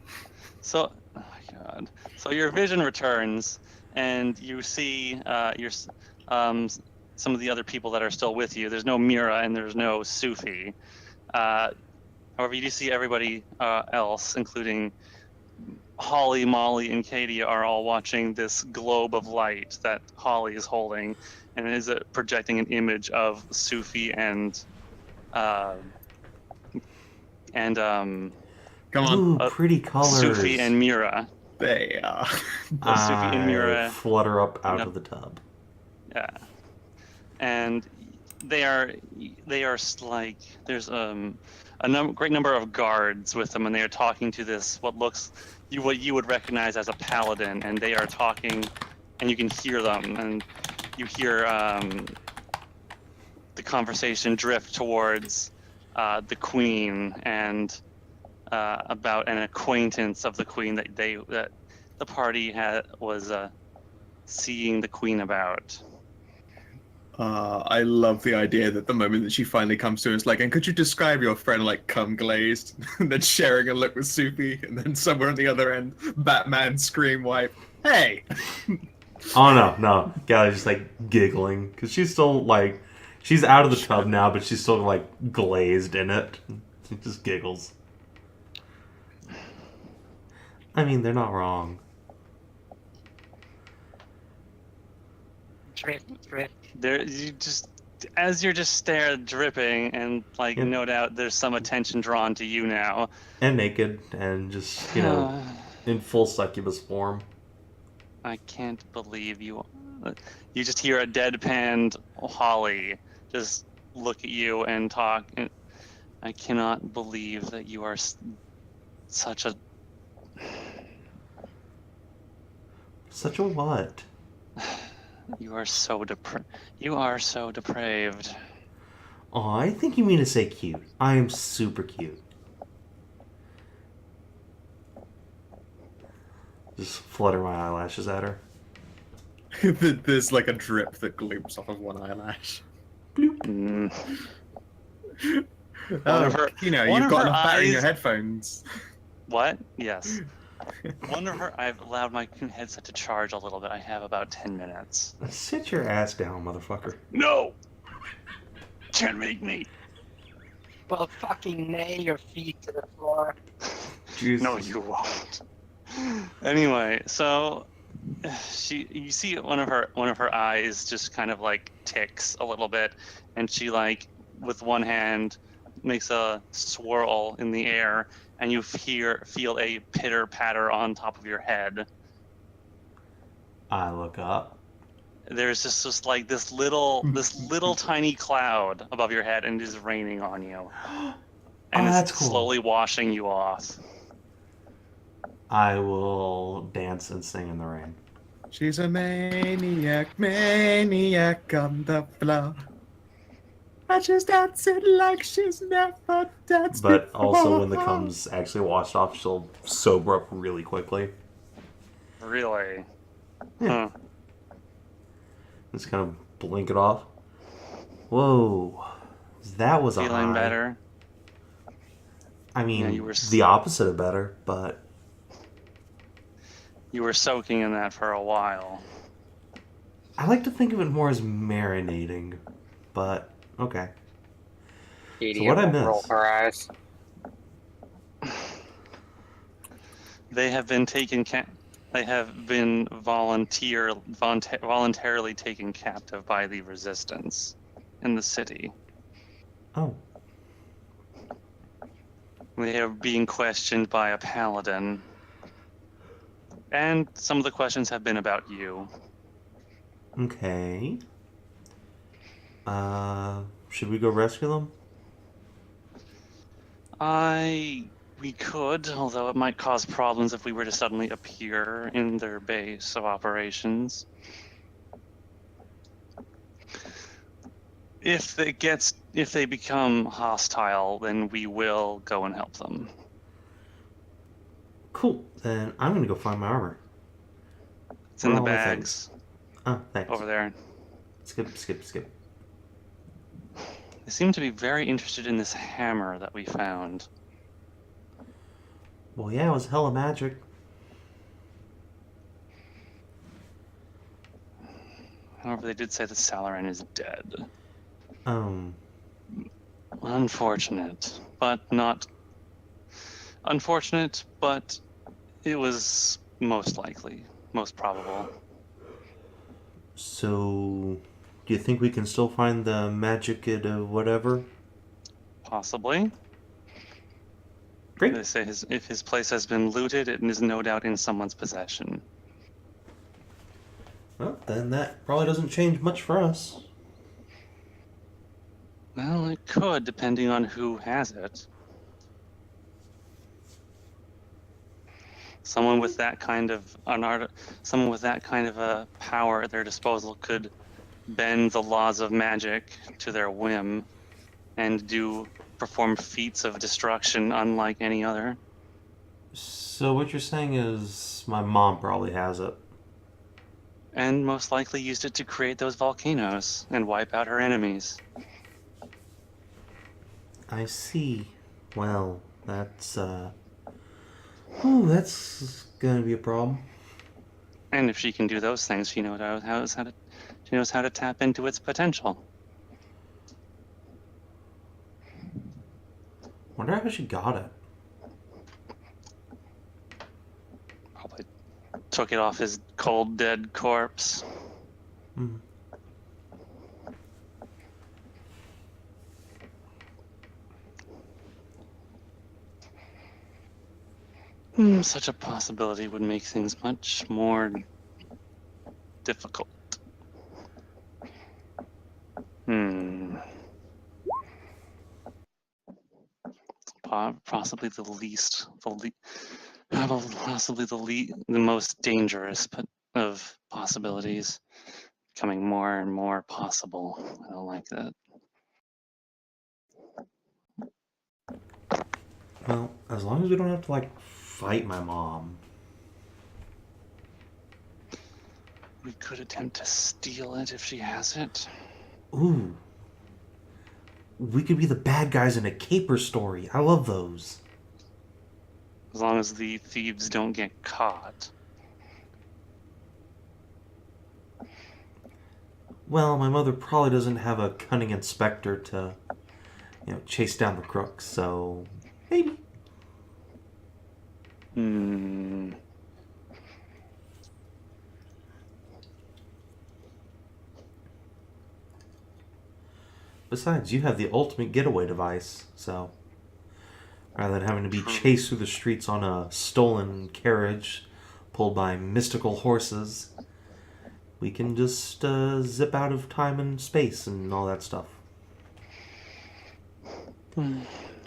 So, oh my god. So your vision returns, and you see some of the other people that are still with you. There's no Mierah and there's no Sophie. However, you do see everybody else, including Holly, Molly, and Cadia, are all watching this globe of light that Holly is holding, and it is projecting an image of Sophie and Come on. Ooh, pretty colors. Sophie and Mierah. They are. Sophie and Mierah flutter up out Yep. of the tub. Yeah, and they are like there's great number of guards with them, and they are talking to this what you would recognize as a paladin, and they are talking, and you can hear them, and you hear the conversation drift towards the queen and about an acquaintance of the queen that the party was seeing the queen about. I love the idea that the moment that she finally comes to us, like, and could you describe your friend, like, cum glazed, and then sharing a look with Sophie, and then somewhere on the other end, Batman scream wipe, hey! Oh no, Galley's just like giggling because she's still like, she's out of the tub now, but she's still like glazed in it. She just giggles. I mean, they're not wrong. Drip, drip. As you're just dripping, and like Yep. no doubt there's some attention drawn to you now. And naked, and just, in full succubus form. I can't believe you. You just hear a deadpanned Holly just look at you and talk. And I cannot believe that you are such a. Such a what? You are so depraved. Oh, I think you mean to say cute. I am super cute. Just flutter my eyelashes at her. There's like a drip that gloops off of one eyelash. Mm. Oh, her- you've one of got her enough battery in your eyes- headphones. What? Yes. I've allowed my headset to charge a little bit. I have about 10 minutes. Sit your ass down, motherfucker. No! Can't make me. Well, fucking nail your feet to the floor. Jesus. No, you won't. Anyway, so you see one of her eyes just kind of like ticks a little bit, and she like with one hand makes a swirl in the air, and you feel a pitter patter on top of your head. I look up. There's just like this little tiny cloud above your head, and it is raining on you, and that's it's cool. slowly washing you off. I will dance and sing in the rain. She's a maniac on the floor. And she's dancing like she's never danced But before. also, when the cum's actually washed off, she'll sober up really quickly. Really? Yeah. Huh. Just kind of blink it off. Whoa. That was a Feeling high. better? I mean, Yeah, you were the opposite of better, but You were soaking in that for a while. I like to think of it more as marinating. But, okay. Katie what I won't roll miss? her eyes. They have been voluntarily taken captive by the resistance in the city. Oh. They are being questioned by a paladin. And some of the questions have been about you. Okay. Should we go rescue them? We could, although it might cause problems if we were to suddenly appear in their base of operations. If they become hostile, then we will go and help them. Cool. Then I'm gonna go find my armor. It's in Where the are all my bags Oh, thanks. over there. Skip. They seem to be very interested in this hammer that we found. Well, yeah, it was hella magic. However, they did say the Salaran is dead. Um, Unfortunate, but not unfortunate, but it was most likely, most probable. So, do you think we can still find the magic at whatever? Possibly. Great. They say if his place has been looted, it is no doubt in someone's possession. Well, then that probably doesn't change much for us. Well, it could, depending on who has it. Someone with that kind of someone with that kind of a power at their disposal could bend the laws of magic to their whim and perform feats of destruction unlike any other. So what you're saying is my mom probably has it. And most likely used it to create those volcanoes and wipe out her enemies. I see. Well, that's gonna be a problem. And if she can do those things, she knows how to tap into its potential. Wonder how she got it. Probably took it off his cold, dead corpse. Hmm. Such a possibility would make things much more difficult. Possibly the most dangerous of possibilities, becoming more and more possible. I don't like that. Well, as long as we don't have to, fight my mom. We could attempt to steal it if she has it. Ooh. We could be the bad guys in a caper story. I love those. As long as the thieves don't get caught. Well, my mother probably doesn't have a cunning inspector to, chase down the crooks, so maybe. Besides, you have the ultimate getaway device, so rather than having to be chased through the streets on a stolen carriage pulled by mystical horses, we can just zip out of time and space and all that stuff.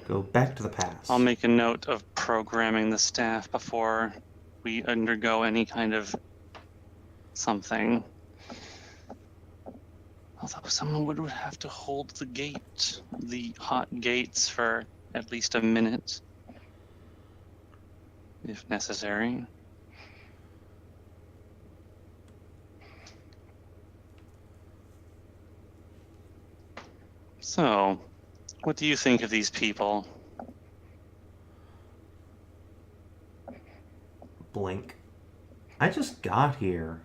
Go back to the past. I'll make a note of programming the staff before we undergo any kind of something. Although someone would have to hold the hot gates for at least a minute, if necessary. So, what do you think of these people? Blink. I just got here.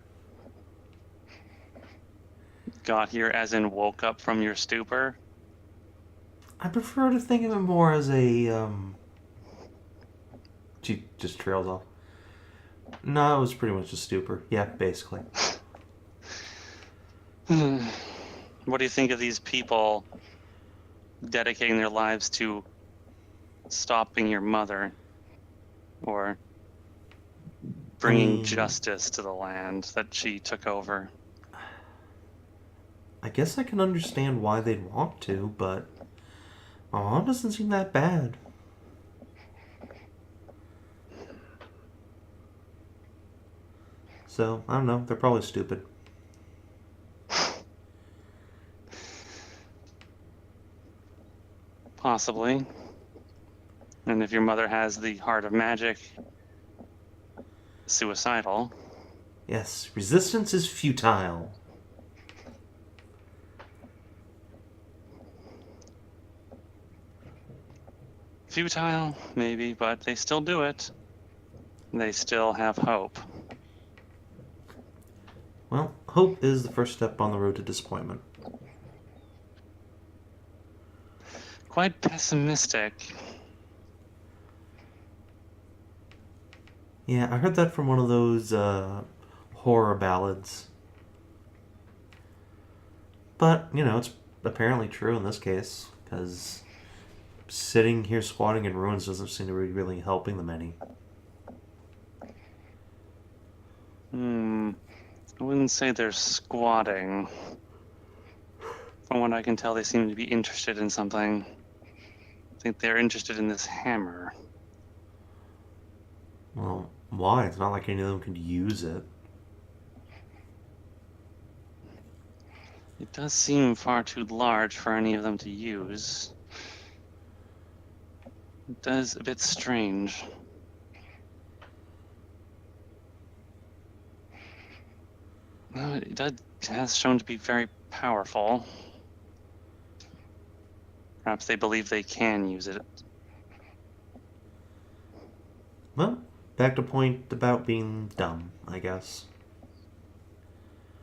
Got here as in woke up from your stupor? I prefer to think of it more as a, She just trails off. No, it was pretty much a stupor. Yeah, basically. What do you think of these people dedicating their lives to stopping your mother or bringing justice to the land that she took over? I guess I can understand why they'd want to, but my mom doesn't seem that bad. So, I don't know, they're probably stupid. Possibly. And if your mother has the heart of magic, suicidal. Yes, resistance is futile. Futile, maybe, but they still do it. They still have hope. Well, hope is the first step on the road to disappointment. Quite pessimistic. Yeah, I heard that from one of those horror ballads. But, it's apparently true in this case, because sitting here squatting in ruins doesn't seem to be really helping them any. I wouldn't say they're squatting. From what I can tell, they seem to be interested in something. I think they're interested in this hammer. Well, why? It's not like any of them could use it. It does seem far too large for any of them to use. It does a bit strange. No, it has shown to be very powerful. Perhaps they believe they can use it. Well, back to point about being dumb, I guess.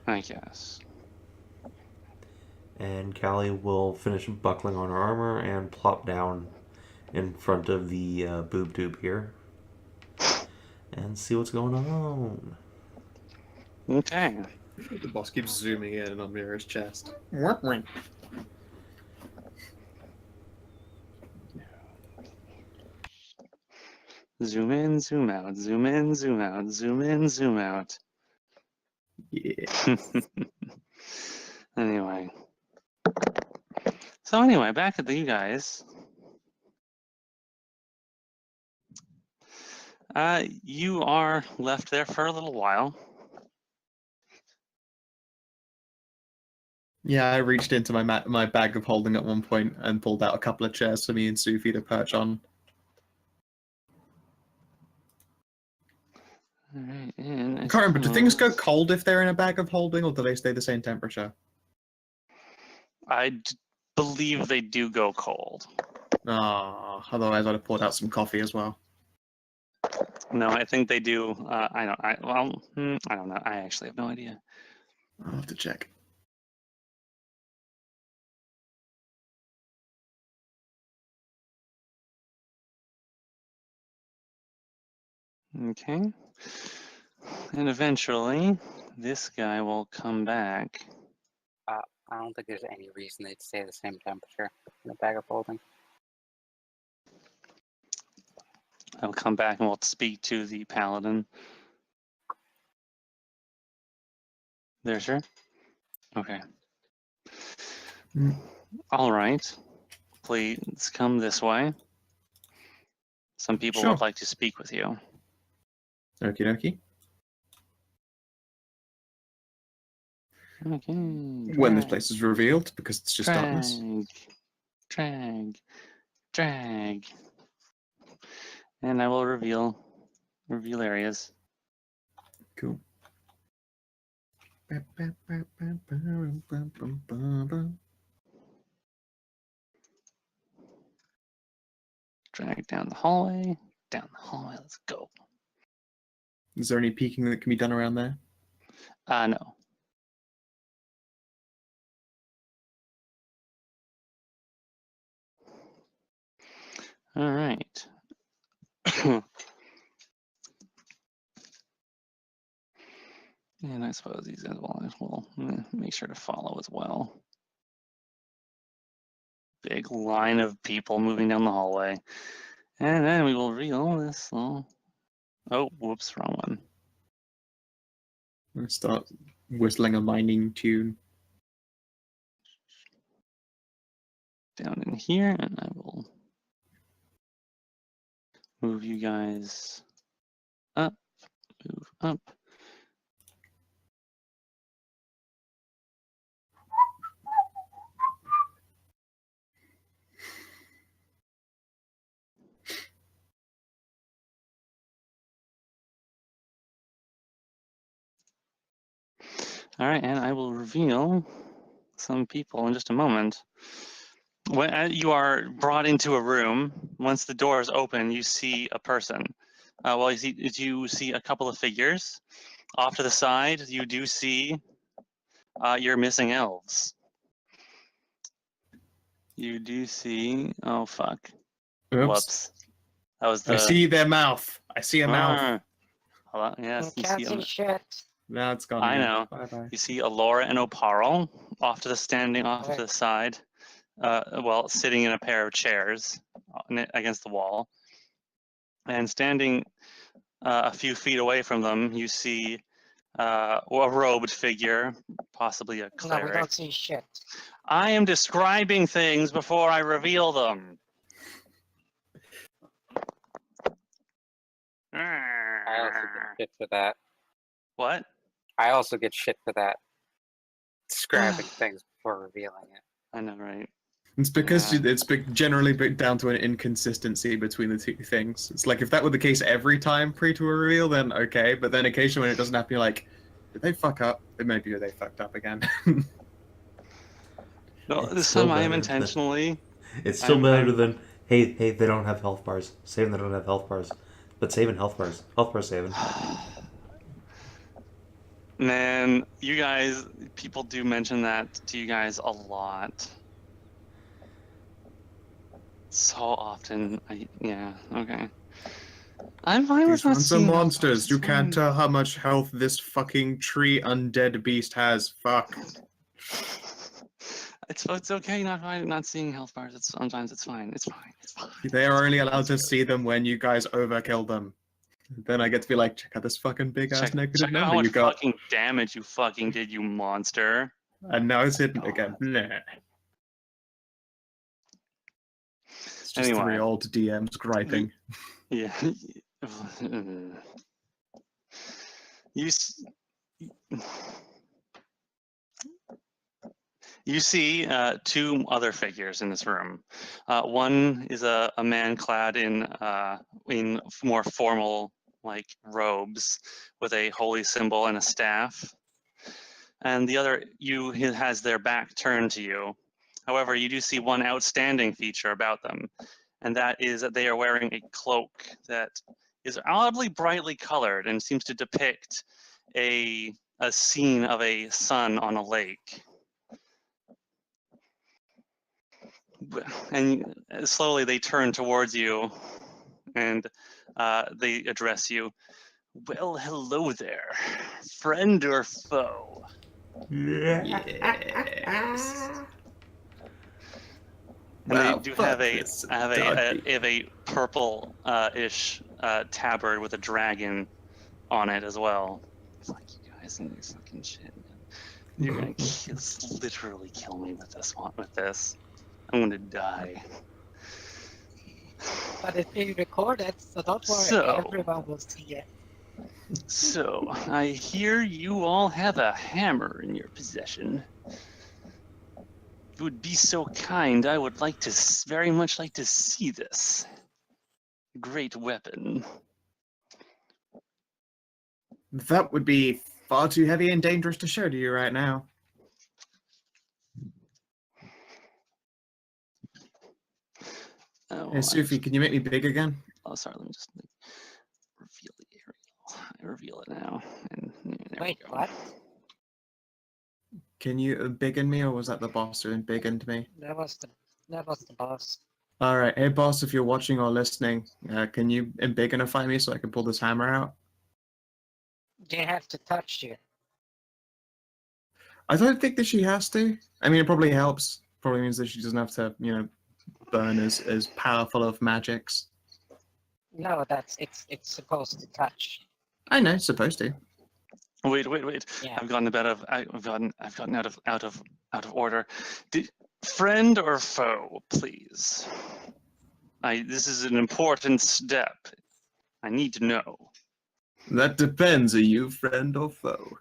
I guess. And Callie will finish buckling on her armor and plop down in front of the boob tube here and see what's going on. Okay. The boss keeps zooming in on Mierah's chest. Zoom in, zoom out, zoom in, zoom out, zoom in, zoom out. Yeah. Anyway. So anyway, back at you guys. You are left there for a little while. Yeah, I reached into my bag of holding at one point and pulled out a couple of chairs for me and Sophie to perch on. All right, and I can't remember, do things go cold if they're in a bag of holding, or do they stay the same temperature? believe they do go cold. Ah, otherwise I'd have poured out some coffee as well. No, I think they do. I don't know. I actually have no idea. I'll have to check. Okay. And eventually, this guy will come back. I don't think there's any reason they'd stay the same temperature in a bag of holding. I'll come back and we'll speak to the paladin. There, sir? Okay. All right. Please come this way. Some people Sure. would like to speak with you. Okie dokie. Okay. When this place is revealed, because it's just darkness. Drag. And I will reveal areas. Cool. Drag down the hallway. Let's go. Is there any peeking that can be done around there? No. All right. And I suppose these guys will make sure to follow as well. Big line of people moving down the hallway. And then we will reveal this little... Oh, whoops, wrong one. I'm going to start whistling a mining tune. Down in here, and I will move you guys up, move up. All right, and I will reveal some people in just a moment. When you are brought into a room, once the door is open, you see a person. You see a couple of figures. Off to the side, you do see your missing elves. You do see... Oh, fuck. Oops. Whoops. That was the... I see their mouth. I see a mouth. Yes, you Can't see see shit. Now it's gone. I again. know. Bye bye. You see Alora and Oparl off to the Where? the side, sitting in a pair of chairs against the wall. And standing a few feet away from them, you see a robed figure, possibly a No, we cleric. don't see shit. I am describing things before I reveal them. I also get shit for that. What? I also get shit for that. Describing things before revealing it. I know, right? It's because Yeah. it's generally down to an inconsistency between the two things. It's like if that were the case every time pre to a reveal, then okay. But then occasionally when it doesn't happen, you're like, did they fuck up? Maybe they fucked up again. No, It's this still time I am better than- intentionally. It's still I'm- better I'm- than hey, they don't have health bars. Savin, they don't have health bars. But Savin, health bars. Health bars, Savin. Man, you guys, people do mention that to you guys a lot. So often, yeah, okay. I'm fine with These not ones are seeing health monsters. bars, You it's can't fine. tell how much health this fucking tree undead beast has. Fuck. It's okay not seeing health bars. Sometimes it's fine. It's fine. It's fine. They are only allowed to It's see them when you guys overkill them. Then I get to be like, check out this fucking big ass negative check out how number much you got. fucking damage you fucking did, you monster. And now it's hidden again. Bleh. It's just Anyway. three old DMs griping. Yeah. You s- You see two other figures in this room. One is a man clad in more formal like robes with a holy symbol and a staff, and the other has their back turned to you. However, you do see one outstanding feature about them, and that is that they are wearing a cloak that is oddly brightly colored and seems to depict a scene of a sun on a lake. And slowly they turn towards you and they address you. Well, hello there, friend or foe? Yes. And Wow, they do fuck have this a purple-ish tabard with a dragon on it as well. Fuck you guys and this fucking shit. You're gonna literally kill me with this one. With this, I'm gonna die. But it's being recorded, so don't worry, So- everyone will see it. So, I hear you all have a hammer in your possession. If you would be so kind, I would like to very much like to see this great weapon. That would be far too heavy and dangerous to show to you right now. Oh, Hey, Sophie, can you make me big again? oh, sorry. Let me just reveal the aerial. I reveal it now, and there Wait, we go. what? Can you biggen me, or was that the boss who biggened me? That was the boss. All right, hey boss, if you're watching or listening, can you embiggenify me so I can pull this hammer out? They have to touch you. I don't think that she has to. I mean, it probably helps. Probably means that she doesn't have to, burn as powerful of magics. No, it's supposed to touch. I know, it's supposed to. Wait. Yeah. I've gotten out of order. Friend or foe, please? This is an important step. I need to know. That depends. Are you friend or foe?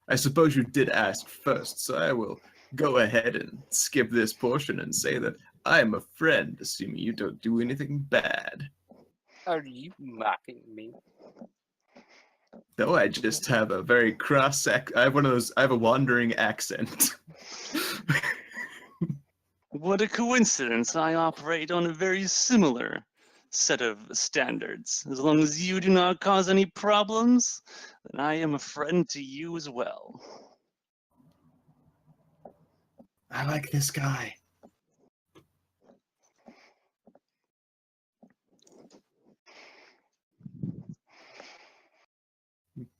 I suppose you did ask first, so I will go ahead and skip this portion and say that I'm a friend, assuming you don't do anything bad. Are you mocking me? Though I just have a very cross I have a wandering accent. What a coincidence. I operate on a very similar set of standards. As long as you do not cause any problems, then I am a friend to you as well. I like this guy.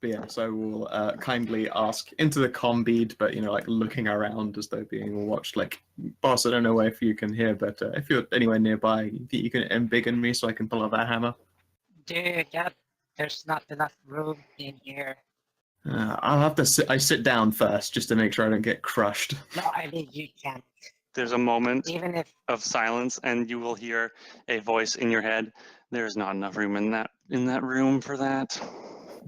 But yeah, so we'll kindly ask into the comm bead, but like looking around as though being watched. Like, boss, I don't know if you can hear, but if you're anywhere nearby, you can embiggen me so I can pull out that hammer. Dude, there's not enough room in here. I'll have to I sit down first just to make sure I don't get crushed. No, I mean you can't. There's a moment Even if of silence, and you will hear a voice in your head. There's not enough room in that room for that.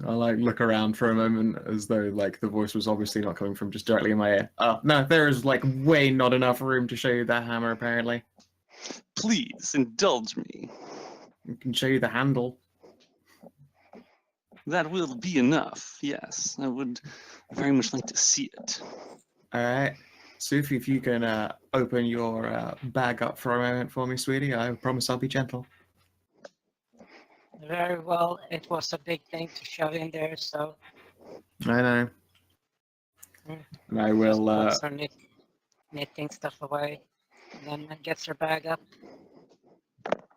I look around for a moment as though the voice was obviously not coming from just directly in my ear. Oh no, there is way not enough room to show you that hammer apparently. Please indulge me. I can show you the handle. That will be enough. Yes, I would very much like to see it. All right, Sophie, if you can open your bag up for a moment for me, sweetie, I promise I'll be gentle. very well, it was a big thing to shove in there, so I know. And I will. puts her knitting stuff away, and then gets her bag up.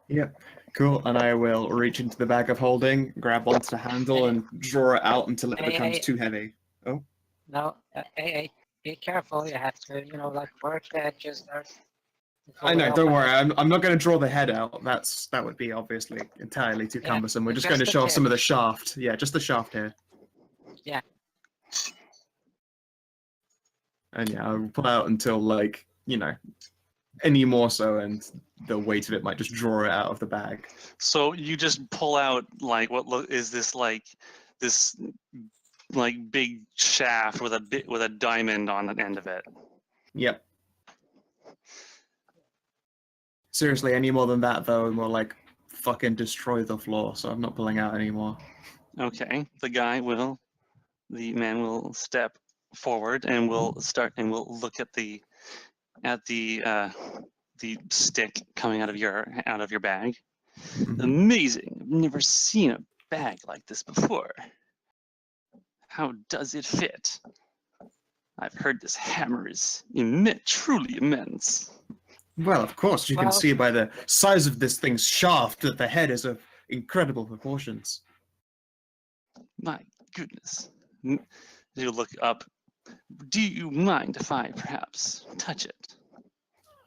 Yep, cool. And I will reach into the bag of holding, grab onto the handle, and draw it out until it becomes too heavy. Oh. No, hey, be careful. You have to, work the edges there. I know. Don't worry. I'm not going to draw the head out. That would be obviously entirely too cumbersome. We're just going to show off some of the shaft. Yeah, just the shaft here. Yeah. And yeah, I'll pull out until any more so, and the weight of it might just draw it out of the bag. So you just pull out what is this this big shaft with a diamond on the end of it. Yep. Seriously, any more than that though, and we'll fucking destroy the floor. So I'm not pulling out anymore. Okay, the man will step forward and we'll look at the stick coming out of your bag. Mm-hmm. Amazing! I've never seen a bag like this before. How does it fit? I've heard this hammer is truly immense. Well, of course, you can see by the size of this thing's shaft that the head is of incredible proportions. My goodness. You look up. Do you mind if I perhaps touch it?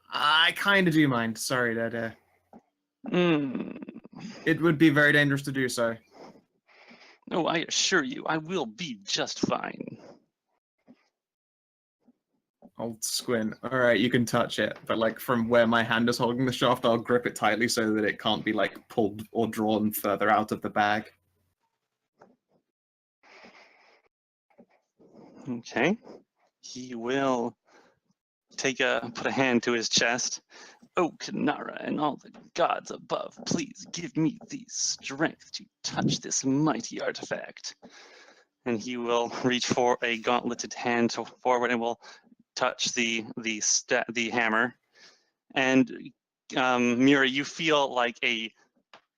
I kind of do mind. Sorry, Dad. Mm. It would be very dangerous to do so. Oh, I assure you, I will be just fine. I'll squint. All right, you can touch it, but from where my hand is holding the shaft, I'll grip it tightly so that it can't be pulled or drawn further out of the bag. Okay. He will put a hand to his chest. Oh, Kaelirra and all the gods above, please give me the strength to touch this mighty artifact. And he will reach for a gauntleted hand forward and will touch the hammer. And Mierah, you feel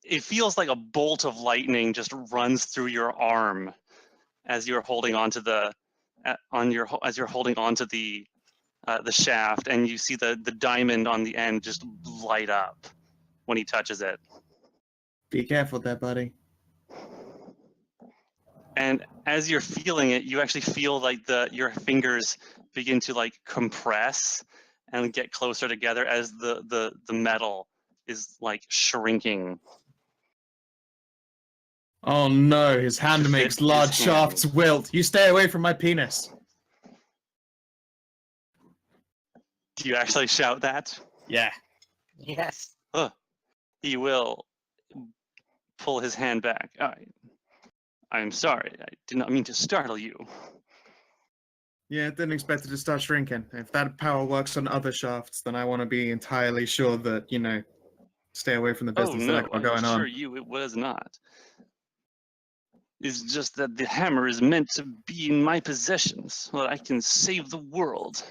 it feels like a bolt of lightning just runs through your arm as you're holding onto the shaft, and you see the diamond on the end just light up when he touches it. Be careful there, buddy. And as you're feeling it, you actually feel your fingers begin to compress and get closer together as the metal is shrinking. Oh no, his hand makes large shafts wilt. You stay away from my penis. Do you actually shout that? Yeah. Yes. He will pull his hand back. I'm sorry. I did not mean to startle you. Yeah, didn't expect it to start shrinking. If that power works on other shafts, then I want to be entirely sure that, stay away from the business that I got going on. I assure you it was not. It's just that the hammer is meant to be in my possession so that I can save the world.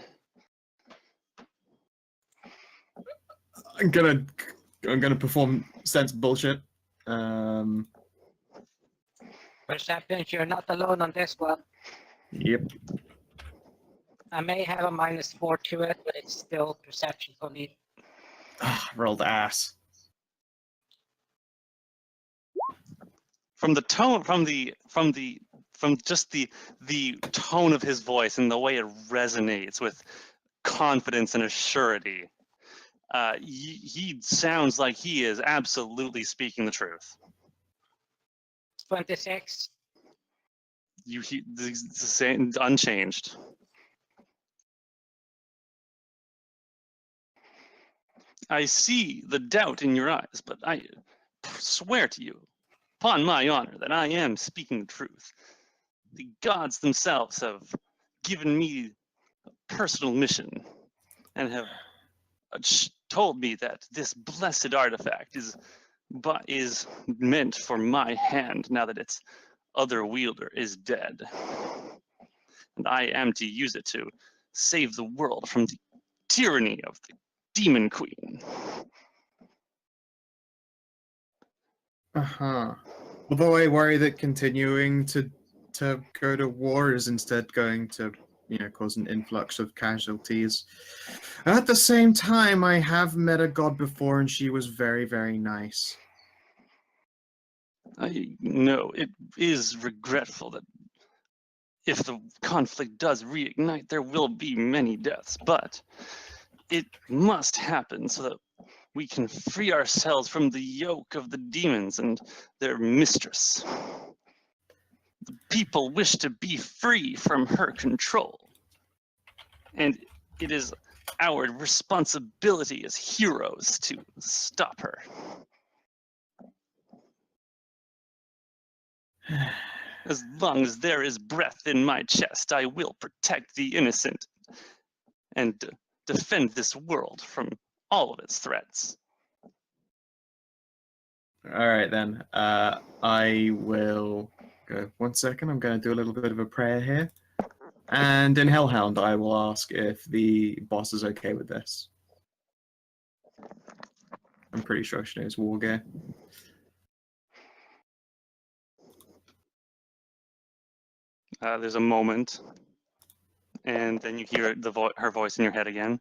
I'm gonna perform sense bullshit. Perception, you're not alone on this one. Yep. I may have a -4 to it, but it's still perception for me. Rolled ass. From the tone, from the from just the tone of his voice and the way it resonates with confidence and assurity. He sounds like he is absolutely speaking the truth. 26. The same, unchanged. I see the doubt in your eyes, but I swear to you, upon my honor, that I am speaking the truth. The gods themselves have given me a personal mission and have told me that this blessed artifact is meant for my hand now that its other wielder is dead. And I am to use it to save the world from the tyranny of the Demon Queen. Although I worry that continuing to go to war is instead going to, cause an influx of casualties. At the same time, I have met a god before, and she was very, very nice. I know it is regretful that if the conflict does reignite, there will be many deaths, but it must happen so that we can free ourselves from the yoke of the demons and their mistress. The people wish to be free from her control, and it is our responsibility as heroes to stop her. As long as there is breath in my chest, I will protect the innocent and defend this world from all of its threats. All right, then. I will go. 1 second. I'm going to do a little bit of a prayer here. And in Hellhound, I will ask if the boss is okay with this. I'm pretty sure she knows war gear. There's a moment, and then you hear her voice in your head again.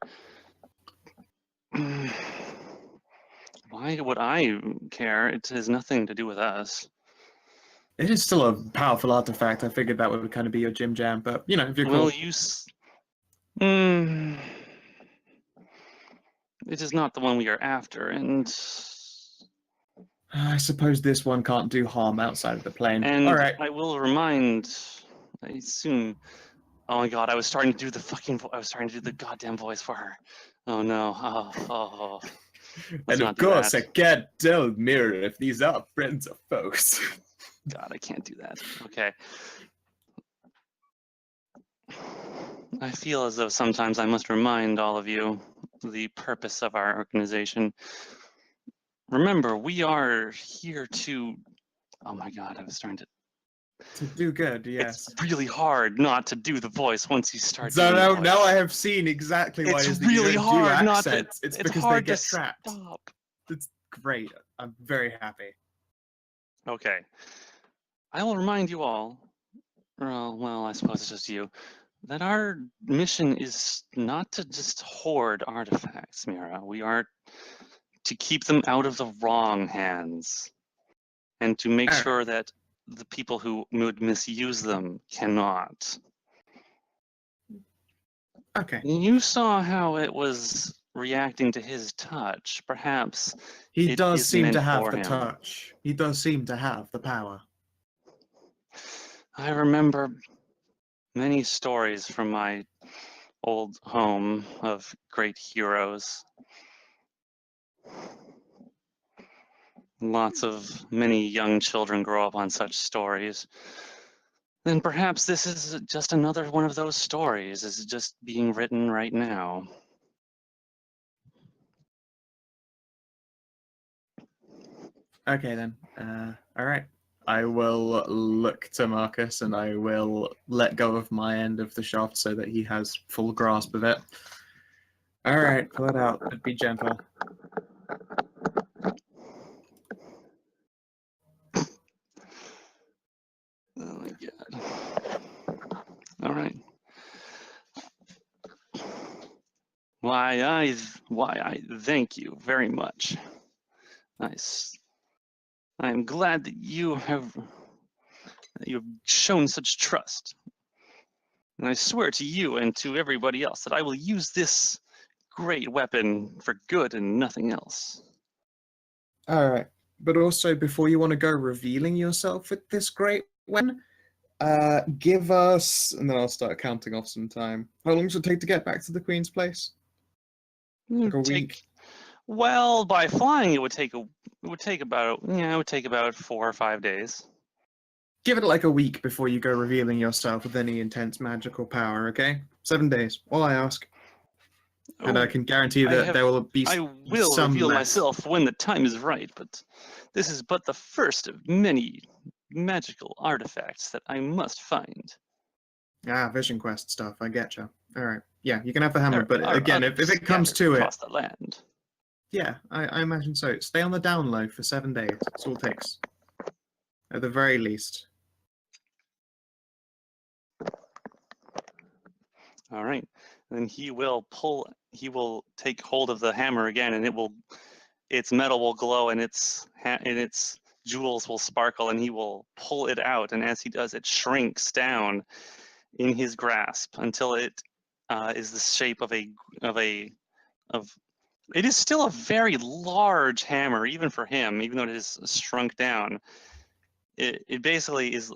Why would I care? It has nothing to do with us. It is still a powerful artifact. I figured that would kind of be your Jim Jam, but if you're cool. Well, it is not the one we are after, and I suppose this one can't do harm outside of the plane. And all right. I will remind. I assume. Oh my god! I was starting to do the I was starting to do the goddamn voice for her. Oh no! Oh. And of course, I can't tell Mierah if these are friends or foes. God, I can't do that. Okay. I feel as though sometimes I must remind all of you the purpose of our organization. Remember, we are here to... Oh my god, I was starting to... To do good, yes. It's really hard not to do the voice once you start So doing the voice. now I have seen exactly why it's really hard not to... It's because they get trapped. Stop. It's great. I'm very happy. Okay. I will remind you all, well, I suppose it's just you, that our mission is not to just hoard artifacts, Mierah. We are to keep them out of the wrong hands and to make sure that the people who would misuse them cannot. Okay. You saw how it was reacting to his touch. Perhaps he does seem to have for the him. touch. He does seem to have the power. I remember many stories from my old home of great heroes. Many young children grow up on such stories. Then perhaps this is just another one of those stories, is just being written right now. Okay then. All right. I will look to Marcus and I will let go of my end of the shaft so that he has full grasp of it. All right, pull it out, but be gentle. Oh my god. All right. Why I thank you very much. Nice. I am glad that you have You have shown such trust. And I swear to you and to everybody else that I will use this great weapon for good and nothing else. All right. But also, before you want to go revealing yourself with this great weapon, give us, and then I'll start counting off some time. How long does it take to get back to the Queen's place? Like a week? Well, by flying, it would take about 4 or 5 days. Give it like a week before you go revealing yourself with any intense magical power, okay? 7 days, all I ask. And I can guarantee that there will be I will some reveal less. myself when the time is right, but this is but the first of many magical artifacts that I must find. Ah, Vision Quest stuff, I getcha. All right, yeah, you can have the hammer, There but are again, if it comes scattered to it, across the land. yeah, I imagine so. Stay on the down low for 7 days. That's all it takes. At the very least. All right. Then he will take hold of the hammer again, and its metal will glow, and its jewels will sparkle, and he will pull it out. And as he does, it shrinks down in his grasp until it is the shape of it is still a very large hammer, even for him, even though it is shrunk down. It basically is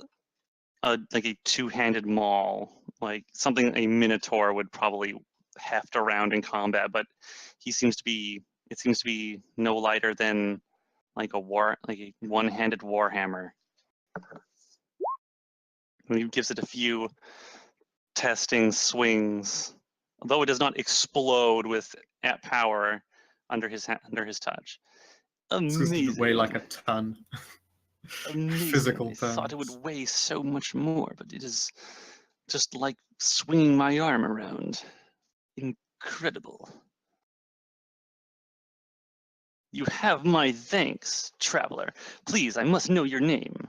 like a two-handed maul, like something a minotaur would probably heft around in combat, but it seems to be no lighter than like a one-handed warhammer. And he gives it a few testing swings, although it does not explode at power under his touch. It's just Amazing. weigh like a ton. Amazing. Physical I thought it would terms. weigh so much more, but it is just like swinging my arm around. Incredible. You have my thanks, traveler. Please, I must know your name.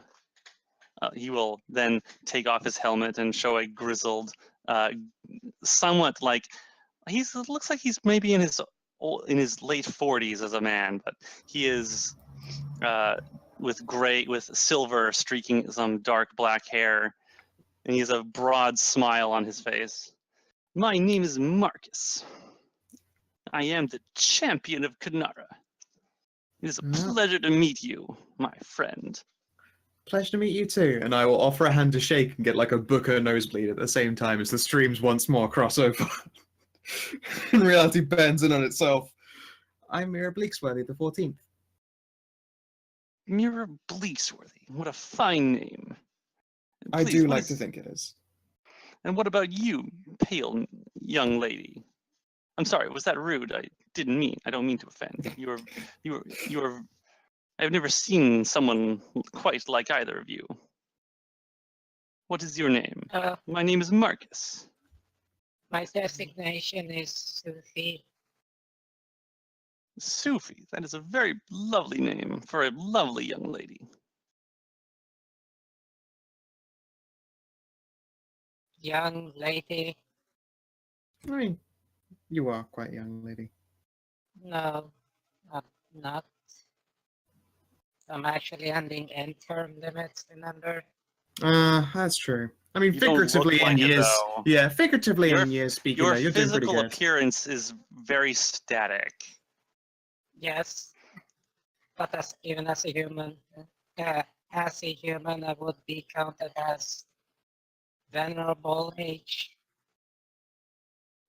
He will then take off his helmet and show a grizzled, somewhat like looks like he's maybe in his late 40s as a man, but he is with silver streaking some dark black hair, and he has a broad smile on his face. My name is Marcus. I am the champion of Kinathis. It is a pleasure to meet you, my friend. Pleasure to meet you too. And I will offer a hand to shake and get like a Booker nosebleed at the same time as the streams once more cross over. And reality bends in on itself. I'm Mierah Bleaksworthy, the 14th. Mierah Bleaksworthy. What a fine name. I Please, do like to think it is. And what about you, pale young lady? I'm sorry, was that rude? I don't mean to offend. I've never seen someone quite like either of you. What is your name? My name is Marcus. My designation is Sophie. Sophie, that is a very lovely name for a lovely young lady. Young lady? I mean, you are quite a young lady. No, not. I'm actually ending end term limits, remember? That's true. I mean, You don't figuratively look in like it, years. though. Yeah, figuratively in years speaking, Your though, you're doing pretty physical good. appearance is very static. Yes, but even as a human, I would be counted as venerable age.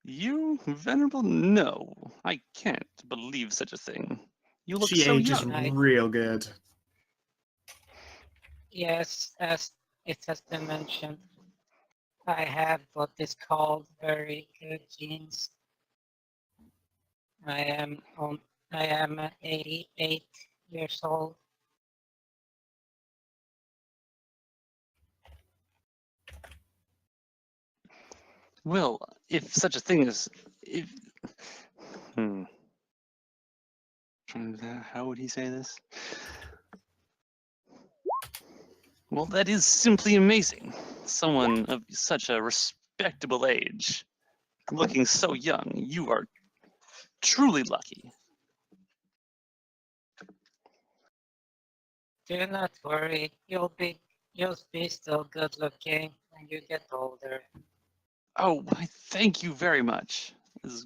You venerable? No, I can't believe such a thing. You look She so ages young. real good. Yes, as it has been mentioned, I have what is called very good genes. I am 88 years old. Well, if such a thing is, how would he say this? Well, that is simply amazing. Someone of such a respectable age, looking so young. You are truly lucky. Do not worry, you'll You'll be still good looking when you get older. Oh, I thank you very much. This is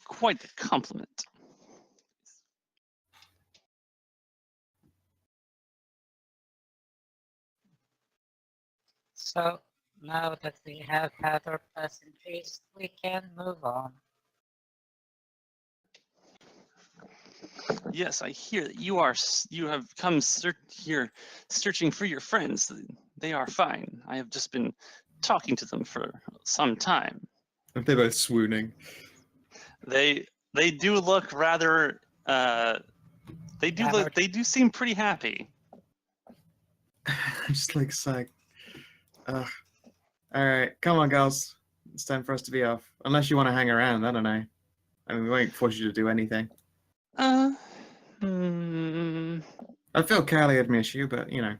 quite the compliment. So, now that we have had our pleasantries, we can move on. Yes, I hear that you have come here searching for your friends. They are fine. I have just been talking to them for some time. They're both swooning. They do look rather they do seem pretty happy. I'm just like sick. Alright, come on, girls. It's time for us to be off. Unless you want to hang around, I don't know. I mean, we won't force you to do anything. I feel Callie would miss you, but, you know.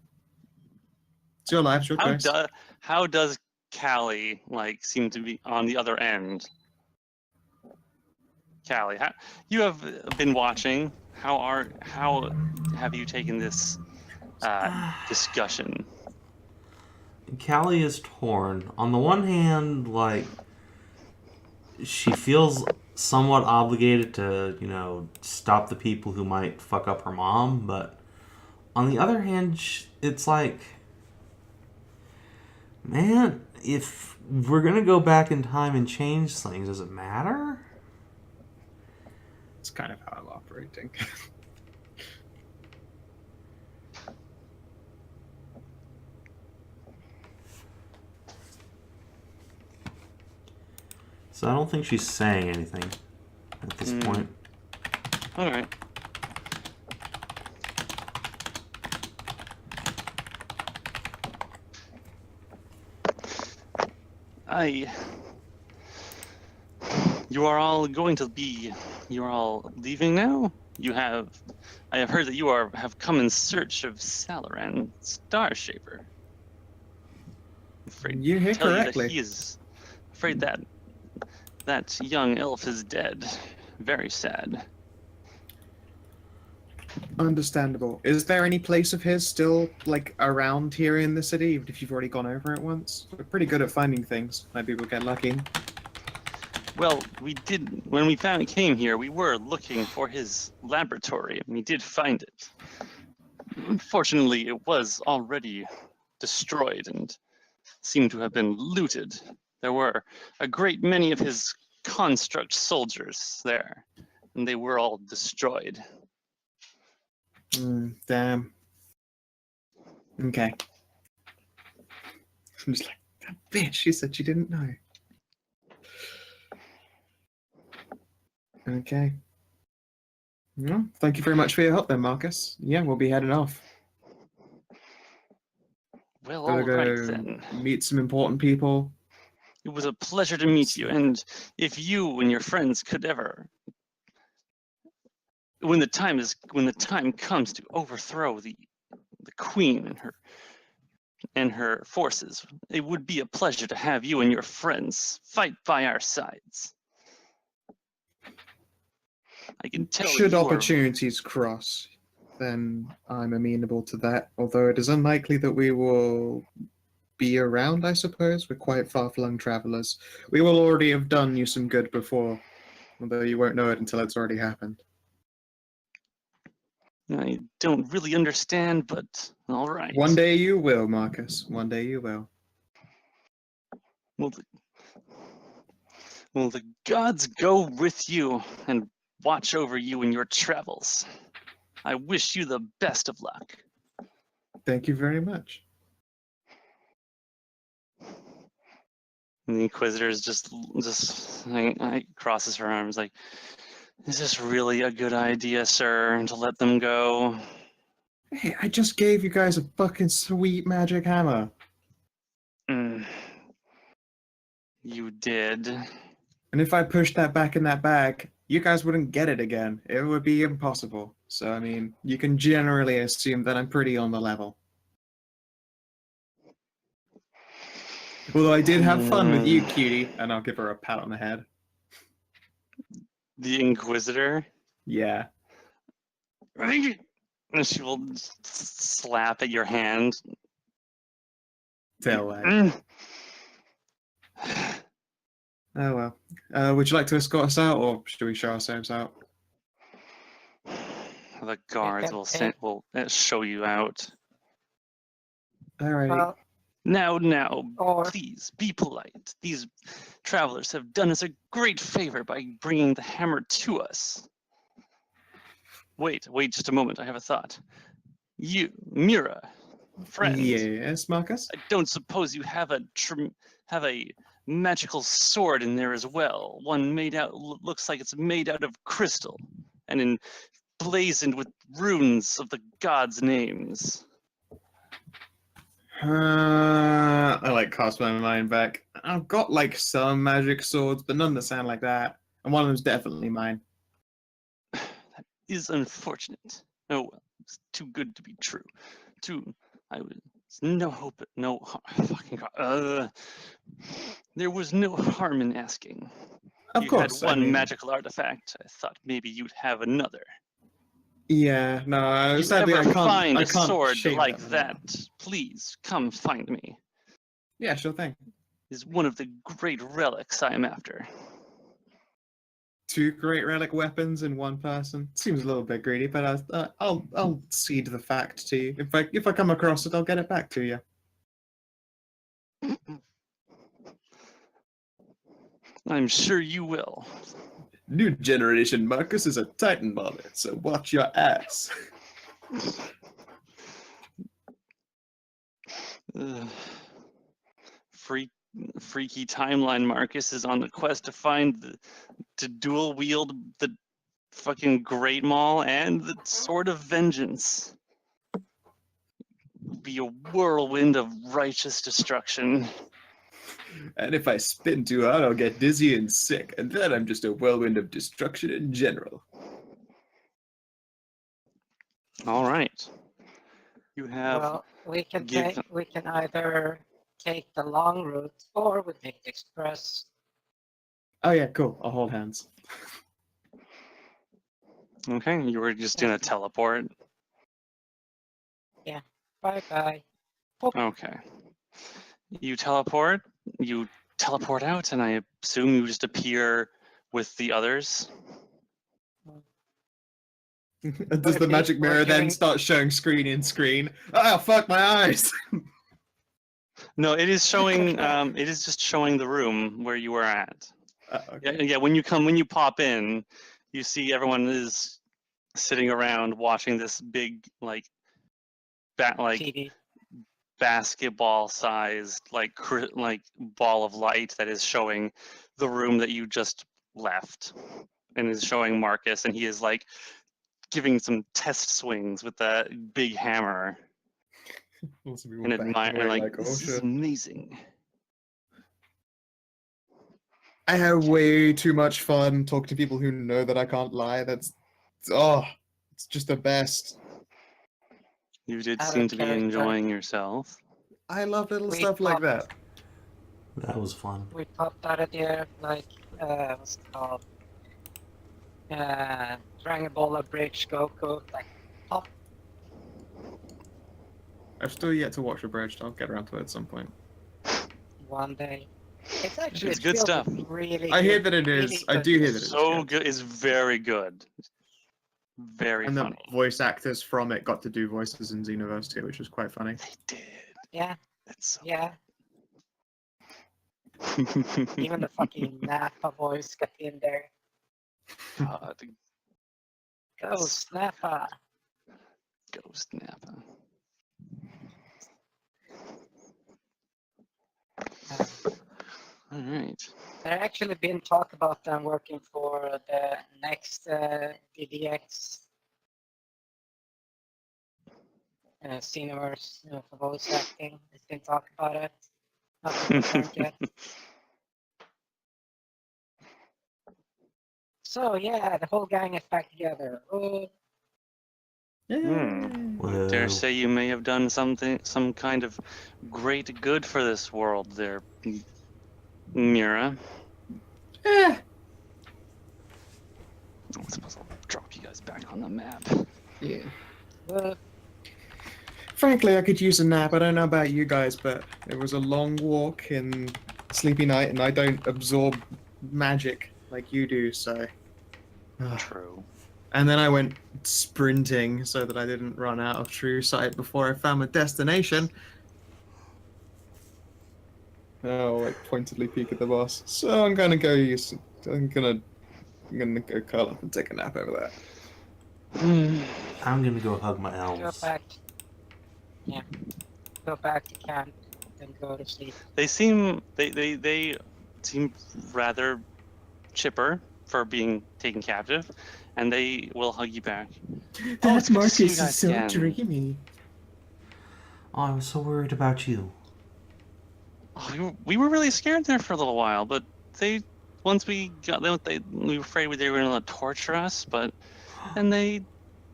It's your life, it's your choice. How does Callie seem to be on the other end? Callie, you have been watching. How have you taken this discussion? Callie is torn. On the one hand, she feels somewhat obligated to, stop the people who might fuck up her mom, but on the other hand, it's like, man, if we're gonna go back in time and change things, does it matter? It's kind of how I'm operating. So I don't think she's saying anything at this point. All right. You are all leaving now? I have heard that you have come in search of Salaran Starshaper. You hear correctly. He is afraid that young elf is dead. Very sad. Understandable. Is there any place of his still, around here in the city, even if you've already gone over it once? We're pretty good at finding things. Maybe we'll get lucky. Well, when we came here, we were looking for his laboratory, and we did find it. Unfortunately, it was already destroyed and seemed to have been looted. There were a great many of his construct soldiers there, and they were all destroyed. Damn. Okay. I'm just like, that bitch, she said she didn't know. Okay. Well, thank you very much for your help then, Marcus. Yeah, we'll be heading off. Well, Gotta all go right then. meet some important people. It was a pleasure to meet you, and if you and your friends could ever, when the time comes to overthrow the queen and her forces, it would be a pleasure to have you and your friends fight by our sides. I can tell Should opportunities cross, then I'm amenable to that, although it is unlikely that we will be around, I suppose. We're quite far-flung travelers. We will already have done you some good before, although you won't know it until it's already happened. I don't really understand, but all right. One day you will, Marcus. One day you will. Well, the gods go with you and watch over you in your travels. I wish you the best of luck. Thank you very much. And the Inquisitor is just crosses her arms like, is this really a good idea, sir, to let them go? Hey, I just gave you guys a fucking sweet magic hammer. You did. And if I pushed that back in that bag, you guys wouldn't get it again. It would be impossible. So, I mean, you can generally assume that I'm pretty on the level. Although I did have fun with you, cutie, and I'll give her a pat on the head. The Inquisitor? Yeah. And she will slap at your hand. Tail wag. Mm. Oh well. Would you like to escort us out, or should we show ourselves out? The guards will show you out. Alrighty. Well, Now, or please be polite. These travelers have done us a great favor by bringing the hammer to us. Wait just a moment. I have a thought. You, Mierah, friend. Yes, Marcus. I don't suppose you have a magical sword in there as well. One looks like it's made out of crystal, and emblazoned with runes of the gods' names. I like cast my mind back. I've got like some magic swords, but none that sound like that. And one of them's definitely mine. That is unfortunate. Oh well, it's too good to be true. No hope, there was no harm in asking. Of You course. had one I mean, magical artifact. I thought maybe you'd have another. Yeah, no, If you sadly ever I can't. find I a can't sword shape like them. that, please come find me. Yeah, sure thing. Is one of the great relics I am after. 2 great relic weapons in one person seems a little bit greedy, but I'll cede the fact to you. If I come across it, I'll get it back to you. I'm sure you will. New generation Marcus is a Titan model, so watch your ass. Freaky timeline Marcus is on the quest to dual wield the fucking Great Maul and the Sword of Vengeance. Be a whirlwind of righteous destruction. And if I spin too hard, I'll get dizzy and sick, and then I'm just a whirlwind of destruction in general. All right. You have well, we can give- either take the long route or we take the express. Oh yeah, cool. I'll hold hands. okay. You were just gonna teleport. Bye bye. Okay. You teleport out, and I assume you just appear with the others. Does the magic mirror then start showing screen in screen? Oh fuck my eyes! No, it is showing. It is just showing the room where you were at. Okay. Yeah. When you pop in, you see everyone is sitting around watching this big TV. basketball-sized like ball of light that is showing the room that you just left, and is showing Marcus, and he is like giving some test swings with that big hammer and admiring like oh, this is shit. amazing. I have way too much fun talking to people who know that I can't lie. It's just the best. You did Out of seem to be character. enjoying yourself. I love little We stuff like that. That was fun. We popped out of there like what's it called? Dragon Ball Bridge Goku, like pop. I've still yet to watch a bridge. I'll get around to it at some point. One day. It's actually It's good filled stuff. with Really I hear good- that it is. really I good- do hear that it is. So good. It's very good. Very And funny. the voice actors from it got to do voices in Xenoverse too, which was quite funny. They did. Yeah, That's so yeah. Even the fucking Nappa voice got in there. God, Go Snappa. Ghost Nappa. All right. There actually been talk about them working for the next DDX Xenoverse for voice acting. There's been talk about it. Nothing confirmed yet. So yeah, the whole gang is back together. Dare Whoa. say you may have done some kind of great good for this world there, Mierah. Eh. I suppose I'll drop you guys back on the map. Yeah. Uh, Frankly, I could use a nap. I don't know about you guys, but it was a long walk in Sleepy Night, and I don't absorb magic like you do, so... True. And then I went sprinting so that I didn't run out of true sight before I found my destination. Oh, like pointedly peek at the boss. So I'm gonna go use... I'm gonna go curl up and take a nap over there. I'm gonna go hug my Go elves. back. Yeah. Go back to camp and go to sleep. They seem seem rather chipper for being taken captive, and they will hug you back. Oh, it's good to see you guys again. dreamy. Oh, I was so worried about you. Oh, we were really scared there for a little while, but once we got them, we were afraid they were going to torture us, but then they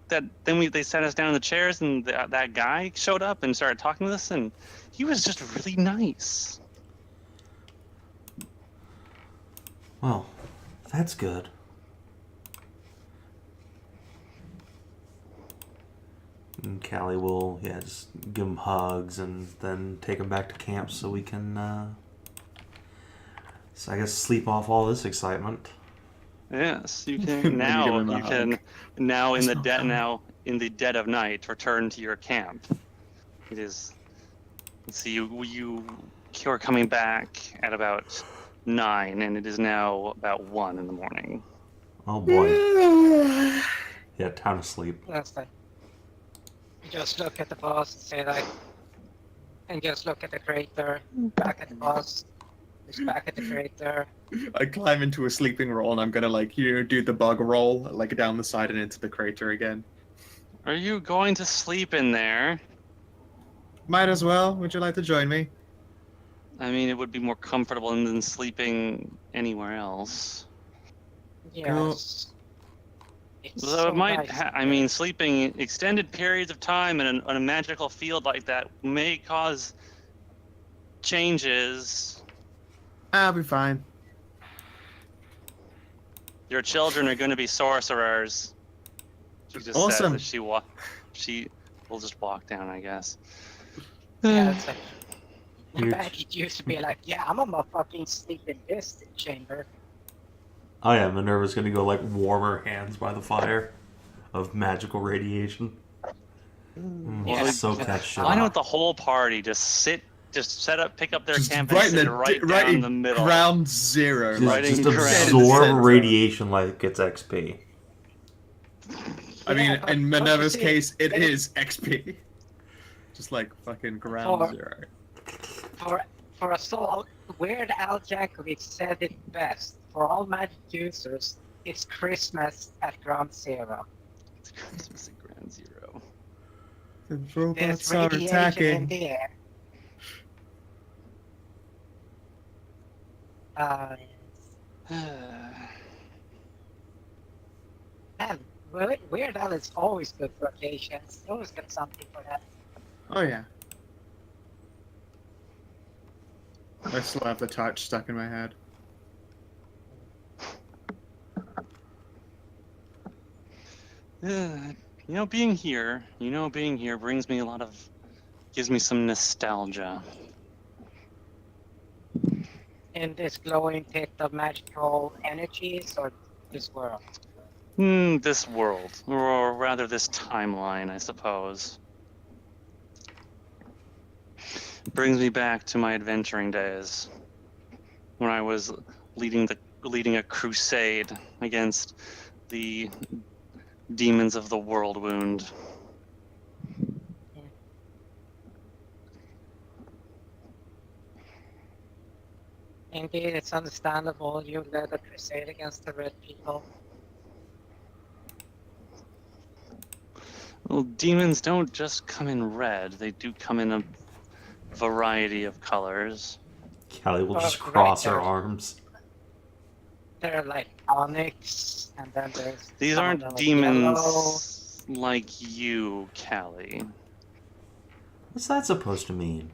sat us down in the chairs, and that guy showed up and started talking to us, and he was just really nice. Well, that's good. And Callie will, just give him hugs and then take him back to camp so we can, so I guess sleep off all this excitement. Yes, you can now. Give him a You can hug. now in the dead of night return to your camp. It is. Let's see, you're coming back at about 9, and it is now about 1 in the morning. Oh boy. Yeah, time to sleep. That's like. Just look at the boss and say like. And just look at the crater. Back at the boss. Just back at the crater. I climb into a sleeping roll, and I'm gonna do the bug roll, down the side and into the crater again. Are you going to sleep in there? Might as well. Would you like to join me? I mean, it would be more comfortable than sleeping anywhere else. Yes. It's So it might, nice. sleeping extended periods of time in a magical field like that may cause changes. I'll be fine. Your children are going to be sorcerers. She just Awesome. says that she will just walk down, I guess. Yeah, it's like. You're- Back it used to be like, yeah, I'm gonna fucking sleep in this chamber. Oh yeah, Minerva's gonna go warm her hands by the fire of magical radiation. Yeah. Soak that shit Why up. don't the whole party just set up, pick up their Just camp right and in sit right down the middle? ground zero. Just, right in just ground absorb center. radiation like it's XP. I mean, but- in but you Minerva's see, case, it is XP. Just fucking ground For- zero. For us all, Weird Al Jankovic said it best. For all magic users, it's Christmas at ground zero. It's Christmas at ground zero. The There's robots are radiation in attacking. the air. Man, Weird Al is always good for occasions. He always got something for that. Oh yeah. I still have the touch stuck in my head. Being here brings me gives me some nostalgia. In this glowing pit of magical energies, or this world? This world, or rather this timeline, I suppose. Brings me back to my adventuring days, when I was leading a crusade against the demons of the world wound. Indeed, it's understandable you led a crusade against the red people. Well, demons don't just come in red; they do come in a variety of colors. Callie will just Right cross her there. arms. They're like onyx, and then there's These some of aren't them with demons like you, Callie. What's that supposed to mean?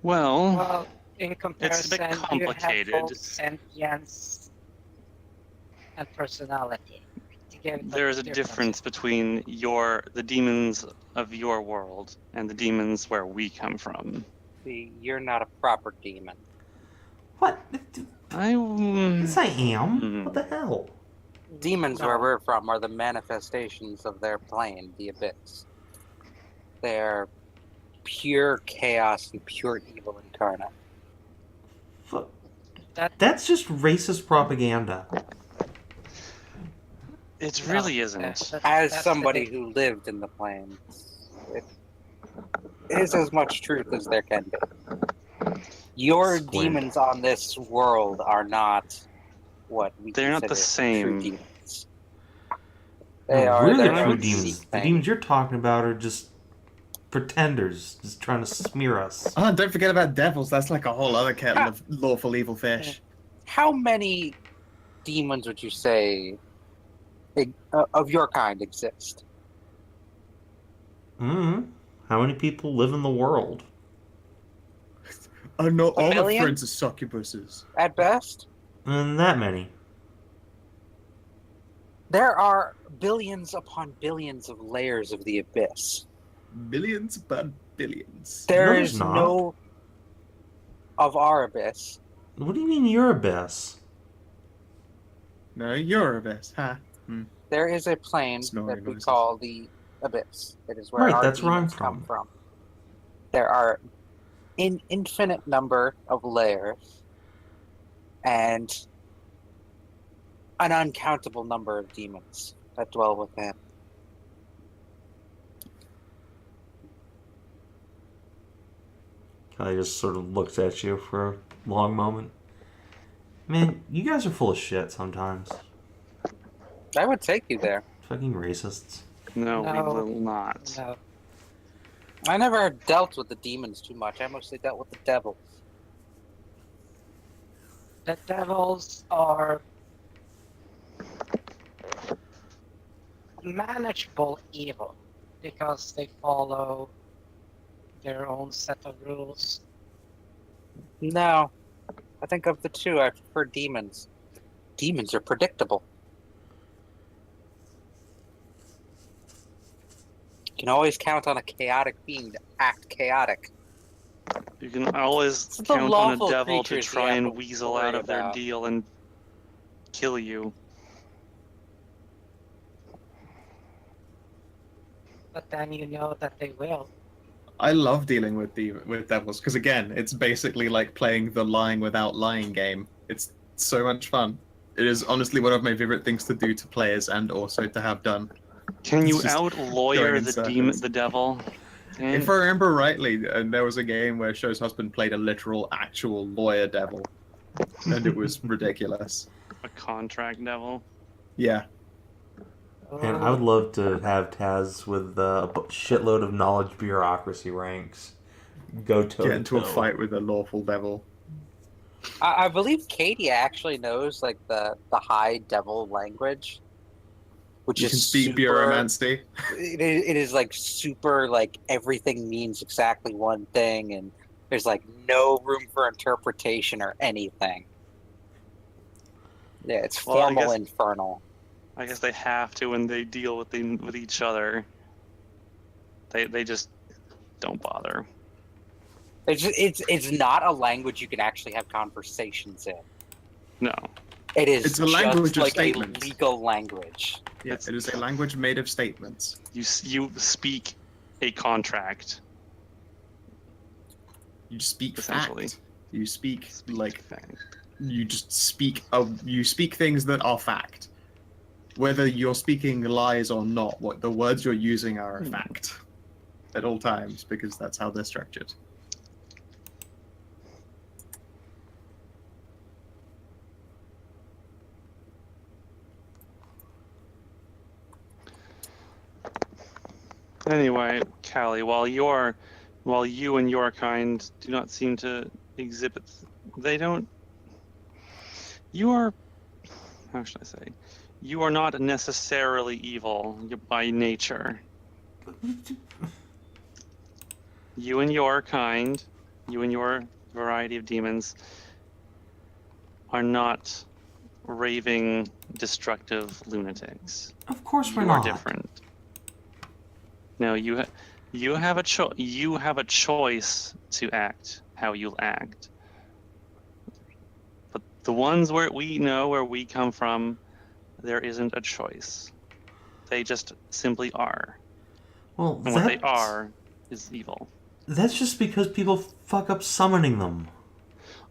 Well, Well, in It's a bit comparison, complicated. you have both sentience and personality. give it There is a difference between the demons of your world and the demons where we come from. See, you're not a proper demon. What? Yes, I am. Hmm. What the hell? Demons No. where we're from are the manifestations of their plane, the abyss. They're pure chaos and pure evil incarnate. Fuck. That That's just racist propaganda. It no, really isn't. As that's somebody the thing. who lived in the plains, it is as much truth as there can be. Your Squint. demons on this world are not what we They're not the consider same. true demons. They No, are we're the their true own demons. unique The thing. demons you're talking about are just pretenders, just trying to smear us. Oh, and don't forget about devils. That's like a whole other kettle of lawful evil fish. How many demons would you say of your kind exist? Hmm. How many people live in the world? Oh, not all my million? friends are succubuses. At best, And that many. there are billions upon billions of layers of the abyss. Millions upon billions. No, There there's is not. no of our abyss. What do you mean you're abyss? No, you're a best, huh? There is a plane Snoring that we voices. call the abyss. It is where Right, our that's where I'm demons come from. from. There are an infinite number of layers and an uncountable number of demons that dwell within. Kelly just sort of looks at you for a long moment. Man, you guys are full of shit sometimes. I would take you there. Fucking racists. No, No. we will not. No. I never dealt with the demons too much. I mostly dealt with the devils. The devils are manageable evil because they follow their own set of rules. No. I think of the two, I prefer demons. Demons are predictable. You can always count on a chaotic being to act chaotic. You can always It's the count on a lawful devil to creatures you try have and to weasel worry out of their about. deal and kill you. But then you know that they will. I love dealing with devils because again, it's basically like playing the lying without lying game. It's so much fun. It is honestly one of my favorite things to do to players and also to have done. Can It's you just out-lawyer going in circles. the devil? If I remember rightly, there was a game where Show's husband played a literal, actual lawyer devil, and it was ridiculous. A contract devil? Yeah. And I would love to have Taz with a shitload of knowledge bureaucracy ranks go toe Get to into a toe. fight with a lawful devil. I believe Cadia actually knows like the high devil language, which You is can speak super, bureaumancy. It is like super like everything means exactly one thing, and there's like no room for interpretation or anything. Yeah, it's Well, I formal guess- infernal. I guess they have to when they deal with each other. They just don't bother. It's not a language you can actually have conversations in. No. It is It's a just language of like statements. a legal language. Yes, it is a language made of statements. You speak a contract. You speak Essentially. fact. You speak like thing. you just speak. You speak things that are fact. Whether you're speaking lies or not, what the words you're using are a fact at all times because that's how they're structured. Anyway, Callie, while you and your kind do not seem to exhibit, they don't. You are. How should I say? You are not necessarily evil by nature. You and your kind, you and your variety of demons, are not raving, destructive lunatics. Of course we're You not. are different. No, you have a choice to act how you'll act. But the ones where we come from, there isn't a choice. They just simply are. Well, And what they are is evil. That's just because people fuck up summoning them.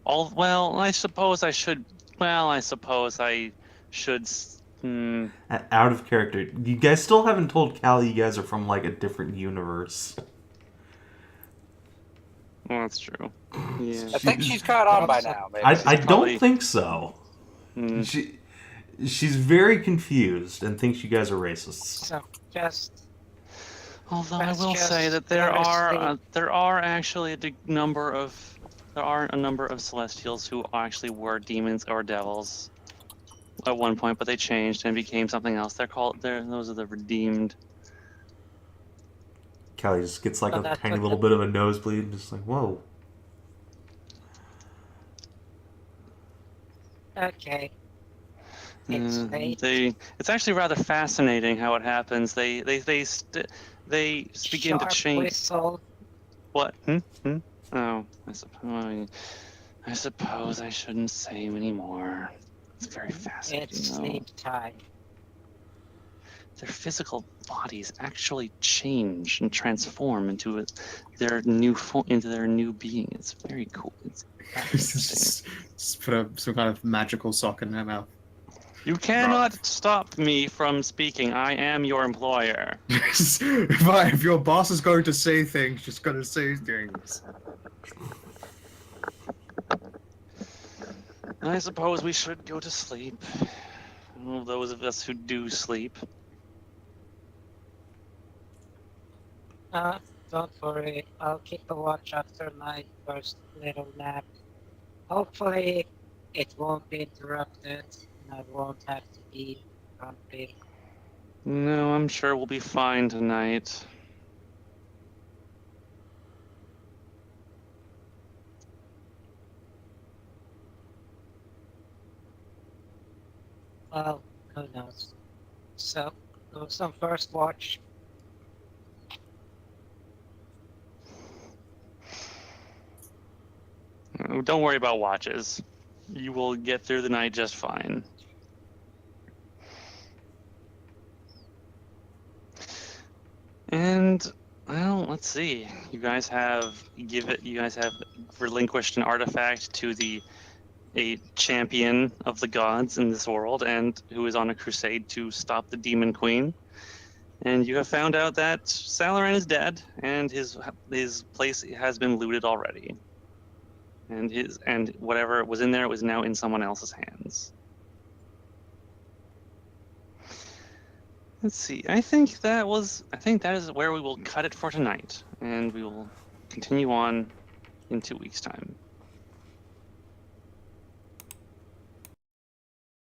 I suppose I should. Well, I suppose I should. Out of character. You guys still haven't told Callie you guys are from, like, a different universe. Well, that's true. Yeah. I think she's caught on by now. Maybe. I probably- don't think so. Mm. She's very confused and thinks you guys are racists. So just Although I Let's will just say that go to there are actually a number of Celestials who actually were demons or devils at one point, but they changed and became something else. Those are the redeemed. Callie just gets like Oh, a that's tiny what little bit of a nosebleed and just like, whoa. okay. It's fate. It's actually rather fascinating how it happens. They begin Sharp to change. Whistle. What? Oh, I suppose I shouldn't say anymore. It's very fascinating. It's though. sleep time. Their physical bodies actually change and transform into their new being. It's very cool. It's interesting. Just put some kind of magical sock in her mouth. You cannot stop me from speaking. I am your employer. If your boss is going to say things, just gotta say things. I suppose we should go to sleep. Well, those of us who do sleep. Don't worry. I'll keep a watch after my first little nap. Hopefully, it won't be interrupted. I won't have to be grumpy. No, I'm sure we'll be fine tonight. Well, who knows? So, do some first watch. Don't worry about watches. You will get through the night just fine. And well, let's see. You guys have relinquished an artifact to a champion of the gods in this world, and who is on a crusade to stop the demon queen. And you have found out that Salaran is dead, and his place has been looted already. And whatever was in there was now in someone else's hands. Let's see. I think that is where we will cut it for tonight, and we will continue on in 2 weeks' time.